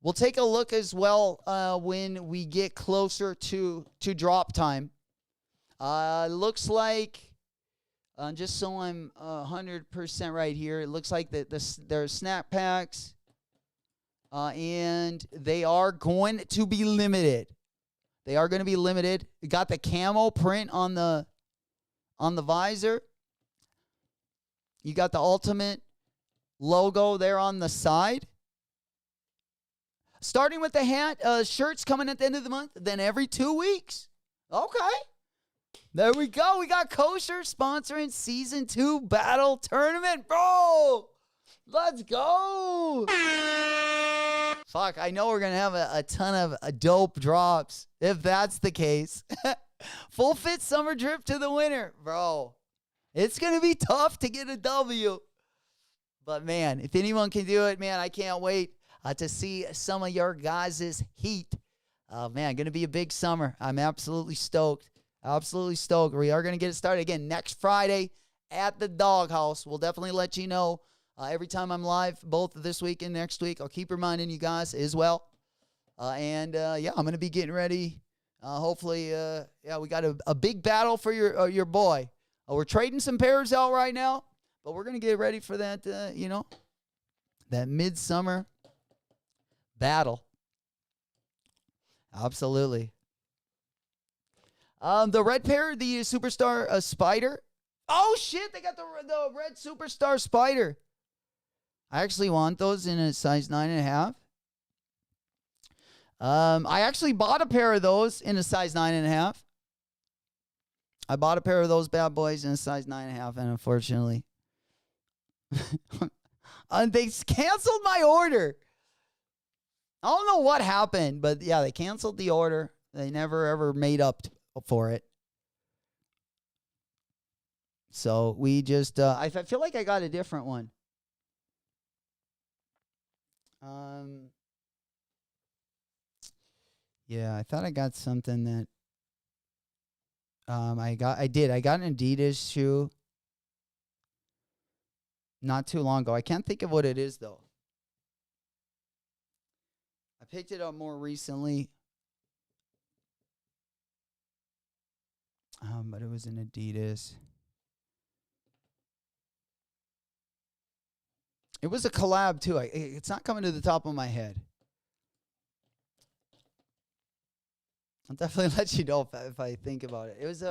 We'll take a look as well when we get closer to drop time. Looks like, just so I'm 100% right here, it looks like there are snap packs, and they are going to be limited. They are going to be limited. We got the camo print on the visor. You got the Ultimate logo there on the side. Starting with the hat, shirts coming at the end of the month, then every 2 weeks. Okay. There we go. We got Kosher sponsoring Season 2 Battle Tournament. Bro, let's go. Fuck, I know we're going to have a ton of dope drops if that's the case. Full fit summer drip to the winner. Bro, it's going to be tough to get a W. But, man, if anyone can do it, man, I can't wait to see some of your guys' heat. Man, going to be a big summer. I'm absolutely stoked. Absolutely stoked. We are going to get it started again next Friday at the Doghouse. We'll definitely let you know every time I'm live, both this week and next week. I'll keep reminding you guys as well. I'm going to be getting ready. Hopefully, we got a big battle for your boy. We're trading some pairs out right now, but we're going to get ready for that, that midsummer battle. Absolutely. The red pair, the Superstar Spider. Oh, shit, they got the red Superstar Spider. I actually want those in a size 9.5. I actually bought a pair of those in a size 9.5. I bought a pair of those bad boys in a size 9.5, and unfortunately, they canceled my order. I don't know what happened, but yeah, they canceled the order. They never ever made up for it. So we just, I feel like I got a different one. Yeah, I thought I got something that, I got an Adidas shoe not too long ago. I can't think of what it is though. I picked it up more recently. But it was an Adidas. It was a collab too. It's not coming to the top of my head. I'll definitely let you know if I think about it. It was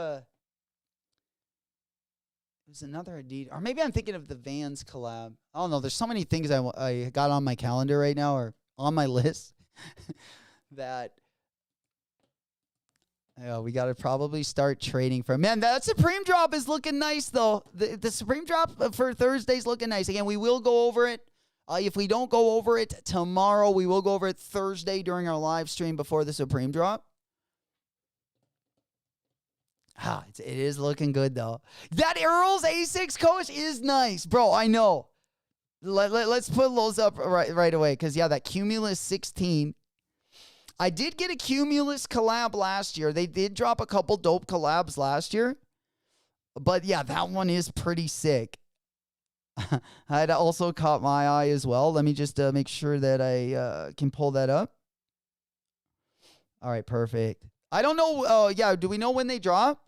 another Adidas, or maybe I'm thinking of the Vans collab. I don't know. There's so many things I got on my calendar right now, or on my list, that we got to probably start trading for. Man, that Supreme drop is looking nice, though. The Supreme drop for Thursday's looking nice. Again, we will go over it If we don't go over it tomorrow, we will go over it Thursday during our live stream before the Supreme drop. It is looking good, though. That Earl's A6 coach is nice. Bro, I know. Let's put those up right away. Because, yeah, that Cumulus 16. I did get a Cumulus collab last year. They did drop a couple dope collabs last year. But, yeah, that one is pretty sick. It also caught my eye as well. Let me just make sure that I can pull that up. All right, perfect. I don't know. Yeah, do we know when they drop?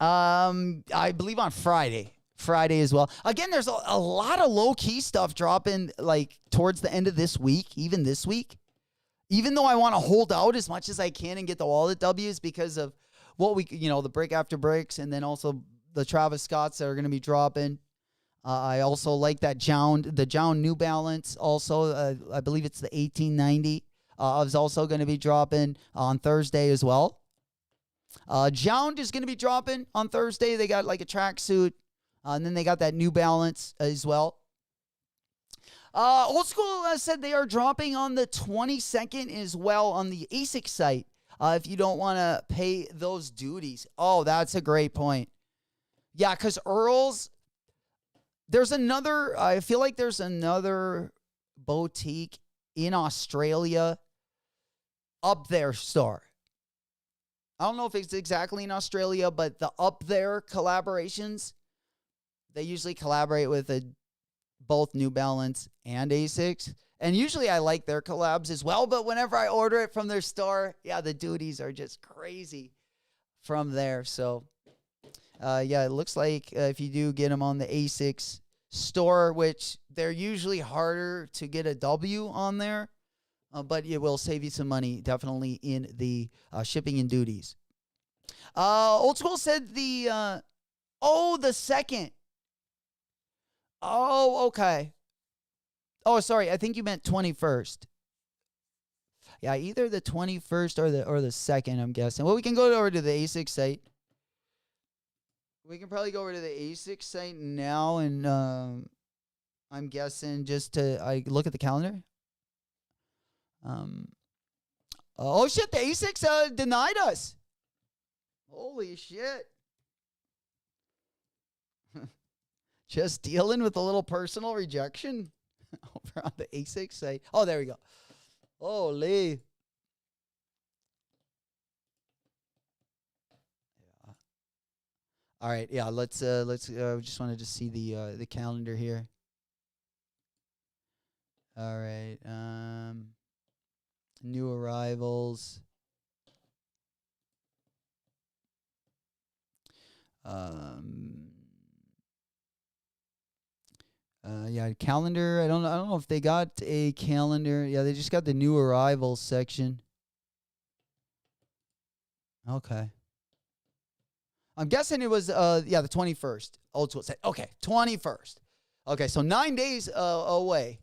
I believe on Friday. Friday as well. Again, there's a lot of low-key stuff dropping like towards the end of this week, even this week. Even though I want to hold out as much as I can and get the wallet W's because of what we, the brick after bricks, and then also the Travis Scotts that are going to be dropping. I also like that the Jound New Balance also. I believe it's the 1890. Is also going to be dropping on Thursday as well. Jound is going to be dropping on Thursday. They got like a tracksuit. And then they got that New Balance as well. Old School said they are dropping on the 22nd as well on the ASIC site. If you don't want to pay those duties. Oh, that's a great point. Yeah, because Earl's, I feel like there's another boutique in Australia up there store. I don't know if it's exactly in Australia, but the Up There collaborations, they usually collaborate with both New Balance and ASICs. And usually I like their collabs as well, but whenever I order it from their store, yeah, the duties are just crazy from there. So, yeah, it looks like if you do get them on the ASICs store, which they're usually harder to get a W on there, but it will save you some money, definitely, in the shipping and duties. Old School said the second. Oh, okay. Oh, sorry. I think you meant 21st. Yeah, either the 21st or the 2nd, I'm guessing. Well, we can go over to the ASIC site. We can probably go over to the ASIC site now, and I'm guessing just to look at the calendar. Oh, shit, the ASICs denied us. Holy shit. Just dealing with a little personal rejection over on the ASIC site. Oh, there we go. Holy. Yeah. All right, yeah, let's just wanted to see the calendar here. All right. New arrivals. Yeah, calendar. I don't know if they got a calendar. Yeah, they just got the new arrivals section. Okay. I'm guessing it was the 21st. Old School said, okay, 21st. Okay, so 9 days away.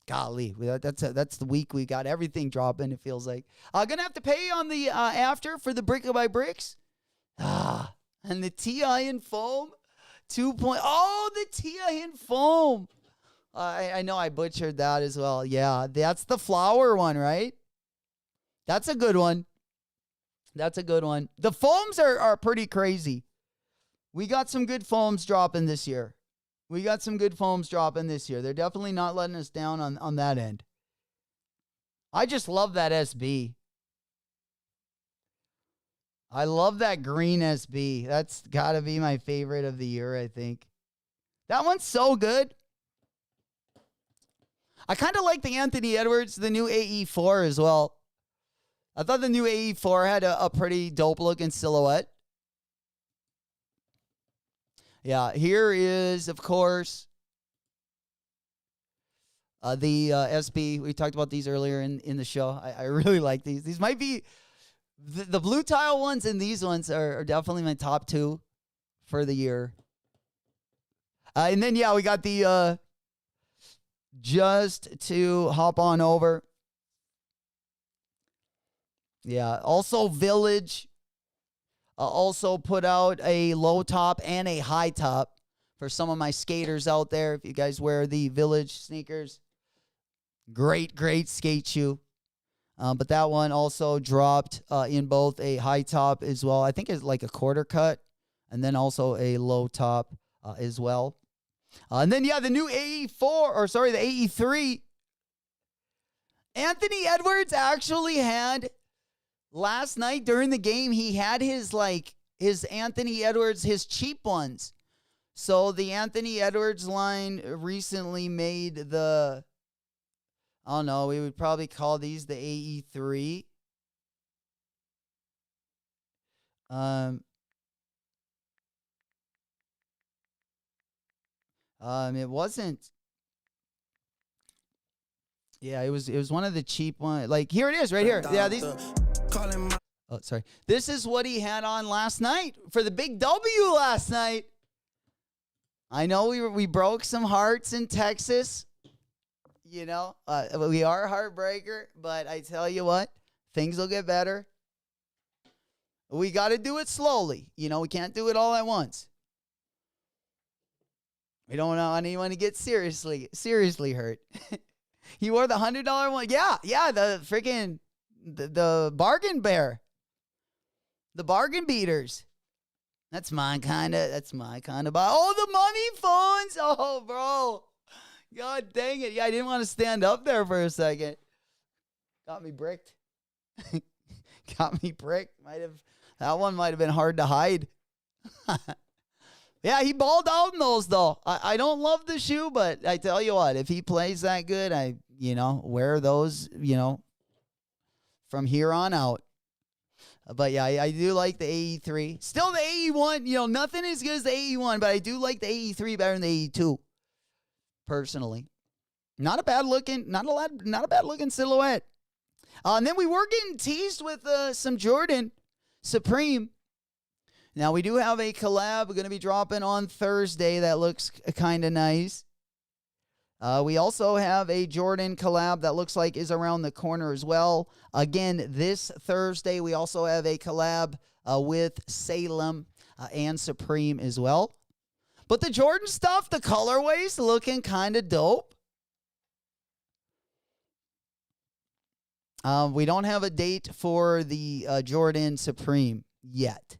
Golly, that's the week we got everything dropping, it feels like. Gonna have to pay on the after for the brick by bricks. And the TI and foam 2. The TI and foam. I know I butchered that as well. Yeah, that's the flower one, right? That's a good one. That's a good one. The foams are pretty crazy. We got some good foams dropping this year. They're definitely not letting us down on that end. I just love that SB. I love that green SB. That's got to be my favorite of the year, I think. That one's so good. I kind of like the Anthony Edwards, the new AE4 as well. I thought the new AE4 had a pretty dope looking silhouette. Yeah, here is, of course, the SB. We talked about these earlier in the show. I really like these. These might be the BlueTile ones, and these ones are definitely my top two for the year. And then, yeah, we got the just to hop on over. Yeah, also Village also put out a low top and a high top for some of my skaters out there. If you guys wear the Village sneakers, great skate shoe. But that one also dropped in both a high top as well. I think it's like a quarter cut, and then also a low top as well. And then, the new the AE3. Anthony Edwards actually had, last night during the game, he had his Anthony Edwards, his cheap ones. So the Anthony Edwards line recently made the, I don't know, we would probably call these the AE3. It wasn't. Yeah, it was one of the cheap ones. Like, here it is right here. Yeah, these. Oh, sorry. This is what he had on last night for the big W last night. I know we broke some hearts in Texas. You know, we are a heartbreaker, but I tell you what, things will get better. We got to do it slowly. You know, we can't do it all at once. We don't want anyone to get seriously hurt. He wore the $100 one. Yeah, the freaking the bargain bear. The bargain beaters. That's my kind of buy. Oh, the money phones. Oh, bro. God dang it. Yeah, I didn't want to stand up there for a second. Got me bricked. That one might have been hard to hide. Yeah, he balled out in those, though. I don't love the shoe, but I tell you what, if he plays that good, I wear those, from here on out. But yeah, I do like the AE3. Still the AE1, nothing as good as the AE1, but I do like the AE3 better than the AE2. Personally. Not a bad looking silhouette. And then we were getting teased with some Jordan Supreme. Now, we do have a collab going to be dropping on Thursday that looks kind of nice. We also have a Jordan collab that looks like is around the corner as well. Again, this Thursday, we also have a collab with Salem and Supreme as well. But the Jordan stuff, the colorways looking kind of dope. We don't have a date for the Jordan Supreme yet.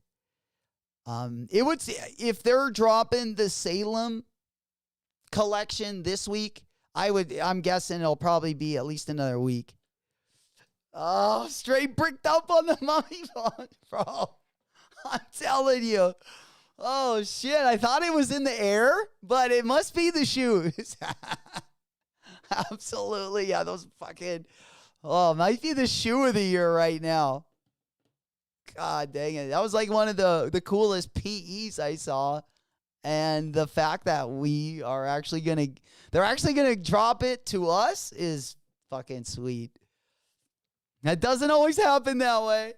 It would, if they're dropping the Salem collection this week, I'm guessing it'll probably be at least another week. Oh, straight bricked up on the mummy phone, bro. I'm telling you. Oh, shit. I thought it was in the air, but it must be the shoes. Absolutely. Yeah, those fucking, might be the shoe of the year right now. God dang it. That was like one of the coolest PEs I saw. And the fact that they're actually going to drop it to us is fucking sweet. That doesn't always happen that way.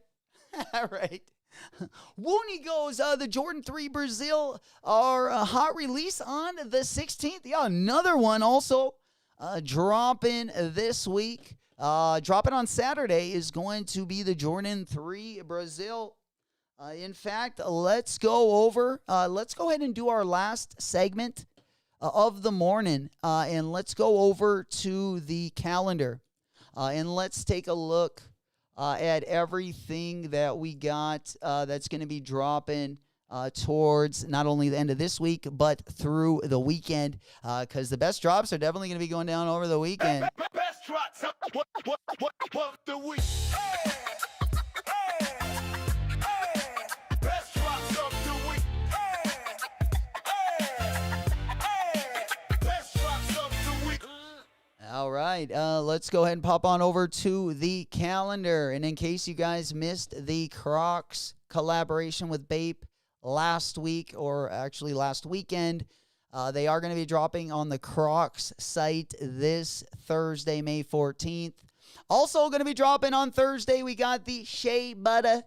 All right. Wooney goes, the Jordan 3 Brazil are a hot release on the 16th. Yeah, another one also dropping this week. Dropping on Saturday is going to be the Jordan 3 Brazil. In fact, let's go ahead and do our last segment of the morning, and let's go over to the calendar, and let's take a look at everything that we got that's going to be dropping towards not only the end of this week, but through the weekend, because the best drops are definitely going to be going down over the weekend. Best drops of the week. Hey! Best drops of the week. Best drops of the week. All right, let's go ahead and pop on over to the calendar. And in case you guys missed the Crocs collaboration with Bape last week, or actually last weekend, they are going to be dropping on the Crocs site this Thursday, May 14th. Also going to be dropping on Thursday, we got the Shea Butter,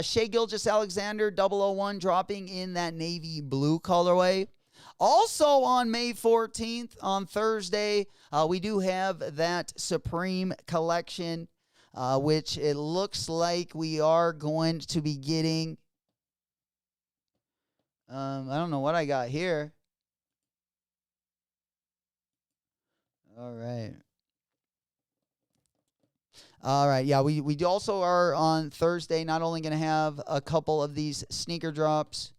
Shea Gilgeous-Alexander 001 dropping in that navy blue colorway. Also on May 14th, on Thursday, we do have that Supreme collection, which it looks like we are going to be getting. I don't know what I got here. All right. All right. Yeah, we also are on Thursday not only going to have a couple of these sneaker drops,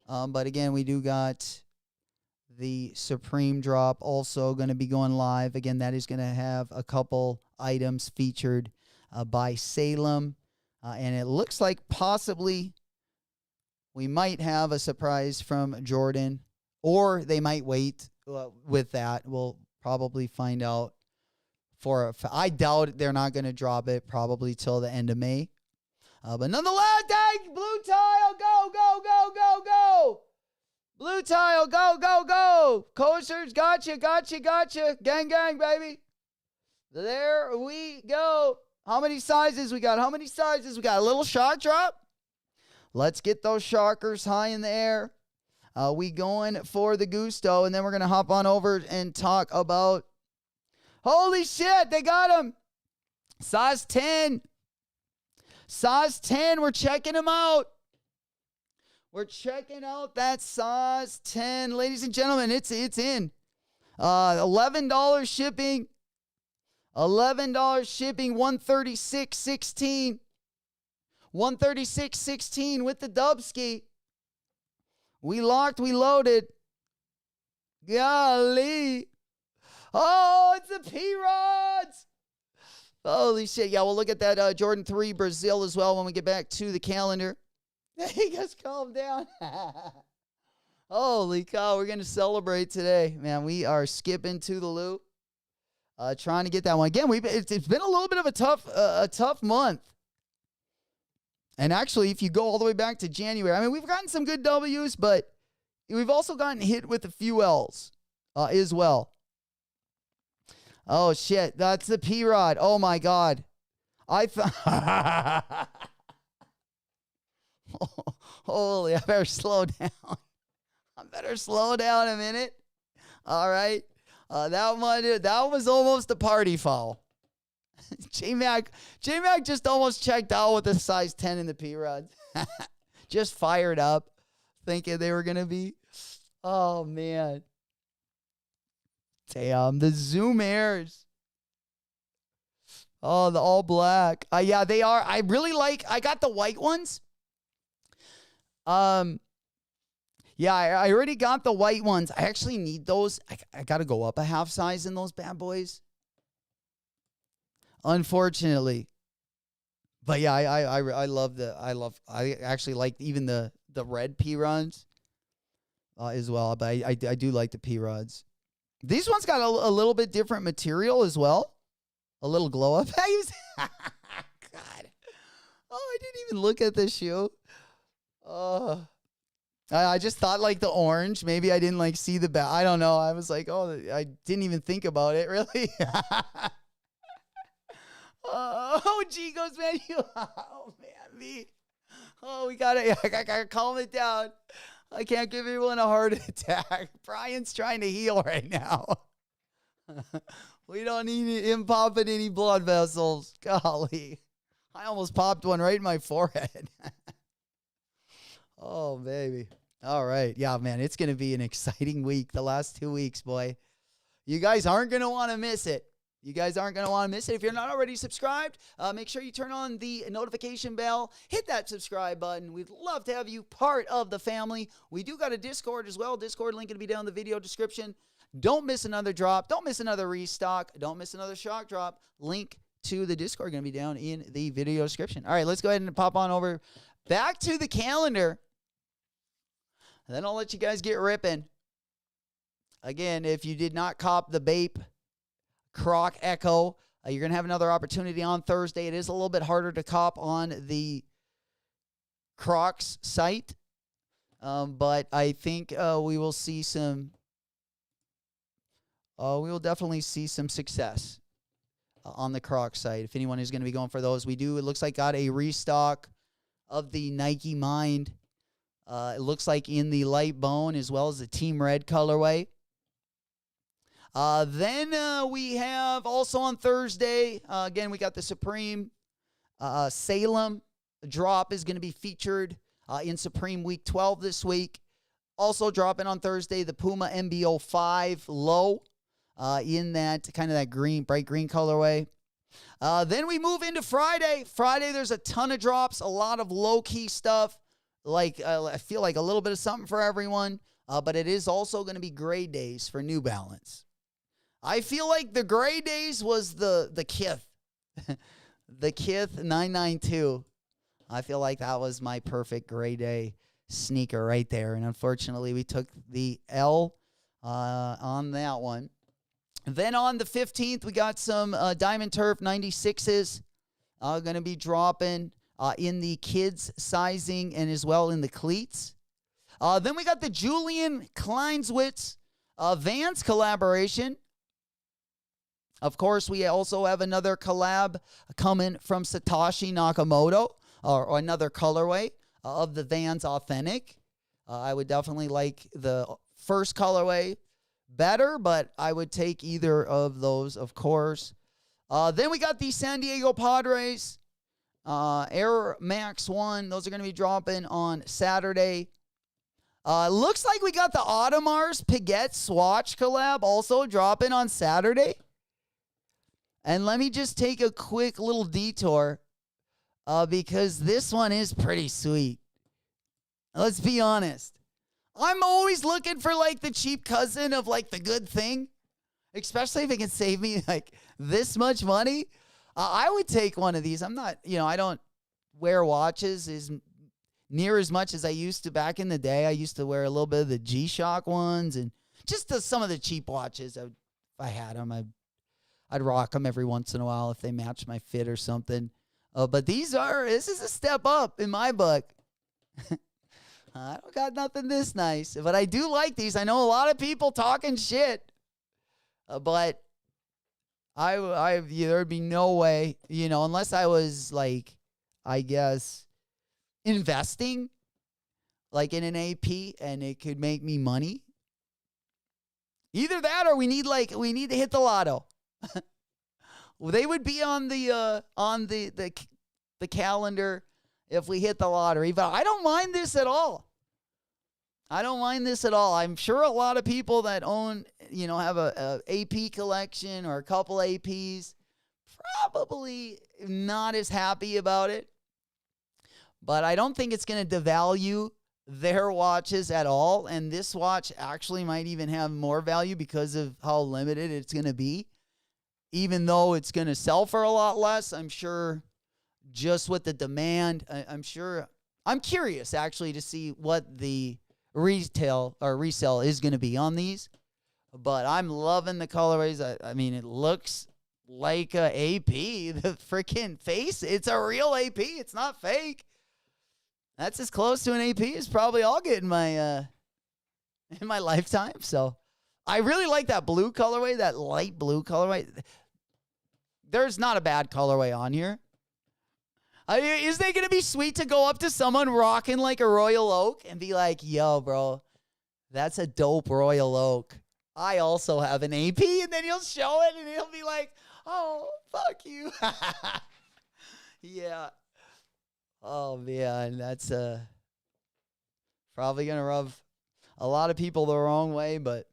but again, we do got the Supreme drop also going to be going live. Again, that is going to have a couple items featured by Salem. And it looks like possibly we might have a surprise from Jordan, or they might wait with that. We'll probably find out. I doubt they're not going to drop it probably till the end of May. But nonetheless, BlueTile, go, go, go, go, go. BlueTile, go, go, go. Coasters, gotcha, gotcha, gotcha. Gang, gang, baby. There we go. How many sizes we got? How many sizes we got? A little shock drop. Let's get those shockers high in the air. We going for the gusto, and then we're going to hop on over and talk about, holy shit, they got him. Size 10. Size 10, we're checking them out. We're checking out that size 10. Ladies and gentlemen, it's in. $11 shipping. $11 shipping, $136.16. $136.16 with the Dubski. We locked, we loaded. Golly. Oh, it's the P-Rods. Holy shit. Yeah, we'll look at that Jordan 3 Brazil as well when we get back to the calendar. Hey, guys, calm down. Holy cow, we're going to celebrate today. Man, we are skipping to the loop. Trying to get that one. Again, it's been a little bit of a tough month. And actually, if you go all the way back to January, I mean, we've gotten some good W's, but we've also gotten hit with a few L's as well. Oh, shit. That's the P-Rod. Oh, my God. Holy, I better slow down. I better slow down a minute. All right. That was almost a party foul. J-Mac just almost checked out with a size 10 in the P-Rods. Just fired up, thinking they were going to be. Oh, man. Damn, the Zoom Airs. Oh, the all black. Yeah, they are. I got the white ones. Yeah, I already got the white ones. I actually need those. I got to go up a half size in those bad boys. Unfortunately. But yeah, I actually like even the red P-Rods as well. But I do like the P-Rods. These ones got a little bit different material as well. A little glow up. God. Oh, I didn't even look at this shoe. Oh. I just thought like the orange. Maybe I didn't see the back. I don't know. I was like, oh, I didn't even think about it, really. Oh, G goes, man. Oh, man, me. Oh, I gotta calm it down. I can't give everyone a heart attack. Brian's trying to heal right now. We don't need him popping any blood vessels. Golly. I almost popped one right in my forehead. Oh, baby. All right. Yeah, man, it's going to be an exciting week. The last 2 weeks, boy. You guys aren't going to want to miss it. You guys aren't going to want to miss it. If you're not already subscribed, make sure you turn on the notification bell. Hit that subscribe button. We'd love to have you part of the family. We do got a Discord as well. Discord link going to be down in the video description. Don't miss another drop. Don't miss another restock. Don't miss another shock drop. Link to the Discord going to be down in the video description. All right, let's go ahead and pop on over back to the calendar. And then I'll let you guys get ripping. Again, if you did not cop the Bape Croc Echo, you're going to have another opportunity on Thursday. It is a little bit harder to cop on the Crocs site. But I think we will see some... we will definitely see some success on the Crocs site. If anyone is going to be going for those, it looks like got a restock of the Nike Mind. It looks like in the light bone as well as the Team Red colorway. Then we have also on Thursday, again, we got the Supreme Salem drop is going to be featured in Supreme Week 12 this week. Also dropping on Thursday, the Puma MB05 Low. in that kind of that green, bright green colorway. Then we move into Friday. Friday, there's a ton of drops, a lot of low-key stuff. I feel like a little bit of something for everyone. But it is also going to be gray days for New Balance. I feel like the gray days was the Kith. The Kith 992. I feel like that was my perfect gray day sneaker right there. And unfortunately, we took the L on that one. Then on the 15th, we got some Diamond Turf 96s going to be dropping in the kids sizing and as well in the cleats. Then we got the Julian Kleinswitz Vans collaboration. Of course, we also have another collab coming from Satoshi Nakamoto, or another colorway of the Vans Authentic. I would definitely like the first colorway better, but I would take either of those, of course. Then we got the San Diego Padres Air Max 1. Those are going to be dropping on Saturday. Looks like we got the Audemars Piguet Swatch collab also dropping on Saturday. And let me just take a quick little detour because this one is pretty sweet. Let's be honest. I'm always looking for like the cheap cousin of like the good thing, especially if it can save me like this much money. I would take one of these. I'm not, I don't wear watches as near as much as I used to back in the day. I used to wear a little bit of the G-Shock ones and just some of the cheap watches. If I had them, I'd rock them every once in a while if they match my fit or something. But this is a step up in my book. I don't got nothing this nice, but I do like these. I know a lot of people talking shit, but there'd be no way, unless I was like, I guess, investing like in an AP and it could make me money. Either that or we need to hit the lotto. Well, they would be on the calendar if we hit the lottery, but I don't mind this at all. I'm sure a lot of people that own, have a AP collection or a couple APs probably not as happy about it. But I don't think it's going to devalue their watches at all. And this watch actually might even have more value because of how limited it's going to be. Even though it's going to sell for a lot less, I'm sure just with the demand, I'm curious actually to see what the retail or resale is going to be on these. But I'm loving the colorways. I mean, it looks like a AP. The freaking face, it's a real AP. It's not fake. That's as close to an AP as probably I'll get in my lifetime. So I really like that blue colorway, that light blue colorway. There's not a bad colorway on here. Isn't it going to be sweet to go up to someone rocking like a Royal Oak and be like, yo, bro, that's a dope Royal Oak. I also have an AP, and then he'll show it and he'll be like, oh, fuck you. Yeah. Oh, man, that's probably going to rub a lot of people the wrong way, but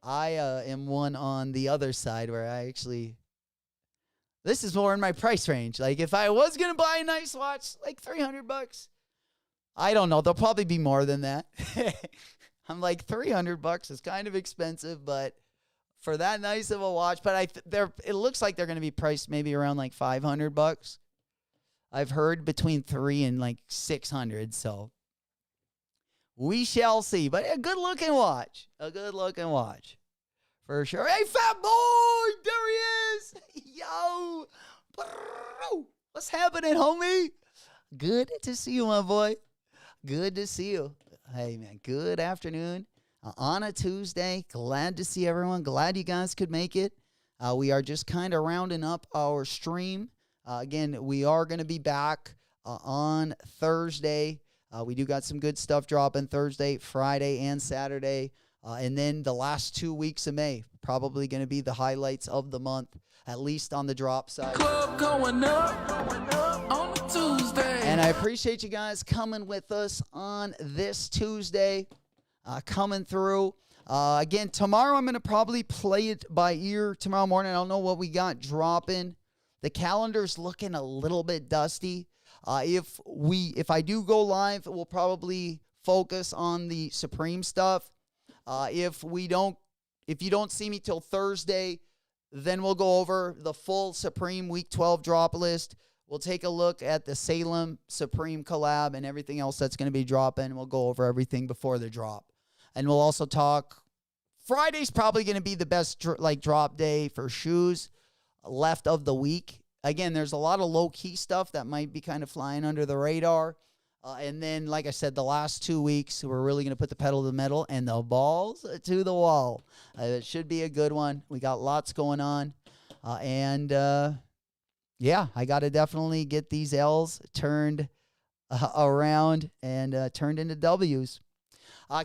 I am one on the other side where this is more in my price range. Like, if I was going to buy a nice watch, like $300, I don't know. There'll probably be more than that. I'm like, $300 is kind of expensive, but for that nice of a watch, but it looks like they're going to be priced maybe around like $500. I've heard between $300 and like $600, so we shall see. But a good-looking watch. For sure. Hey, fat boy, there he is. Yo. What's happening, homie? Good to see you, my boy. Good to see you. Hey, man, good afternoon on a Tuesday. Glad to see everyone. Glad you guys could make it. We are just kind of rounding up our stream. Again, we are going to be back on Thursday. We do got some good stuff dropping Thursday, Friday, and Saturday. And then the last 2 weeks of May, probably going to be the highlights of the month, at least on the drop side. Club going up on a Tuesday. And I appreciate you guys coming with us on this Tuesday, coming through. Again, tomorrow I'm going to probably play it by ear tomorrow morning. I don't know what we got dropping. The calendar's looking a little bit dusty. If I do go live, we'll probably focus on the Supreme stuff. If you don't see me till Thursday, then we'll go over the full Supreme Week 12 drop list. We'll take a look at the Salem Supreme collab and everything else that's going to be dropping. We'll go over everything before the drop. And we'll also talk. Friday's probably going to be the best drop day for shoes left of the week. Again, there's a lot of low-key stuff that might be kind of flying under the radar. And then, like I said, the last 2 weeks, we're really going to put the pedal to the metal and the balls to the wall. It should be a good one. We got lots going on. Yeah, I got to definitely get these L's turned around and turned into W's.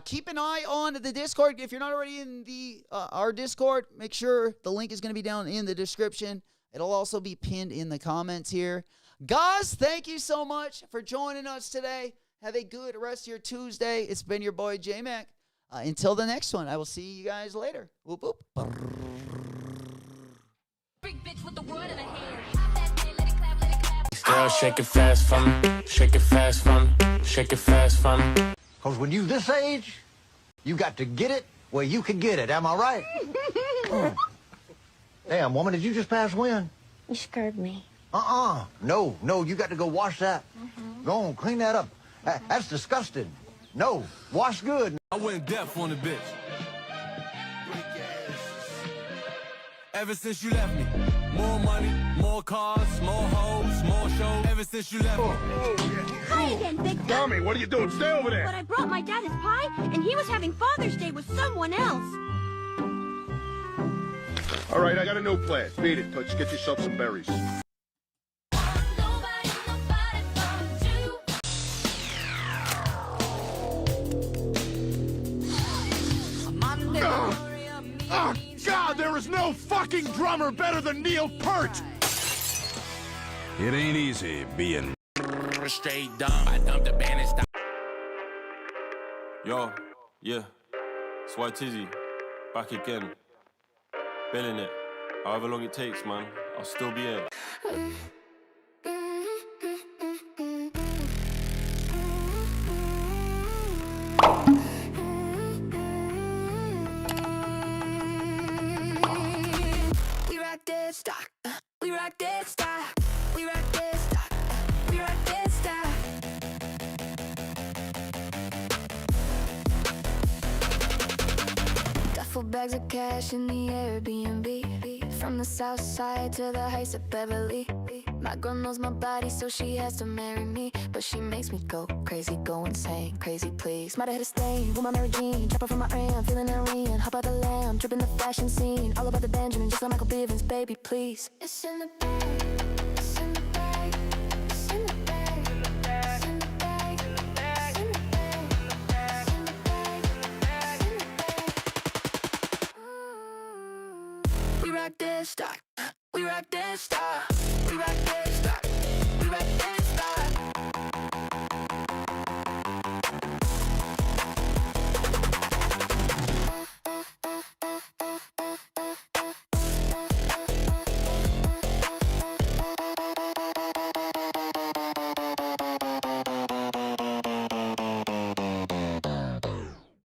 Keep an eye on the Discord. If you're not already in our Discord, make sure the link is going to be down in the description. It'll also be pinned in the comments here. Guys, thank you so much for joining us today. Have a good rest of your Tuesday. It's been your boy, J-Mac. Until the next one, I will see you guys later. Whoop, whoop. Big bitch with the wood in her hand. Pop that thing, let it clap, let it clap. Girl, shake it fast for me. Shake it fast for me. Shake it fast for me. Because when you this age, you got to get it where you can get it. Am I right? Damn, woman, did you just pass wind? You scared me. No, you got to go wash that. Go on, clean that up. That's disgusting. No, wash good. I went deaf on the bitch. Ever since you left me, more money, more cars, more hoes, more shows. Ever since you left me. Hi again, Victor. Tommy, what are you doing? Stay over there. But I brought my dad his pie, and he was having Father's Day with someone else. All right, I got a new plan. Beat it, Touch. Get yourself some berries. Oh, God, there is no fucking drummer better than Neil Peart! It ain't easy being Straight dumb. I dumped the band and stopped. Yo, yeah, it's White Tizzy, back again. Billing it, however long it takes, man, I'll still be here. We rock this stock. We rock this stock. We rock this stock. We rock this stock. Duffel bags of cash in the Airbnb. From the south side to the heights of Beverly. My girl knows my body, so she has to marry me. But she makes me go crazy, go insane, crazy please. Might have hit a stain with my Mary Jean. Chopper from my ram, feeling Irene. Hop out the lamb, dripping the fashion scene. All about the Benjamin, just like Michael Bivins, baby, please. It's in the bag, it's in the bag, it's in the bag, it's in the bag, it's in the bag, it's in the bag, it's in the bag, it's in the bag, it's in the bag. We rock this stock, we rock this stock.